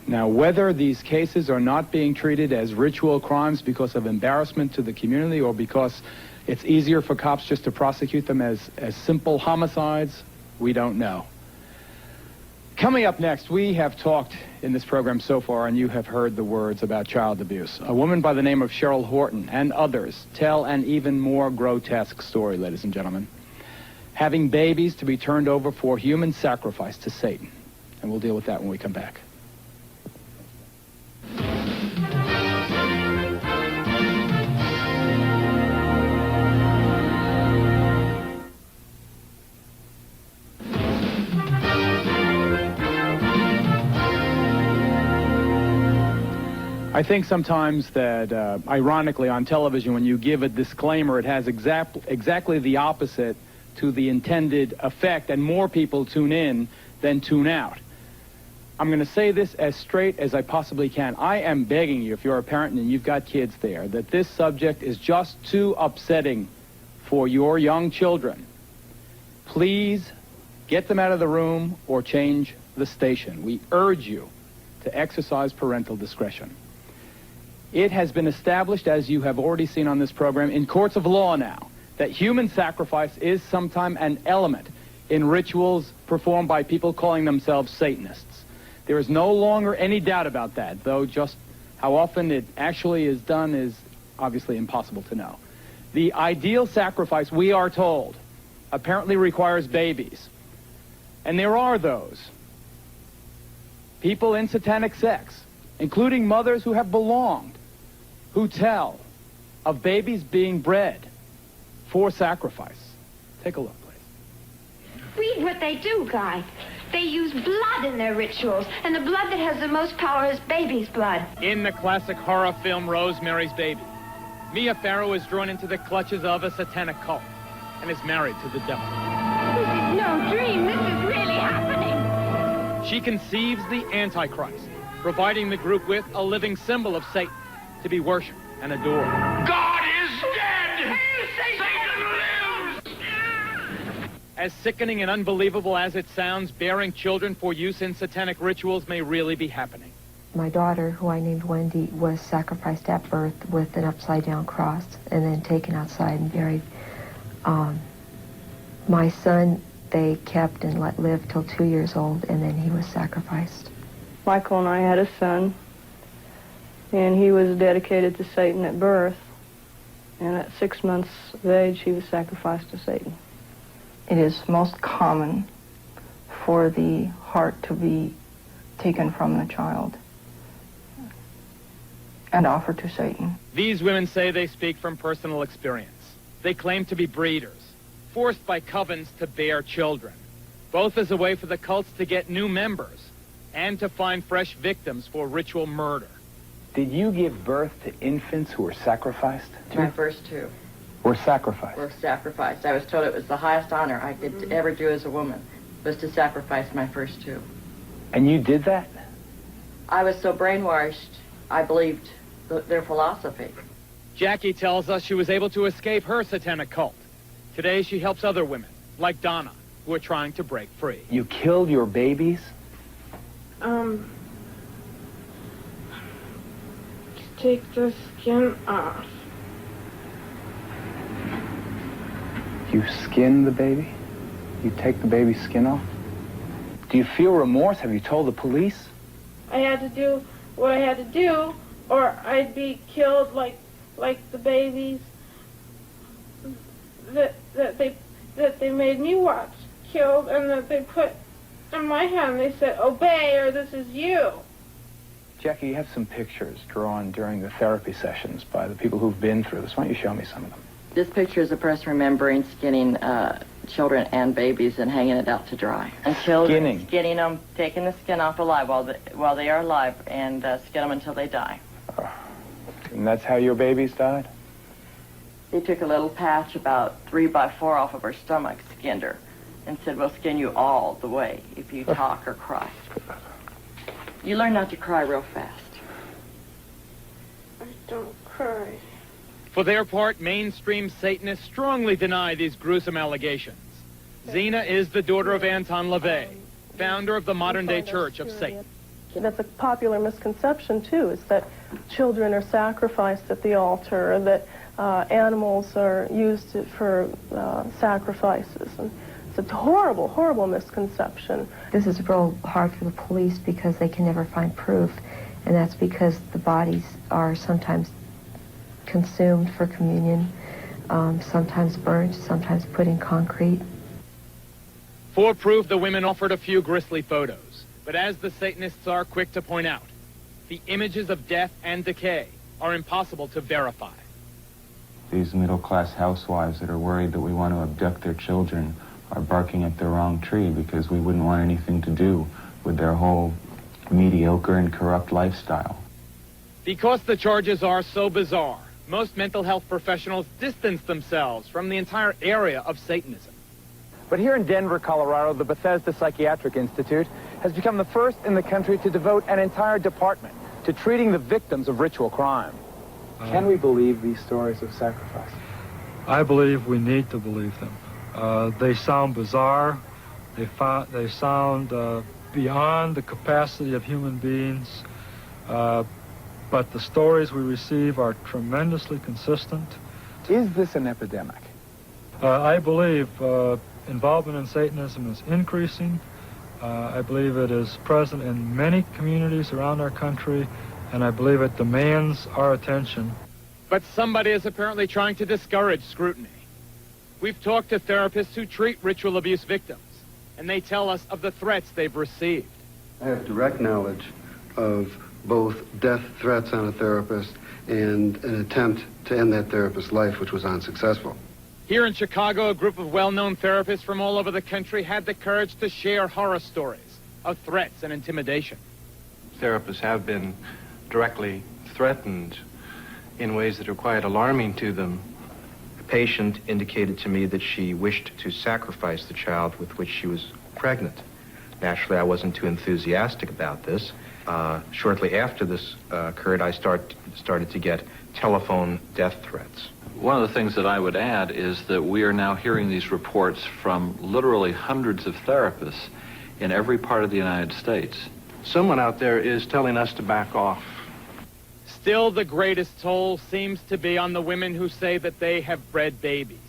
Speaker 5: Now, whether these cases are not being treated as ritual crimes because of embarrassment to the community or because it's easier for cops just to prosecute them as simple homicides, we don't know. Coming up next, we have talked in this program so far, and you have heard the words about child abuse. A woman by the name of Cheryl Horton and others tell an even more grotesque story, ladies and gentlemen. Having babies to be turned over for human sacrifice to Satan. And we'll deal with that when we come back. I think sometimes that, ironically, on television, when you give a disclaimer, it has exactly the opposite to the intended effect, and more people tune in than tune out. I'm going to say this as straight as I possibly can. I am begging you, if you're a parent and you've got kids there, that this subject is just too upsetting for your young children. Please get them out of the room or change the station. We urge you to exercise parental discretion. It has been established, as you have already seen on this program, in courts of law now, that human sacrifice is sometimes an element in rituals performed by people calling themselves Satanists. There is no longer any doubt about that, though just how often it actually is done is obviously impossible to know. The ideal sacrifice, we are told, apparently requires babies. And there are those people in satanic sex, including mothers who have belonged, who tell of babies being bred for sacrifice. Take a look, please.
Speaker 3: Read what they do, Guy. They use blood in their rituals, and the blood that has the most power is baby's blood.
Speaker 14: In the classic horror film Rosemary's Baby, Mia Farrow is drawn into the clutches of a satanic cult and is married to the devil.
Speaker 3: This is no dream. This is really happening.
Speaker 14: She conceives the Antichrist, providing the group with a living symbol of Satan to be worshipped and adored.
Speaker 4: God is dead! Satan lives!
Speaker 14: As sickening and unbelievable as it sounds, bearing children for use in satanic rituals may really be happening.
Speaker 16: My daughter, who I named Wendy, was sacrificed at birth with an upside-down cross and then taken outside and buried. My son, they kept and let live till 2 years old, and then he was sacrificed.
Speaker 23: Michael and I had a son, and he was dedicated to Satan at birth, and at 6 months of age, he was sacrificed to Satan.
Speaker 17: It is most common for the heart to be
Speaker 7: taken from the child and offered to Satan.
Speaker 14: These women say they speak from personal experience. They claim to be breeders, forced by covens to bear children, both as a way for the cults to get new members and to find fresh victims for ritual murder.
Speaker 5: Did you give birth to infants who were sacrificed?
Speaker 17: My first two
Speaker 5: Were sacrificed?
Speaker 17: were sacrificed. I was told it was the highest honor I could ever do as a woman, was to sacrifice my first two.
Speaker 5: And you did that?
Speaker 17: I was so brainwashed, I believed their philosophy.
Speaker 14: Jackie tells us she was able to escape her satanic cult. Today she helps other women, like Donna, who are trying to break free.
Speaker 5: You killed your babies?
Speaker 23: Take the skin off.
Speaker 5: You skin the baby? You take the baby's skin off? Do you feel remorse? Have you told the police?
Speaker 23: I had to do what I had to do, or I'd be killed like the babies that they made me watch killed, and that they put in my hand. They said, "Obey, or this is you."
Speaker 5: Jackie, you have some pictures drawn during the therapy sessions by the people who've been through this. Why don't you show me some of them?
Speaker 17: This picture is a person remembering skinning children and babies and hanging it out to dry. Until skinning them, taking the skin off alive while they are alive, and skin them until they die.
Speaker 5: And that's how your babies died?
Speaker 17: They took a little patch about 3 by 4 off of her stomach, skinned her, and said, "We'll skin you all the way if you talk or cry." You learn not to cry real fast.
Speaker 23: I don't cry.
Speaker 14: For their part, mainstream Satanists strongly deny these gruesome allegations. Zena is the daughter of Anton LaVey, founder of the modern-day Church of Satan.
Speaker 18: That's a popular misconception, too, is that children are sacrificed at the altar, or that animals are used for sacrifices. And it's a horrible, horrible misconception.
Speaker 16: This is real hard for the police because they can never find proof, and that's because the bodies are sometimes consumed for communion, sometimes burnt, sometimes put in concrete.
Speaker 14: For proof, the women offered a few grisly photos. But as the Satanists are quick to point out, the images of death and decay are impossible to verify.
Speaker 19: These middle-class housewives that are worried that we want to abduct their children are barking at the wrong tree because we wouldn't want anything to do with their whole mediocre and corrupt lifestyle.
Speaker 14: Because the charges are so bizarre, most mental health professionals distance themselves from the entire area of Satanism.
Speaker 5: But here in Denver, Colorado, the Bethesda Psychiatric Institute has become the first in the country to devote an entire department to treating the victims of ritual crime. Can we believe these stories of sacrifice?
Speaker 20: I believe we need to believe them. They sound bizarre. They sound beyond the capacity of human beings. But the stories we receive are tremendously consistent.
Speaker 5: Is this an epidemic?
Speaker 20: I believe involvement in Satanism is increasing. I believe it is present in many communities around our country, and I believe it demands our attention.
Speaker 14: But somebody is apparently trying to discourage scrutiny. We've talked to therapists who treat ritual abuse victims, and they tell us of the threats they've received.
Speaker 21: I have direct knowledge of both death threats on a therapist and an attempt to end that therapist's life, which was unsuccessful.
Speaker 14: Here in Chicago, a group of well-known therapists from all over the country had the courage to share horror stories of threats and intimidation.
Speaker 27: Therapists have been directly threatened in ways that are quite alarming to them. A patient indicated to me that she wished to sacrifice the child with which she was pregnant. Naturally, I wasn't too enthusiastic about this. Shortly after this occurred, I started to get telephone death threats.
Speaker 28: One of the things that I would add is that we are now hearing these reports from literally hundreds of therapists in every part of the United States.
Speaker 27: Someone out there is telling us to back off.
Speaker 14: Still, the greatest toll seems to be on the women who say that they have bred babies.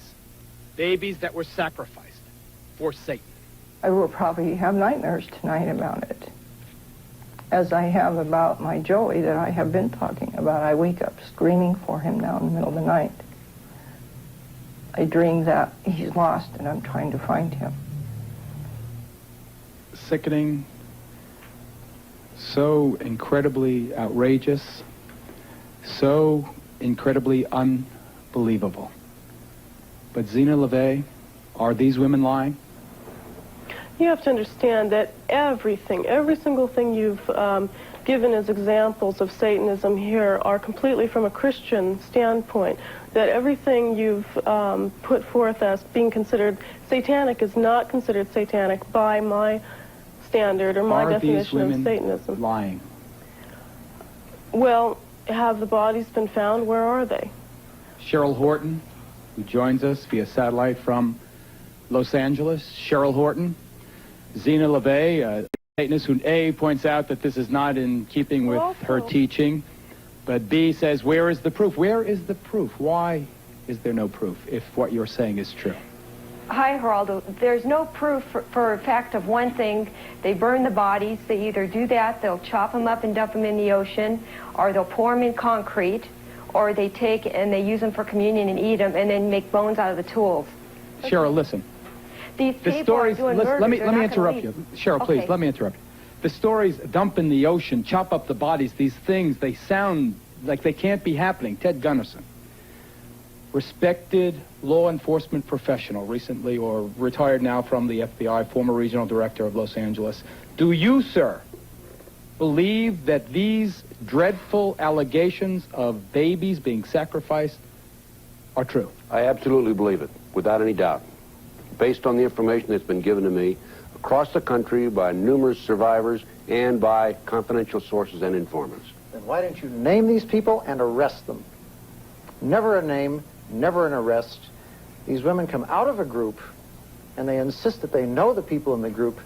Speaker 14: Babies that were sacrificed for Satan.
Speaker 7: I will probably have nightmares tonight about it, as I have about my Joey that I have been talking about. I wake up screaming for him now in the middle of the night. I dream that he's lost and I'm trying to find him.
Speaker 5: Sickening, So incredibly outrageous, so incredibly unbelievable. But Zena LeVay, are these women lying?
Speaker 18: You have to understand that everything, every single thing you've given as examples of Satanism here are completely from a Christian standpoint. That everything you've put forth as being considered satanic is not considered satanic by my standard or my definition of Satanism.
Speaker 5: Lying?
Speaker 18: Well, have the bodies been found? Where are they?
Speaker 5: Cheryl Horton, who joins us via satellite from Los Angeles. Cheryl Horton, Zena LeVay, a Satanist who A, points out that this is not in keeping with her teaching, but B says, where is the proof? Where is the proof? Why is there no proof if what you're saying is true?
Speaker 6: Hi, Geraldo. There's no proof for a fact of one thing. They burn the bodies. They either do that, they'll chop them up and dump them in the ocean, or they'll pour them in concrete, or they take and they use them for communion and eat them and then make bones out of the tools.
Speaker 5: Cheryl, listen.
Speaker 6: These
Speaker 5: The
Speaker 6: people
Speaker 5: stories,
Speaker 6: are doing
Speaker 5: listen,
Speaker 6: murders.
Speaker 5: let me
Speaker 6: They're not
Speaker 5: interrupt
Speaker 6: gonna
Speaker 5: you.
Speaker 6: leave.
Speaker 5: Cheryl, please,
Speaker 6: Okay.
Speaker 5: let me interrupt you. The stories, dump in the ocean, chop up the bodies, these things, they sound like they can't be happening. Ted Gunderson, respected law enforcement professional, recently or retired now from the FBI, former regional director of Los Angeles. Do you, sir, believe that these dreadful allegations of babies being sacrificed are true?
Speaker 8: I absolutely believe it, without any doubt. Based on the information that's been given to me across the country by numerous survivors and by confidential sources and informants.
Speaker 9: Then why don't you name these people and arrest them? Never a name, never an arrest. These women come out of a group and they insist that they know the people in the group,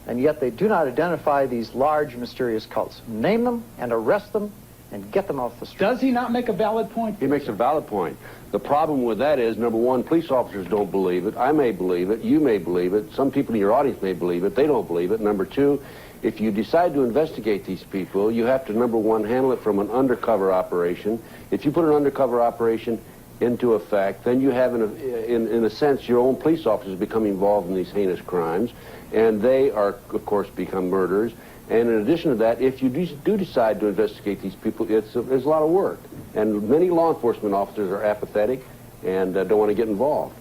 Speaker 9: and yet they do not identify these large, mysterious cults. Name them and arrest them and get them off the street.
Speaker 5: Does he not make a valid point?
Speaker 8: He makes a valid point. The problem with that is, number one, police officers don't believe it. I may believe it. You may believe it. Some people in your audience may believe it. They don't believe it. Number two, if you decide to investigate these people, you have to, number one, handle it from an undercover operation. If you put an undercover operation into effect, then you have, in a sense, your own police officers become involved in these heinous crimes, and they are, of course, become murderers. And in addition to that, if you do decide to investigate these people, it's a lot of work. And many law enforcement officers are apathetic and don't want to get involved.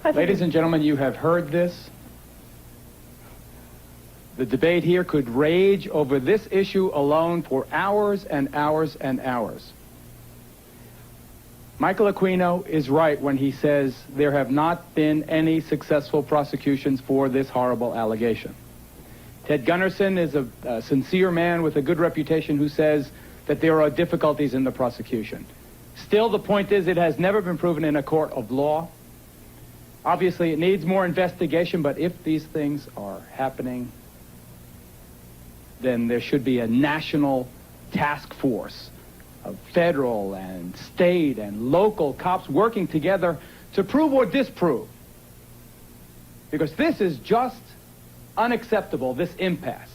Speaker 5: Ladies and gentlemen, you have heard this. The debate here could rage over this issue alone for hours and hours and hours. Michael Aquino is right when he says there have not been any successful prosecutions for this horrible allegation. Ted Gunderson is a sincere man with a good reputation who says that there are difficulties in the prosecution. Still, the point is it has never been proven in a court of law. Obviously, it needs more investigation, but if these things are happening, then there should be a national task force of federal and state and local cops working together to prove or disprove. Because this is just unacceptable, this impasse.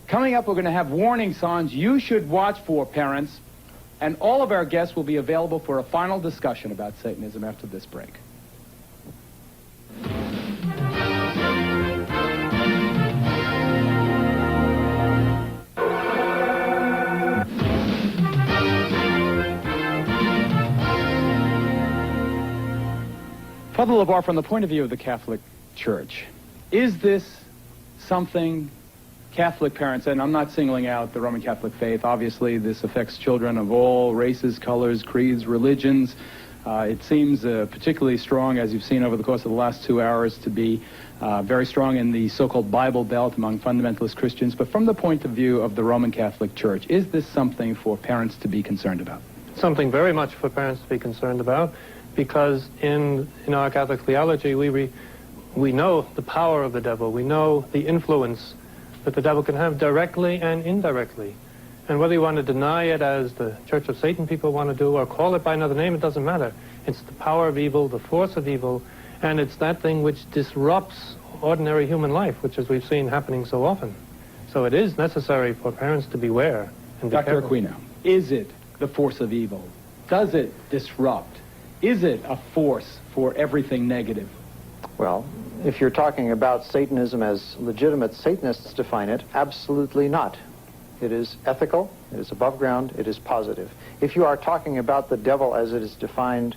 Speaker 5: Coming up, we're going to have warning signs you should watch for, parents, and all of our guests will be available for a final discussion about Satanism after this break. Father LeBar, from the point of view of the Catholic Church, is this something Catholic parents, and I'm not singling out the Roman Catholic faith, obviously this affects children of all races, colors, creeds, religions. It seems particularly strong, as you've seen over the course of the last 2 hours, to be very strong in the so-called Bible Belt among fundamentalist Christians. But from the point of view of the Roman Catholic Church, is this something for parents to be concerned about?
Speaker 11: Something very much for parents to be concerned about, because in our Catholic theology, we know the power of the devil. We know the influence that the devil can have directly and indirectly. And whether you want to deny it, as the Church of Satan people want to do, or call it by another name, it doesn't matter. It's the power of evil, the force of evil, and it's that thing which disrupts ordinary human life, which, as we've seen, happening so often. So it is necessary for parents to beware and be
Speaker 5: Dr.
Speaker 11: careful.
Speaker 5: Aquino, is it the force of evil? Does it disrupt? Is it a force for everything negative?
Speaker 9: Well, If you're talking about Satanism as legitimate Satanists define it, absolutely not. It is ethical, it is above ground, it is positive. If you are talking about the devil as it is defined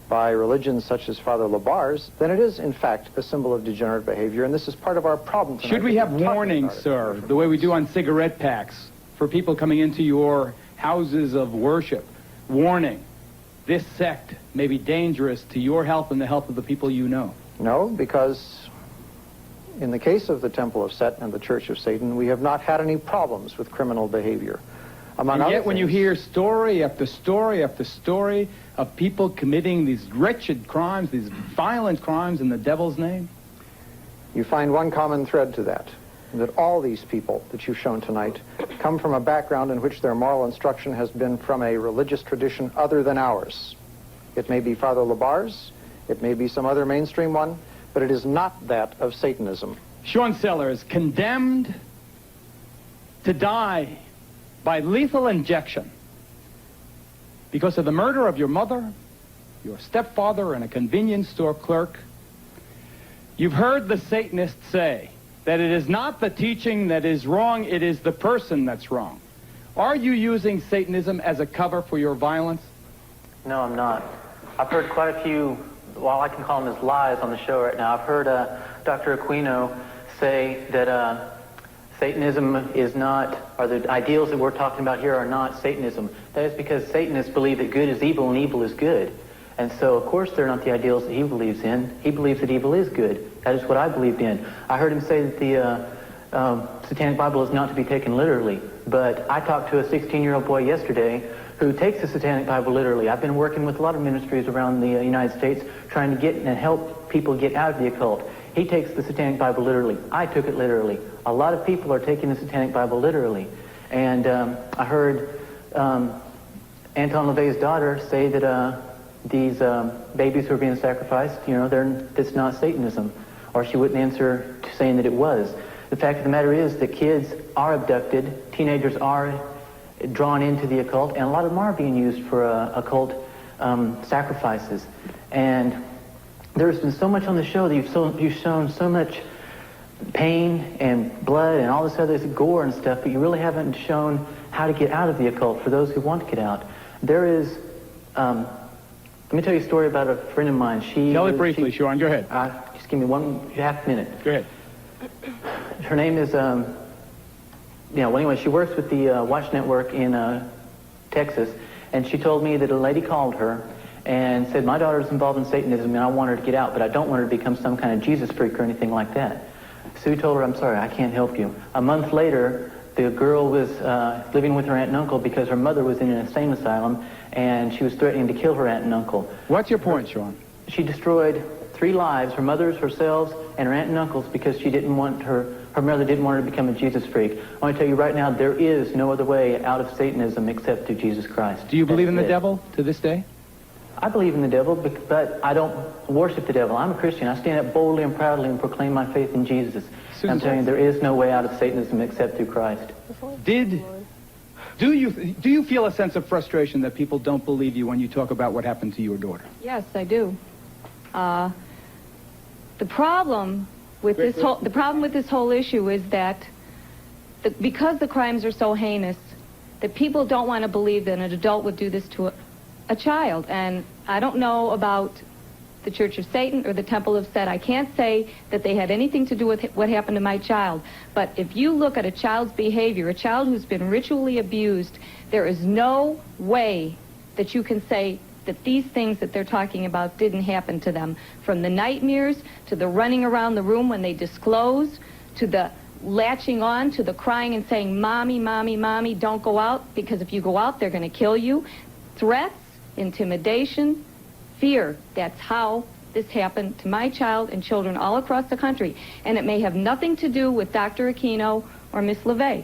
Speaker 9: by religions such as Father Labar's, then it is, in fact, a symbol of degenerate behavior, and this is part of our problem tonight.
Speaker 5: Should we have warnings, sir, the way we do on cigarette packs, for people coming into your houses of worship? Warning, this sect may be dangerous to your health and the health of the people you know.
Speaker 9: No, because in the case of the Temple of Set and the Church of Satan, we have not had any problems with criminal behavior. Among
Speaker 5: and
Speaker 9: other
Speaker 5: yet when you hear story after story after story of people committing these wretched crimes, these violent crimes in the devil's name,
Speaker 9: you find one common thread to that all these people that you've shown tonight come from a background in which their moral instruction has been from a religious tradition other than ours. It may be Father Labar's, it may be some other mainstream one, but it is not that of Satanism.
Speaker 5: Sean Sellers, condemned to die by lethal injection because of the murder of your mother, your stepfather, and a convenience store clerk. You've heard the Satanists say that it is not the teaching that is wrong, it is the person that's wrong. Are you using Satanism as a cover for your violence?
Speaker 2: No, I'm not. I've heard quite a few, well, I can call them as lies on the show right now. I've heard Dr. Aquino say that Satanism is not, or the ideals that we're talking about here are not Satanism. That is because Satanists believe that good is evil and evil is good. And so, of course, they're not the ideals that he believes in. He believes that evil is good. That is what I believed in. I heard him say that the Satanic Bible is not to be taken literally. But I talked to a 16-year-old boy yesterday who takes the Satanic Bible literally. I've been working with a lot of ministries around the United States trying to get and help people get out of the occult. He takes the Satanic Bible literally. I took it literally. A lot of people are taking the Satanic Bible literally. And I heard Anton LaVey's daughter say that these babies who are being sacrificed, you know, that's not Satanism. Or she wouldn't answer to saying that it was. The fact of the matter is that kids are abducted, teenagers are drawn into the occult, and a lot of them are being used for occult sacrifices. And there's been so much on the show that you've shown so much pain and blood and all this other gore and stuff, but you really haven't shown how to get out of the occult for those who want to get out. There is, let me tell you a story about a friend of mine.
Speaker 5: Tell it briefly, Sean. Go ahead.
Speaker 2: Just give me 1.5 minutes.
Speaker 5: Go ahead.
Speaker 2: Her name is, well, anyway, she works with the Watch Network in Texas, and she told me that a lady called her and said, my daughter's involved in Satanism and I want her to get out, but I don't want her to become some kind of Jesus freak or anything like that. Sue told her, I'm sorry, I can't help you. A month later, the girl was living with her aunt and uncle because her mother was in an insane asylum, and she was threatening to kill her aunt and uncle.
Speaker 5: What's your point, Sean?
Speaker 2: She destroyed 3 lives, her mother's, herself, and her aunt and uncle's, because she didn't want her mother didn't want her to become a Jesus freak. I want to tell you right now, there is no other way out of Satanism except through Jesus Christ.
Speaker 5: Do you believe in the devil to this day?
Speaker 2: I believe in the devil, but I don't worship the devil. I'm a Christian. I stand up boldly and proudly and proclaim my faith in Jesus. I'm telling you, there is no way out of Satanism except through Christ.
Speaker 5: Do you feel a sense of frustration that people don't believe you when you talk about what happened to your daughter?
Speaker 12: Yes, I do. The problem with this whole issue is that because the crimes are so heinous, that people don't want to believe that an adult would do this to a child. And I don't know about the Church of Satan or the Temple of Set. I can't say that they had anything to do with what happened to my child. But if you look at a child's behavior, a child who's been ritually abused, there is no way that you can say that these things that they're talking about didn't happen to them. From the nightmares, to the running around the room when they disclose, to the latching on, to the crying and saying, Mommy, Mommy, Mommy, don't go out, because if you go out, they're going to kill you. Threats, intimidation, fear. That's how this happened to my child and children all across the country. And it may have nothing to do with Dr. Aquino or Miss LaVey.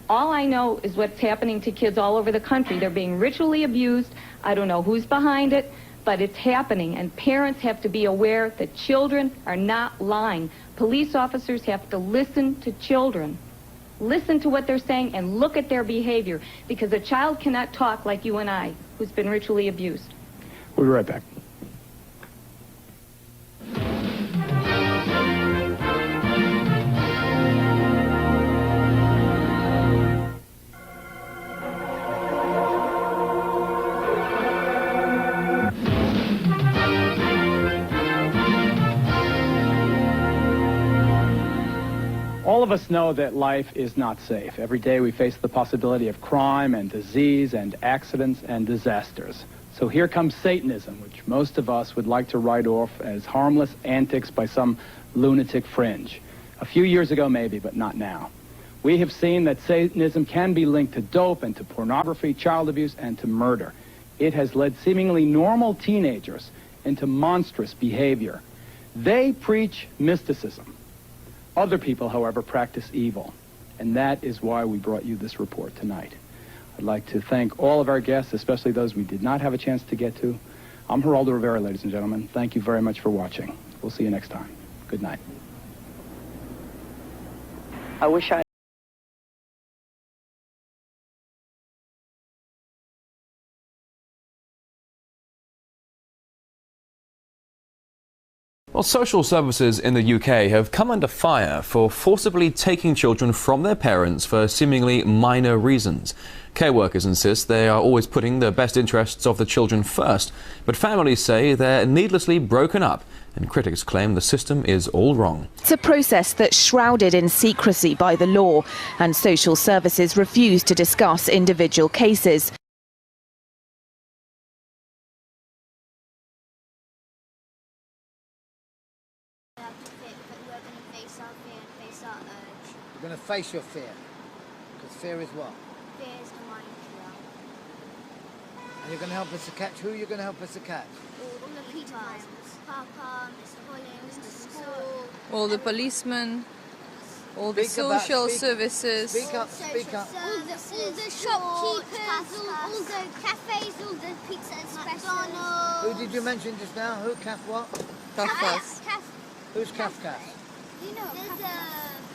Speaker 12: All I know is what's happening to kids all over the country. They're being ritually abused. I don't know who's behind it, but it's happening. And parents have to be aware that children are not lying. Police officers have to listen to children. Listen to what they're saying and look at their behavior, because a child cannot talk like you and I, who's been ritually abused.
Speaker 5: We'll be right back. of us know that life is not safe. Every day we face the possibility of crime and disease and accidents and disasters. So here comes Satanism, which most of us would like to write off as harmless antics by some lunatic fringe. A few years ago maybe, but not now. We have seen that Satanism can be linked to dope and to pornography, child abuse, and to murder. It has led seemingly normal teenagers into monstrous behavior. They preach mysticism. Other people, however, practice evil. And that is why we brought you this report tonight. I'd like to thank all of our guests, especially those we did not have a chance to get to. I'm Geraldo Rivera, ladies and gentlemen. Thank you very much for watching. We'll see you next time. Good night.
Speaker 17: I wish I...
Speaker 1: Well, social services in the UK have come under fire for forcibly taking children from their parents for seemingly minor reasons. Care workers insist they are always putting the best interests of the children first, but families say they're needlessly broken up, and critics claim the system is all wrong.
Speaker 10: It's a process that's shrouded in secrecy by the law, and social services refuse to discuss individual cases.
Speaker 13: You're going to face your fear. Because fear is what?
Speaker 15: Fear is the mind killer.
Speaker 13: And you're going to help us to catch who? You're going to help us to catch?
Speaker 15: All the people. Papa, Mr. Collins, Mr. School.
Speaker 22: All the policemen, all the
Speaker 13: Speak up,
Speaker 22: social services.
Speaker 13: Speak up, speak up.
Speaker 15: All the shopkeepers, all the cafes, all the pizza expressions.
Speaker 13: Who did you mention just now? Who? Caf what?
Speaker 22: Kafkas.
Speaker 13: Who's Kafkas?
Speaker 15: You know, there's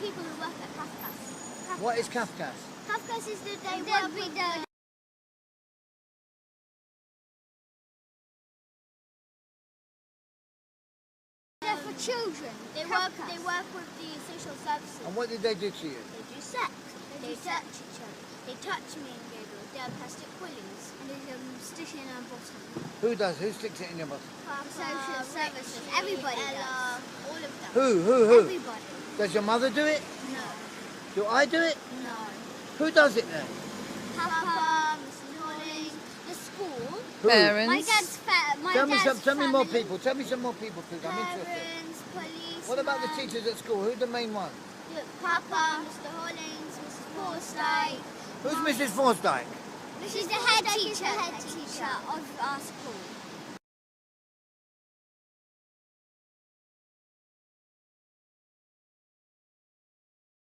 Speaker 15: people who work at Kafkas.
Speaker 13: What is Kafkas?
Speaker 15: Kafkas is that they work with the... They're for children. They work with the social services.
Speaker 13: And what did they do to you?
Speaker 15: They do sex. They touch each other. They touch me and Gabriel. They have plastic quillings. And they stick it in our bottom.
Speaker 13: Who does? Who sticks it in your bottom?
Speaker 15: Social services. Everybody does. All of them.
Speaker 13: Who?
Speaker 15: Everybody.
Speaker 13: Does your mother do it?
Speaker 15: No.
Speaker 13: Do I do it?
Speaker 15: No.
Speaker 13: Who does it then?
Speaker 15: Papa, Mr. Collins, the school.
Speaker 13: Who?
Speaker 22: Parents.
Speaker 15: My dad's
Speaker 13: Tell me more
Speaker 15: family.
Speaker 13: people. Tell me some more people, please. I'm interested.
Speaker 15: Parents, police.
Speaker 13: What about the teachers at school? Who's the main one?
Speaker 15: Papa, Mr. Hollins, Mrs. Forsyth.
Speaker 13: Who's Mrs. Forsyth?
Speaker 15: She's the head teacher of our school.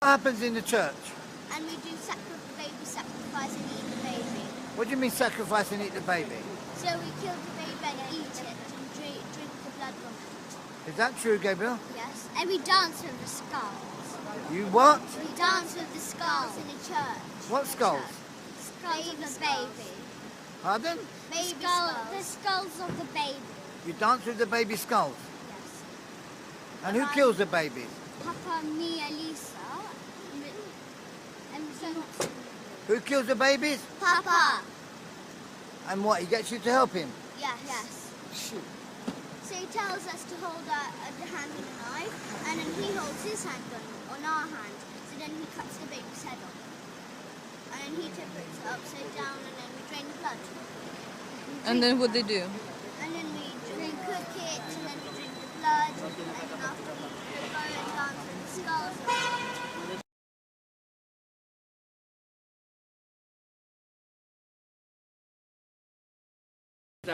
Speaker 13: What happens in the church?
Speaker 15: And we do baby sacrifice and eat the baby.
Speaker 13: What do you mean sacrifice and eat the baby?
Speaker 15: So we kill the baby and eat it and drink the blood from it.
Speaker 13: Is that true, Gabriel?
Speaker 15: Yes. And we dance with the skulls.
Speaker 13: You what?
Speaker 15: We dance with the skulls in the church.
Speaker 13: What skulls?
Speaker 15: Skulls of the baby.
Speaker 13: Pardon?
Speaker 15: Baby skulls. The skulls of the baby.
Speaker 13: You dance with the baby skulls?
Speaker 15: Yes.
Speaker 13: And who kills the babies?
Speaker 15: Papa, me, Elisa.
Speaker 13: Who kills the babies?
Speaker 15: Papa.
Speaker 13: And what, he gets you to help him?
Speaker 15: Yes.
Speaker 13: Shoot.
Speaker 15: So he tells us to hold the hand with a knife, and then he holds his hand on our hand. So then he cuts the baby's head off. And then he puts it upside down, and then we drain the blood.
Speaker 22: And then what they do?
Speaker 15: And then we cook it, and then we drink the blood, and then after we go and dance with the skulls.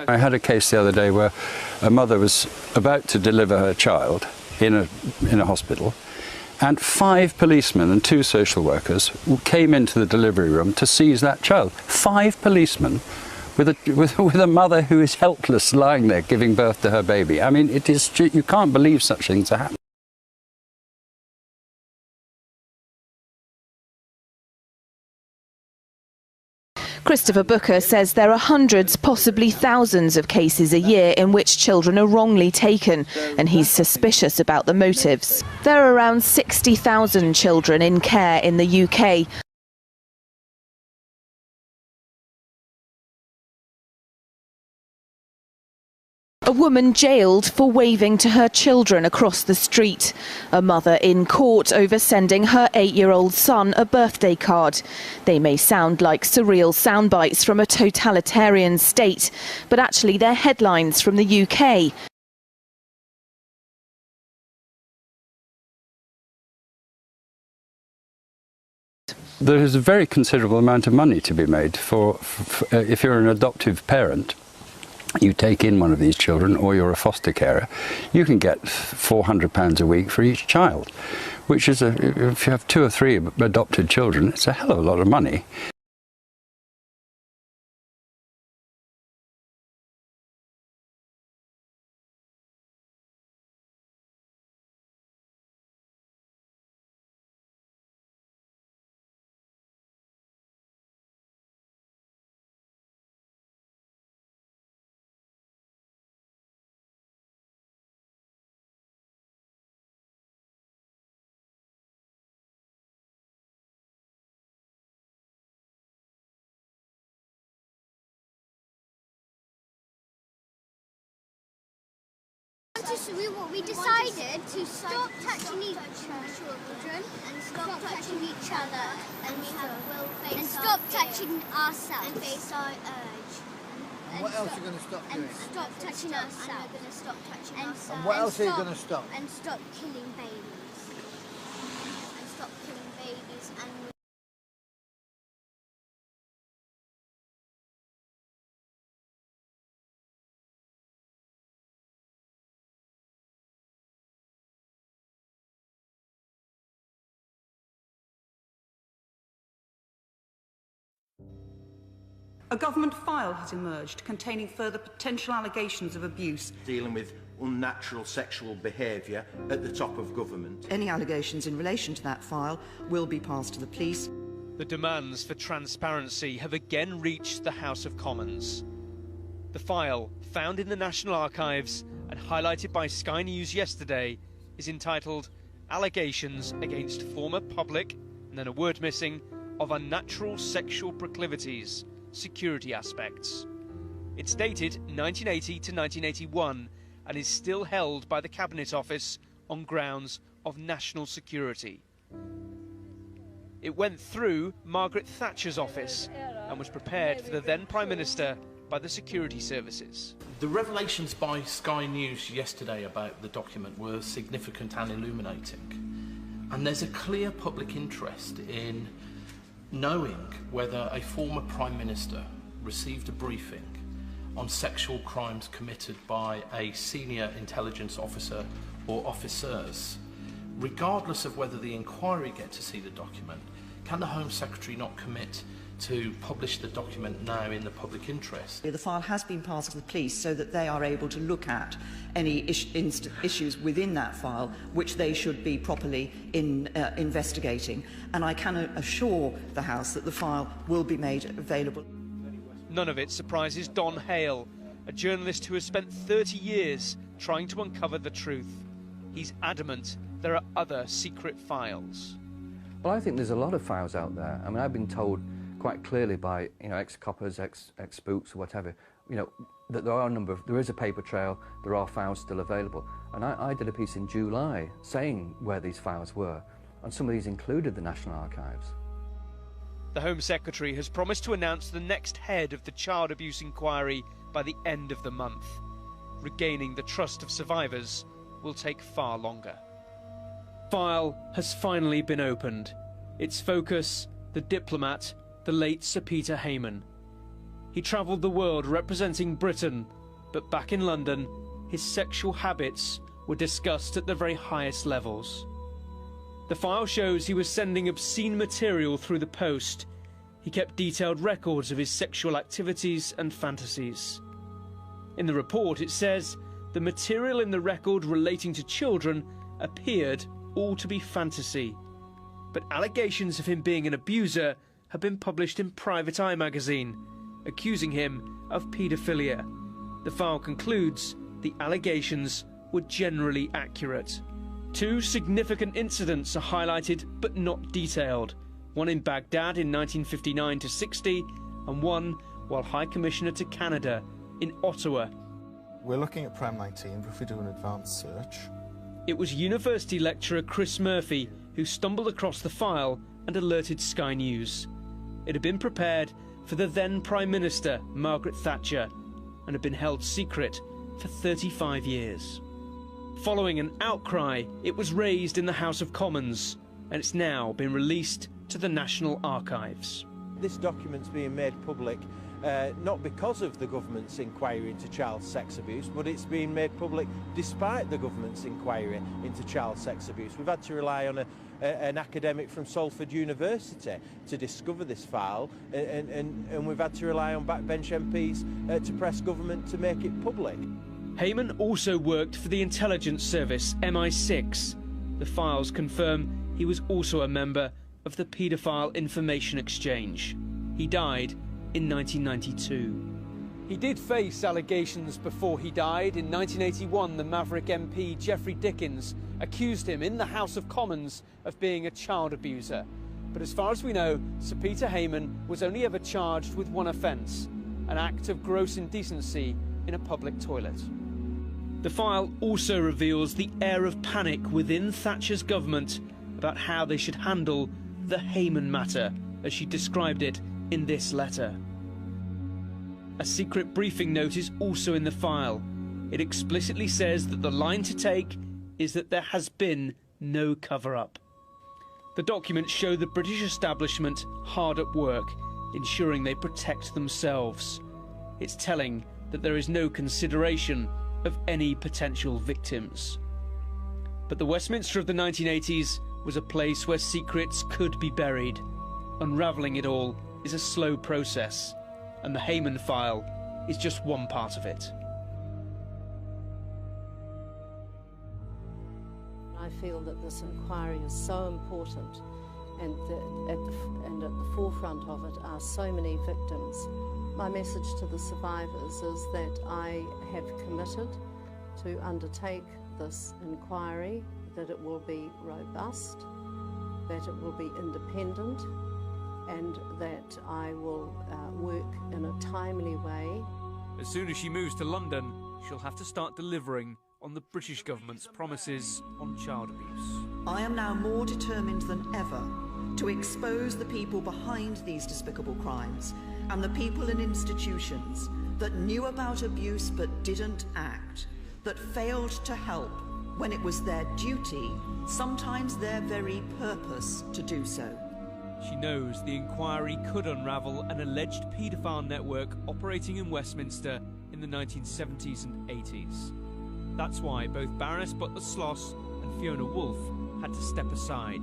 Speaker 24: I had a case the other day where a mother was about to deliver her child in a hospital, and 5 policemen and 2 social workers came into the delivery room to seize that child. 5 policemen with a mother who is helpless lying there giving birth to her baby. I mean, it is, you can't believe such things are happening.
Speaker 10: Christopher Booker says there are hundreds, possibly thousands of cases a year in which children are wrongly taken, and he's suspicious about the motives. There are around 60,000 children in care in the UK. A woman jailed for waving to her children across the street. A mother in court over sending her 8-year-old son a birthday card. They may sound like surreal soundbites from a totalitarian state, but actually they're headlines from the UK.
Speaker 24: There is a very considerable amount of money to be made for if you're an adoptive parent. You take in one of these children, or you're a foster carer, you can get £400 a week for each child, which is, if you have 2 or 3 adopted children, it's a hell of a lot of money.
Speaker 15: We decided to stop touching each children and stop touching each other and stop touching ourselves and face our urge.
Speaker 13: And what else are you going to stop doing?
Speaker 15: And stop touching ourselves. And we're going to stop touching ourselves.
Speaker 13: And what else are you going to stop?
Speaker 15: And stop killing babies. And stop killing babies and...
Speaker 3: A government file has emerged containing further potential allegations of abuse.
Speaker 4: Dealing with unnatural sexual behaviour at the top of government.
Speaker 3: Any allegations in relation to that file will be passed to the police.
Speaker 16: The demands for transparency have again reached the House of Commons. The file, found in the National Archives and highlighted by Sky News yesterday, is entitled Allegations Against Former Public, and then a word missing, of Unnatural Sexual Proclivities. Security aspects. It's dated 1980 to 1981 and is still held by the Cabinet Office on grounds of national security. It went through Margaret Thatcher's office and was prepared for the then Prime Minister by the security services.
Speaker 19: The revelations by Sky News yesterday about the document were significant and illuminating. And there's a clear public interest in knowing whether a former Prime Minister received a briefing on sexual crimes committed by a senior intelligence officer or officers. Regardless of whether the inquiry get to see the document, can the Home Secretary not commit to publish the document now in the public interest?
Speaker 3: The file has been passed to the police so that they are able to look at any issues within that file which they should be properly investigating, and I can assure the House that the file will be made available.
Speaker 16: None of it surprises Don Hale, a journalist who has spent 30 years trying to uncover the truth. He's adamant there are other secret files.
Speaker 20: Well, I think there's a lot of files out there. I mean, I've been told quite clearly by, ex-coppers, ex-spooks or whatever, that there is a paper trail, there are files still available. And I did a piece in July saying where these files were, and some of these included the National Archives.
Speaker 16: The Home Secretary has promised to announce the next head of the child abuse inquiry by the end of the month. Regaining the trust of survivors will take far longer. File has finally been opened. Its focus, the diplomat, the late Sir Peter Hayman. He travelled the world representing Britain, but back in London, his sexual habits were discussed at the very highest levels. The file shows he was sending obscene material through the post. He kept detailed records of his sexual activities and fantasies. In the report it says, the material in the record relating to children appeared all to be fantasy, but allegations of him being an abuser have been published in Private Eye magazine, accusing him of paedophilia. The file concludes the allegations were generally accurate. 2 significant incidents are highlighted but not detailed, one in Baghdad in 1959 to 60, and one while High Commissioner to Canada in Ottawa.
Speaker 7: we're looking at Prem 19, but if we do an advanced search...
Speaker 16: It was university lecturer Chris Murphy who stumbled across the file and alerted Sky News. It had been prepared for the then Prime Minister, Margaret Thatcher, and had been held secret for 35 years. Following an outcry, it was raised in the House of Commons, and it's now been released to the National Archives.
Speaker 4: This document's being made public not because of the government's inquiry into child sex abuse, but it's being made public despite the government's inquiry into child sex abuse. We've had to rely on an academic from Salford University to discover this file, and we've had to rely on backbench MPs to press government to make it public.
Speaker 16: Heyman also worked for the intelligence service MI6. The files confirm he was also a member of the Paedophile Information Exchange. He died in 1992. He did face allegations before he died. In 1981, the Maverick MP Geoffrey Dickens accused him in the House of Commons of being a child abuser. But as far as we know, Sir Peter Heyman was only ever charged with one offence, an act of gross indecency in a public toilet. The file also reveals the air of panic within Thatcher's government about how they should handle the Heyman matter, as she described it in this letter. A secret briefing note is also in the file. It explicitly says that the line to take is that there has been no cover-up. The documents show the British establishment hard at work, ensuring they protect themselves. It's telling that there is no consideration of any potential victims. But the Westminster of the 1980s was a place where secrets could be buried. Unravelling it all is a slow process, and the Heyman file is just one part of it.
Speaker 14: I feel that this inquiry is so important, and at the forefront of it are so many victims. My message to the survivors is that I have committed to undertake this inquiry, that it will be robust, that it will be independent, and that I will work in a timely way.
Speaker 16: As soon as she moves to London, she'll have to start delivering on the British government's promises on child abuse.
Speaker 3: I am now more determined than ever to expose the people behind these despicable crimes and the people in institutions that knew about abuse but didn't act, that failed to help when it was their duty, sometimes their very purpose, to do so.
Speaker 16: She knows the inquiry could unravel an alleged paedophile network operating in Westminster in the 1970s and 80s. That's why both Baroness Butler-Sloss and Fiona Woolf had to step aside.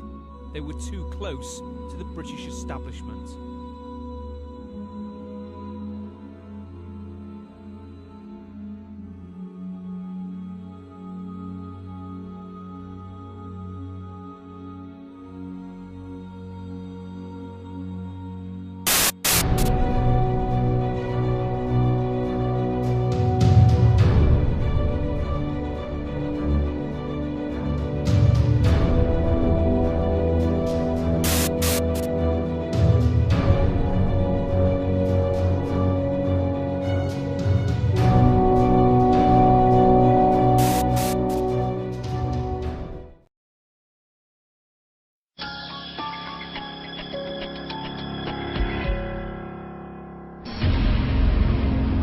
Speaker 16: They were too close to the British establishment.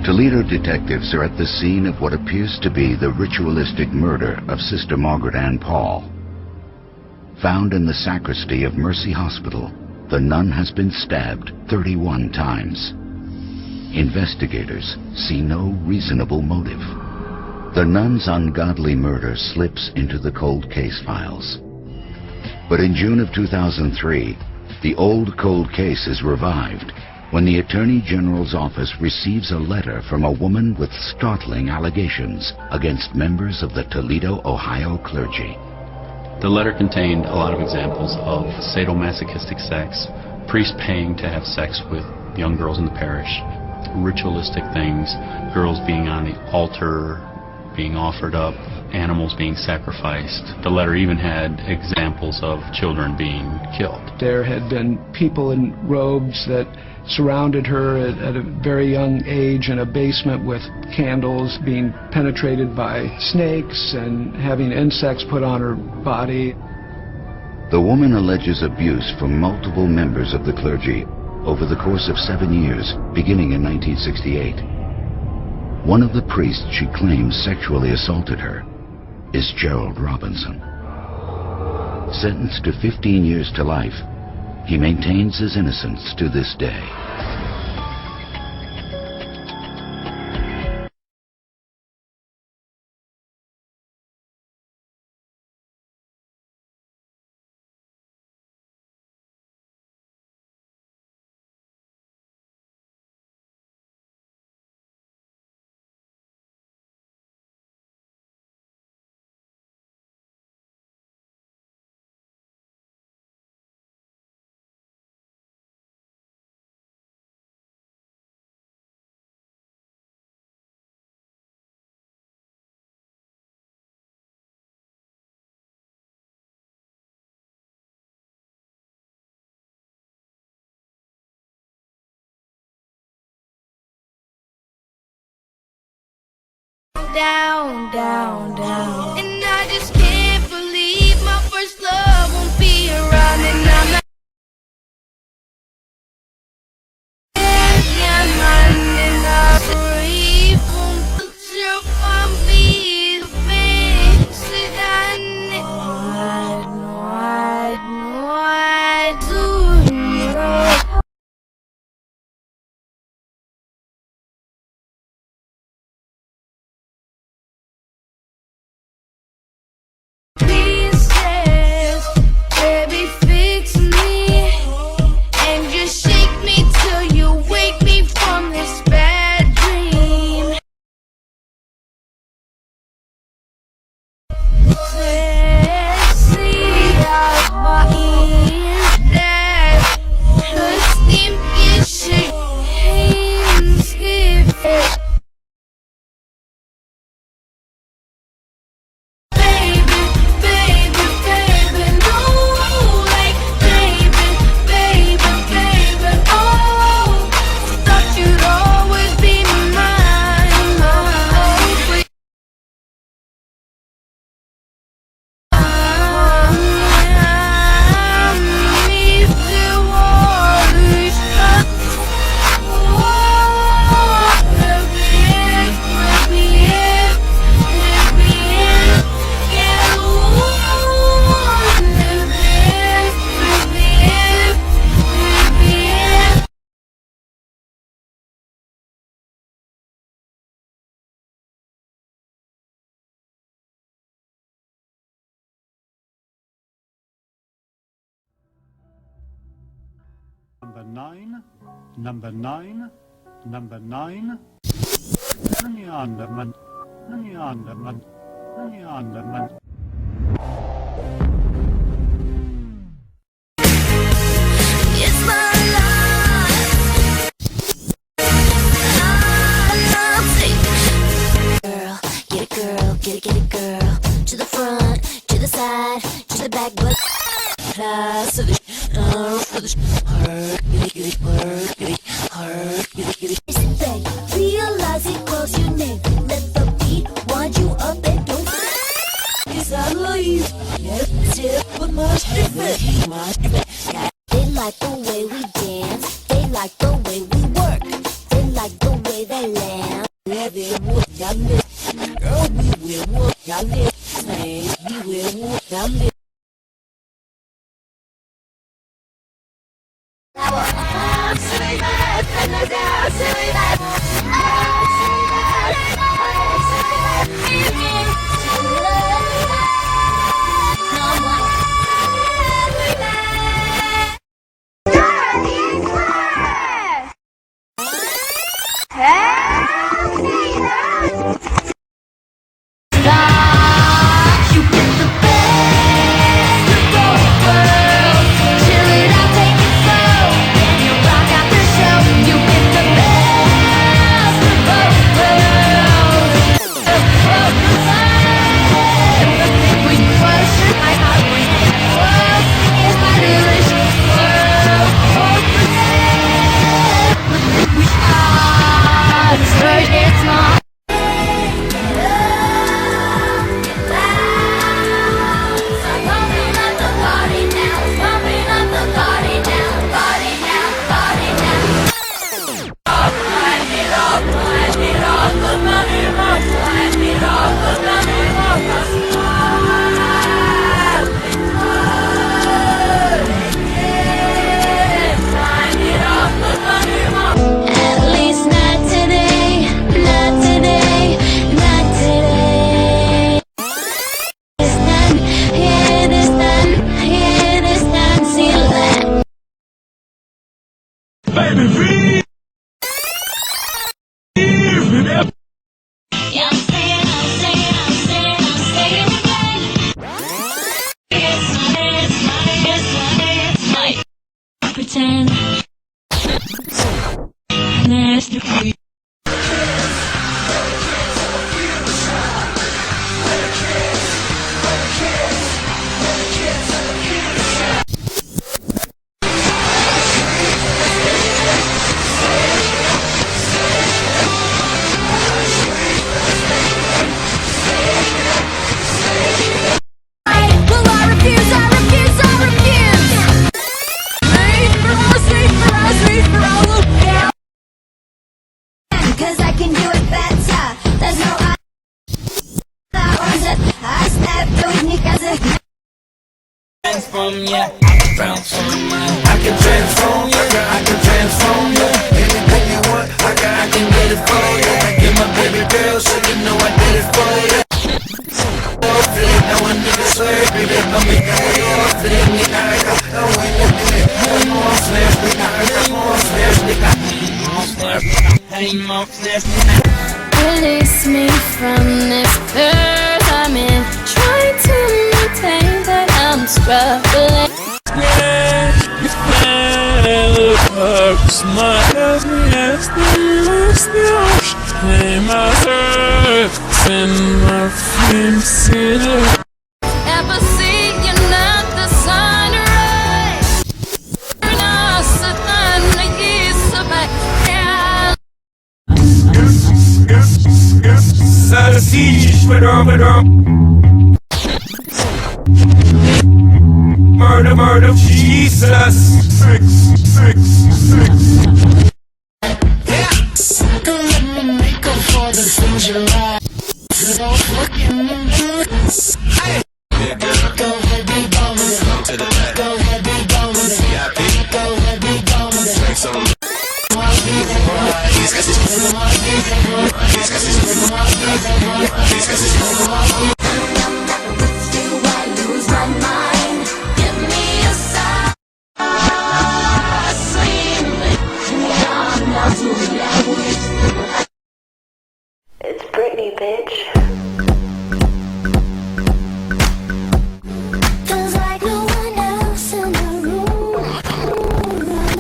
Speaker 21: Toledo detectives are at the scene of what appears to be the ritualistic murder of Sister Margaret Ann Paul. Found in the sacristy of Mercy Hospital, the nun has been stabbed 31 times. Investigators see no reasonable motive. The nun's ungodly murder slips into the cold case files. But in June of 2003, the old cold case is revived when the Attorney General's office receives a letter from a woman with startling allegations against members of the Toledo, Ohio clergy.
Speaker 23: The letter contained a lot of examples of sadomasochistic sex, priests paying to have sex with young girls in the parish, ritualistic things, girls being on the altar, being offered up, animals being sacrificed. The letter even had examples of children being killed.
Speaker 6: There had been people in robes that surrounded her at a very young age in a basement with candles, being penetrated by snakes and having insects put on her body.
Speaker 21: The woman alleges abuse from multiple members of the clergy over the course of 7 years, beginning in 1968. One of the priests she claims sexually assaulted her is Gerald Robinson. Sentenced to 15 years to life, he maintains his innocence to this day.
Speaker 8: Down, down, down. And I just can't believe my first love won't be around. And I'm not
Speaker 11: Number 9, number 9, number 9. Neanderman, Neanderman, Neanderman.
Speaker 8: it's my life. Girl, get it, girl, get it, girl. To the front, to the side, to the back, but plus of the realize it calls your name. Let the beat wind you up and don't. Cause I love you. But much different. They like the way we dance. They like the way we work. They like the way they laugh. Girl, we will work on this. We will work on this. You get the best. Pretend. Nasty. Cause I can do it better. There's no I step through me cause it transform ya. I can transform ya. I can transform ya. Anything you want, I can get it for ya. Get my baby girl so you know I did it for ya. No one nigga swear, baby, don't make no way off. Feeling me now, no way to do it. More slash, more slash, nigga. Release me from this curse I'm in. Trying to maintain, but I'm struggling. Ever see you not the sunrise?
Speaker 2: Murder, murder, Jesus. Go let me make up for the things you like. Go ahead, be gone with it. Go ahead, be gone with it. Go ahead, be gone with it.
Speaker 8: It's Britney, bitch. Feels like no one else in the room.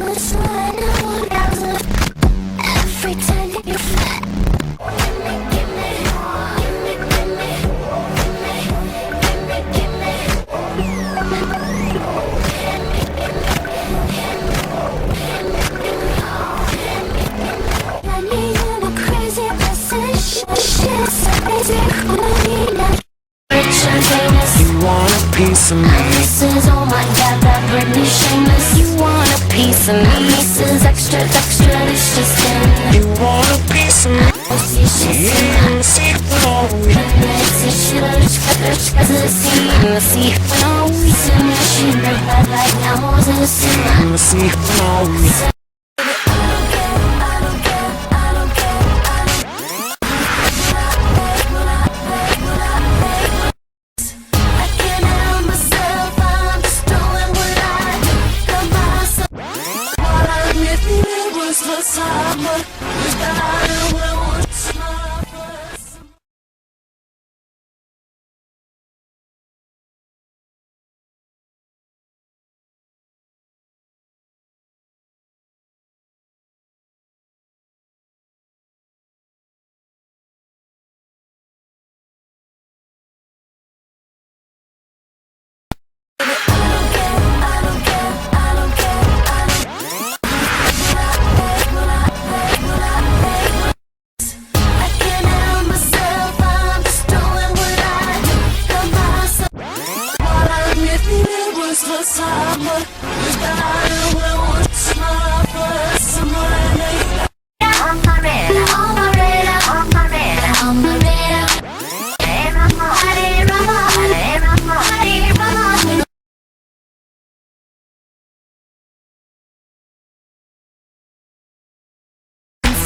Speaker 8: It's like no one else. Every time you flat.
Speaker 2: You want a piece of me.
Speaker 8: This is, oh my god, that Britney shameless. You want a piece of me. This is extra, extra, delicious.
Speaker 2: You want a piece of me.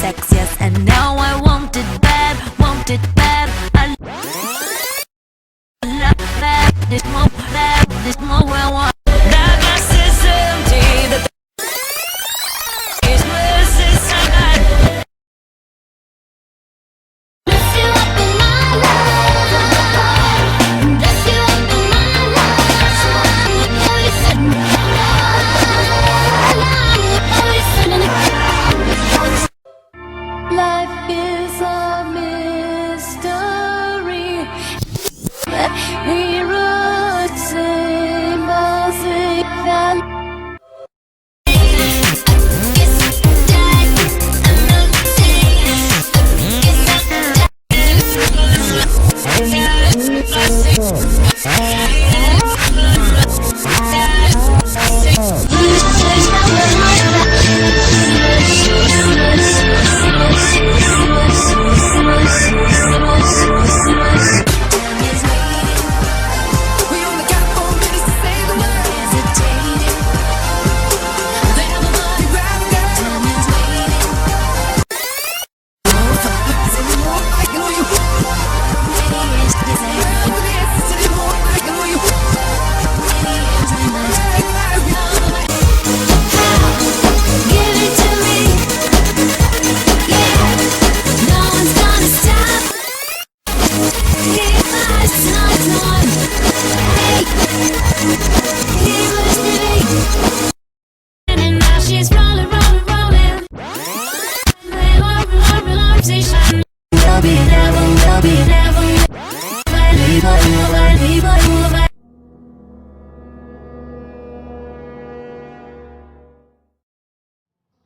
Speaker 8: Sex, yes, and now I want it bad, want it bad. I love that, this more, I want. That glass is empty, the is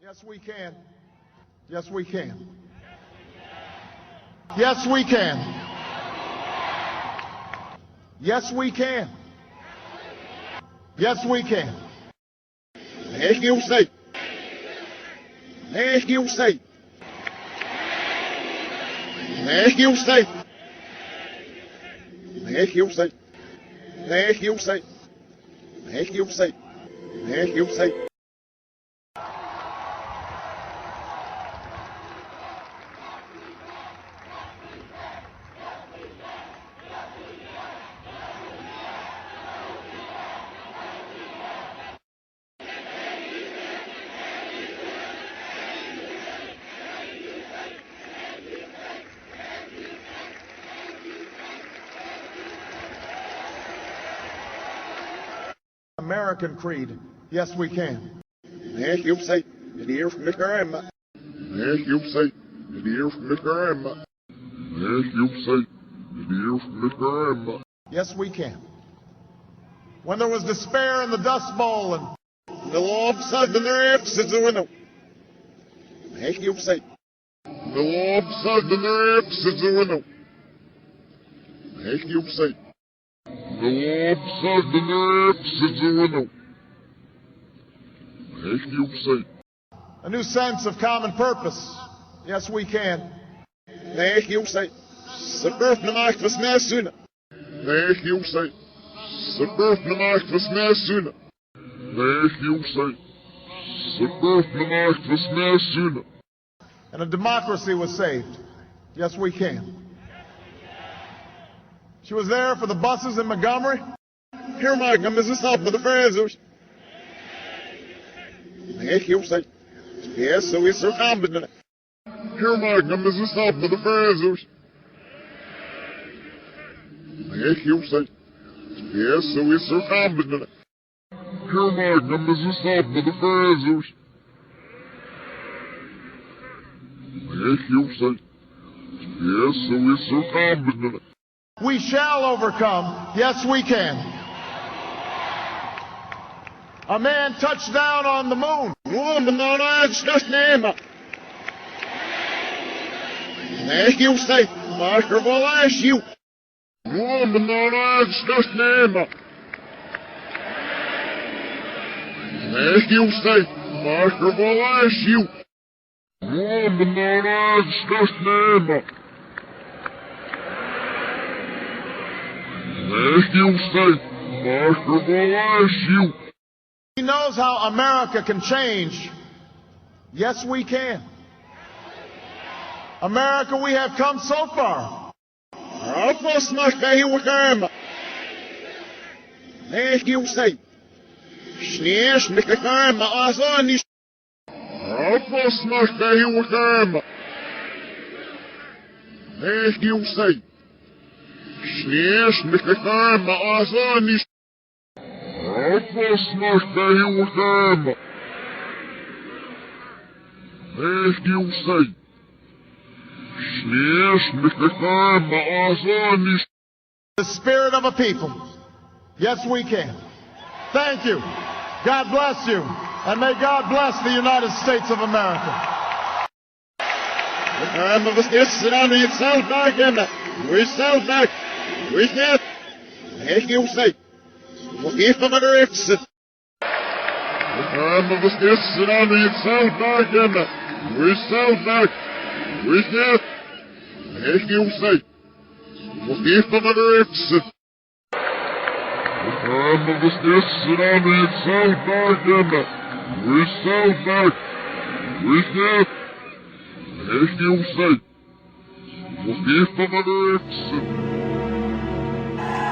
Speaker 5: Yes, we can. Yes, we can. Yes, we can. Yes, we can. Yes, we can.
Speaker 9: Thank you, say. Thank you, say. Thank you, say. Thank you, say. Thank you, say. Thank you, say. Thank you, say.
Speaker 5: American creed. Yes, we can.
Speaker 9: Thank you, say. And here from the grandma. Thank you, say. And here from the grandma. Thank you, say. And here from the grandma.
Speaker 5: Yes, we can. When there was despair in the Dust Bowl and
Speaker 9: the law beside the nerves is the window. Thank you, say. The law beside the nerves is the window. Thank you, say. The law beside the nerves is the window. Thank you, say.
Speaker 5: A new sense of common purpose. Yes, we can.
Speaker 9: Thank you, say. Suburb na maakt was meer sooner. Thank you, say. Suburb na maakt was meer sooner. Thank you, say. Suburb na maakt was meer sooner.
Speaker 5: And a democracy was saved. Yes, we can. She was there for the buses in Montgomery.
Speaker 9: Here, Mike, I'm Mrs. Stop with the friends. Thank you, say. Yes, so we're so confident. Here, Mike, I'm Mrs. Stop with the friends. Thank you, say. Yes, so we're so confident. Here, Mike, I'm Mrs. Stop with the friends. Thank you, say. Yes, so we're so confident.
Speaker 5: We shall overcome. Yes, we can. A man touched down on the moon.
Speaker 9: Thank you, say. Marker will ask you. Thank you, say. Marker will ask you. Thank you, say. Marker will ask you.
Speaker 5: He knows how America can change. Yes, we can. America, we have come so far.
Speaker 9: Thank you, say. Sneers met de karma als aan die. Alvast mag bij uw karma. Thank you, say. Sneers met de karma als aan die. Alvast mag bij uw karma. Thank you, say. Sneers met de karma als aan die.
Speaker 5: The spirit of a people. Yes, we can. Thank you. God bless you. And may God bless the United States of America.
Speaker 9: We zelf maken. We zelf maken. We zelf. Thank you, say. Vergeef me maar de exit. We zelf maken. We zelf maken. We zelf. Thank you, say. Vergeef me maar de exit. We zelf maken. We zelf maken. We zelf. Thank you, say. Vergeef me maar de exit.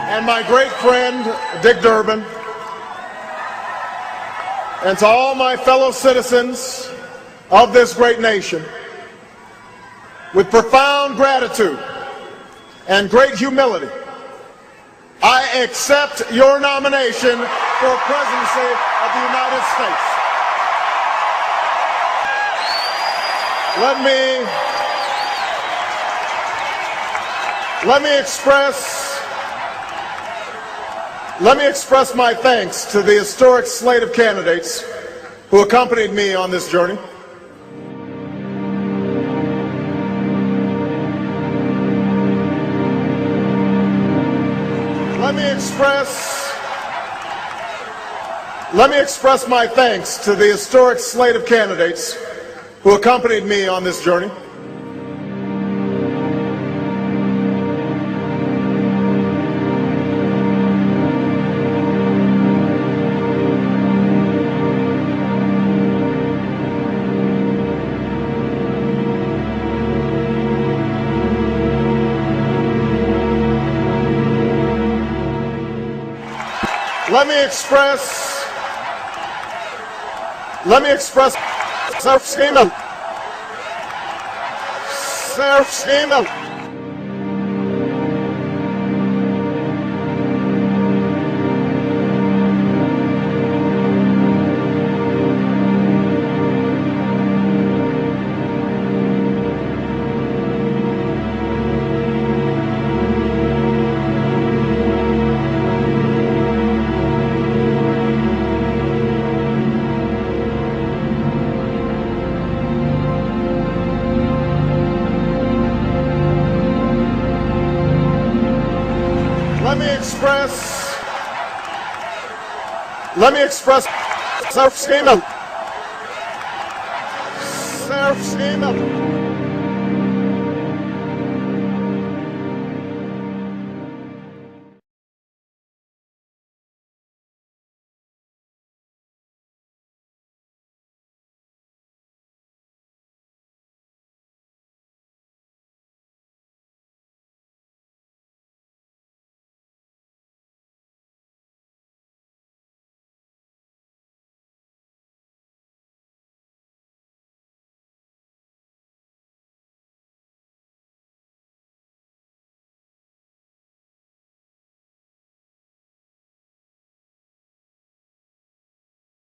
Speaker 5: And my great friend, Dick Durbin, and to all my fellow citizens of this great nation, with profound gratitude and great humility, I accept your nomination for presidency of the United States. Let me express my thanks to the historic slate of candidates who accompanied me on this journey. Let me express my thanks to the historic slate of candidates who accompanied me on this journey. Let me express self-esteem. Let me express self-esteem.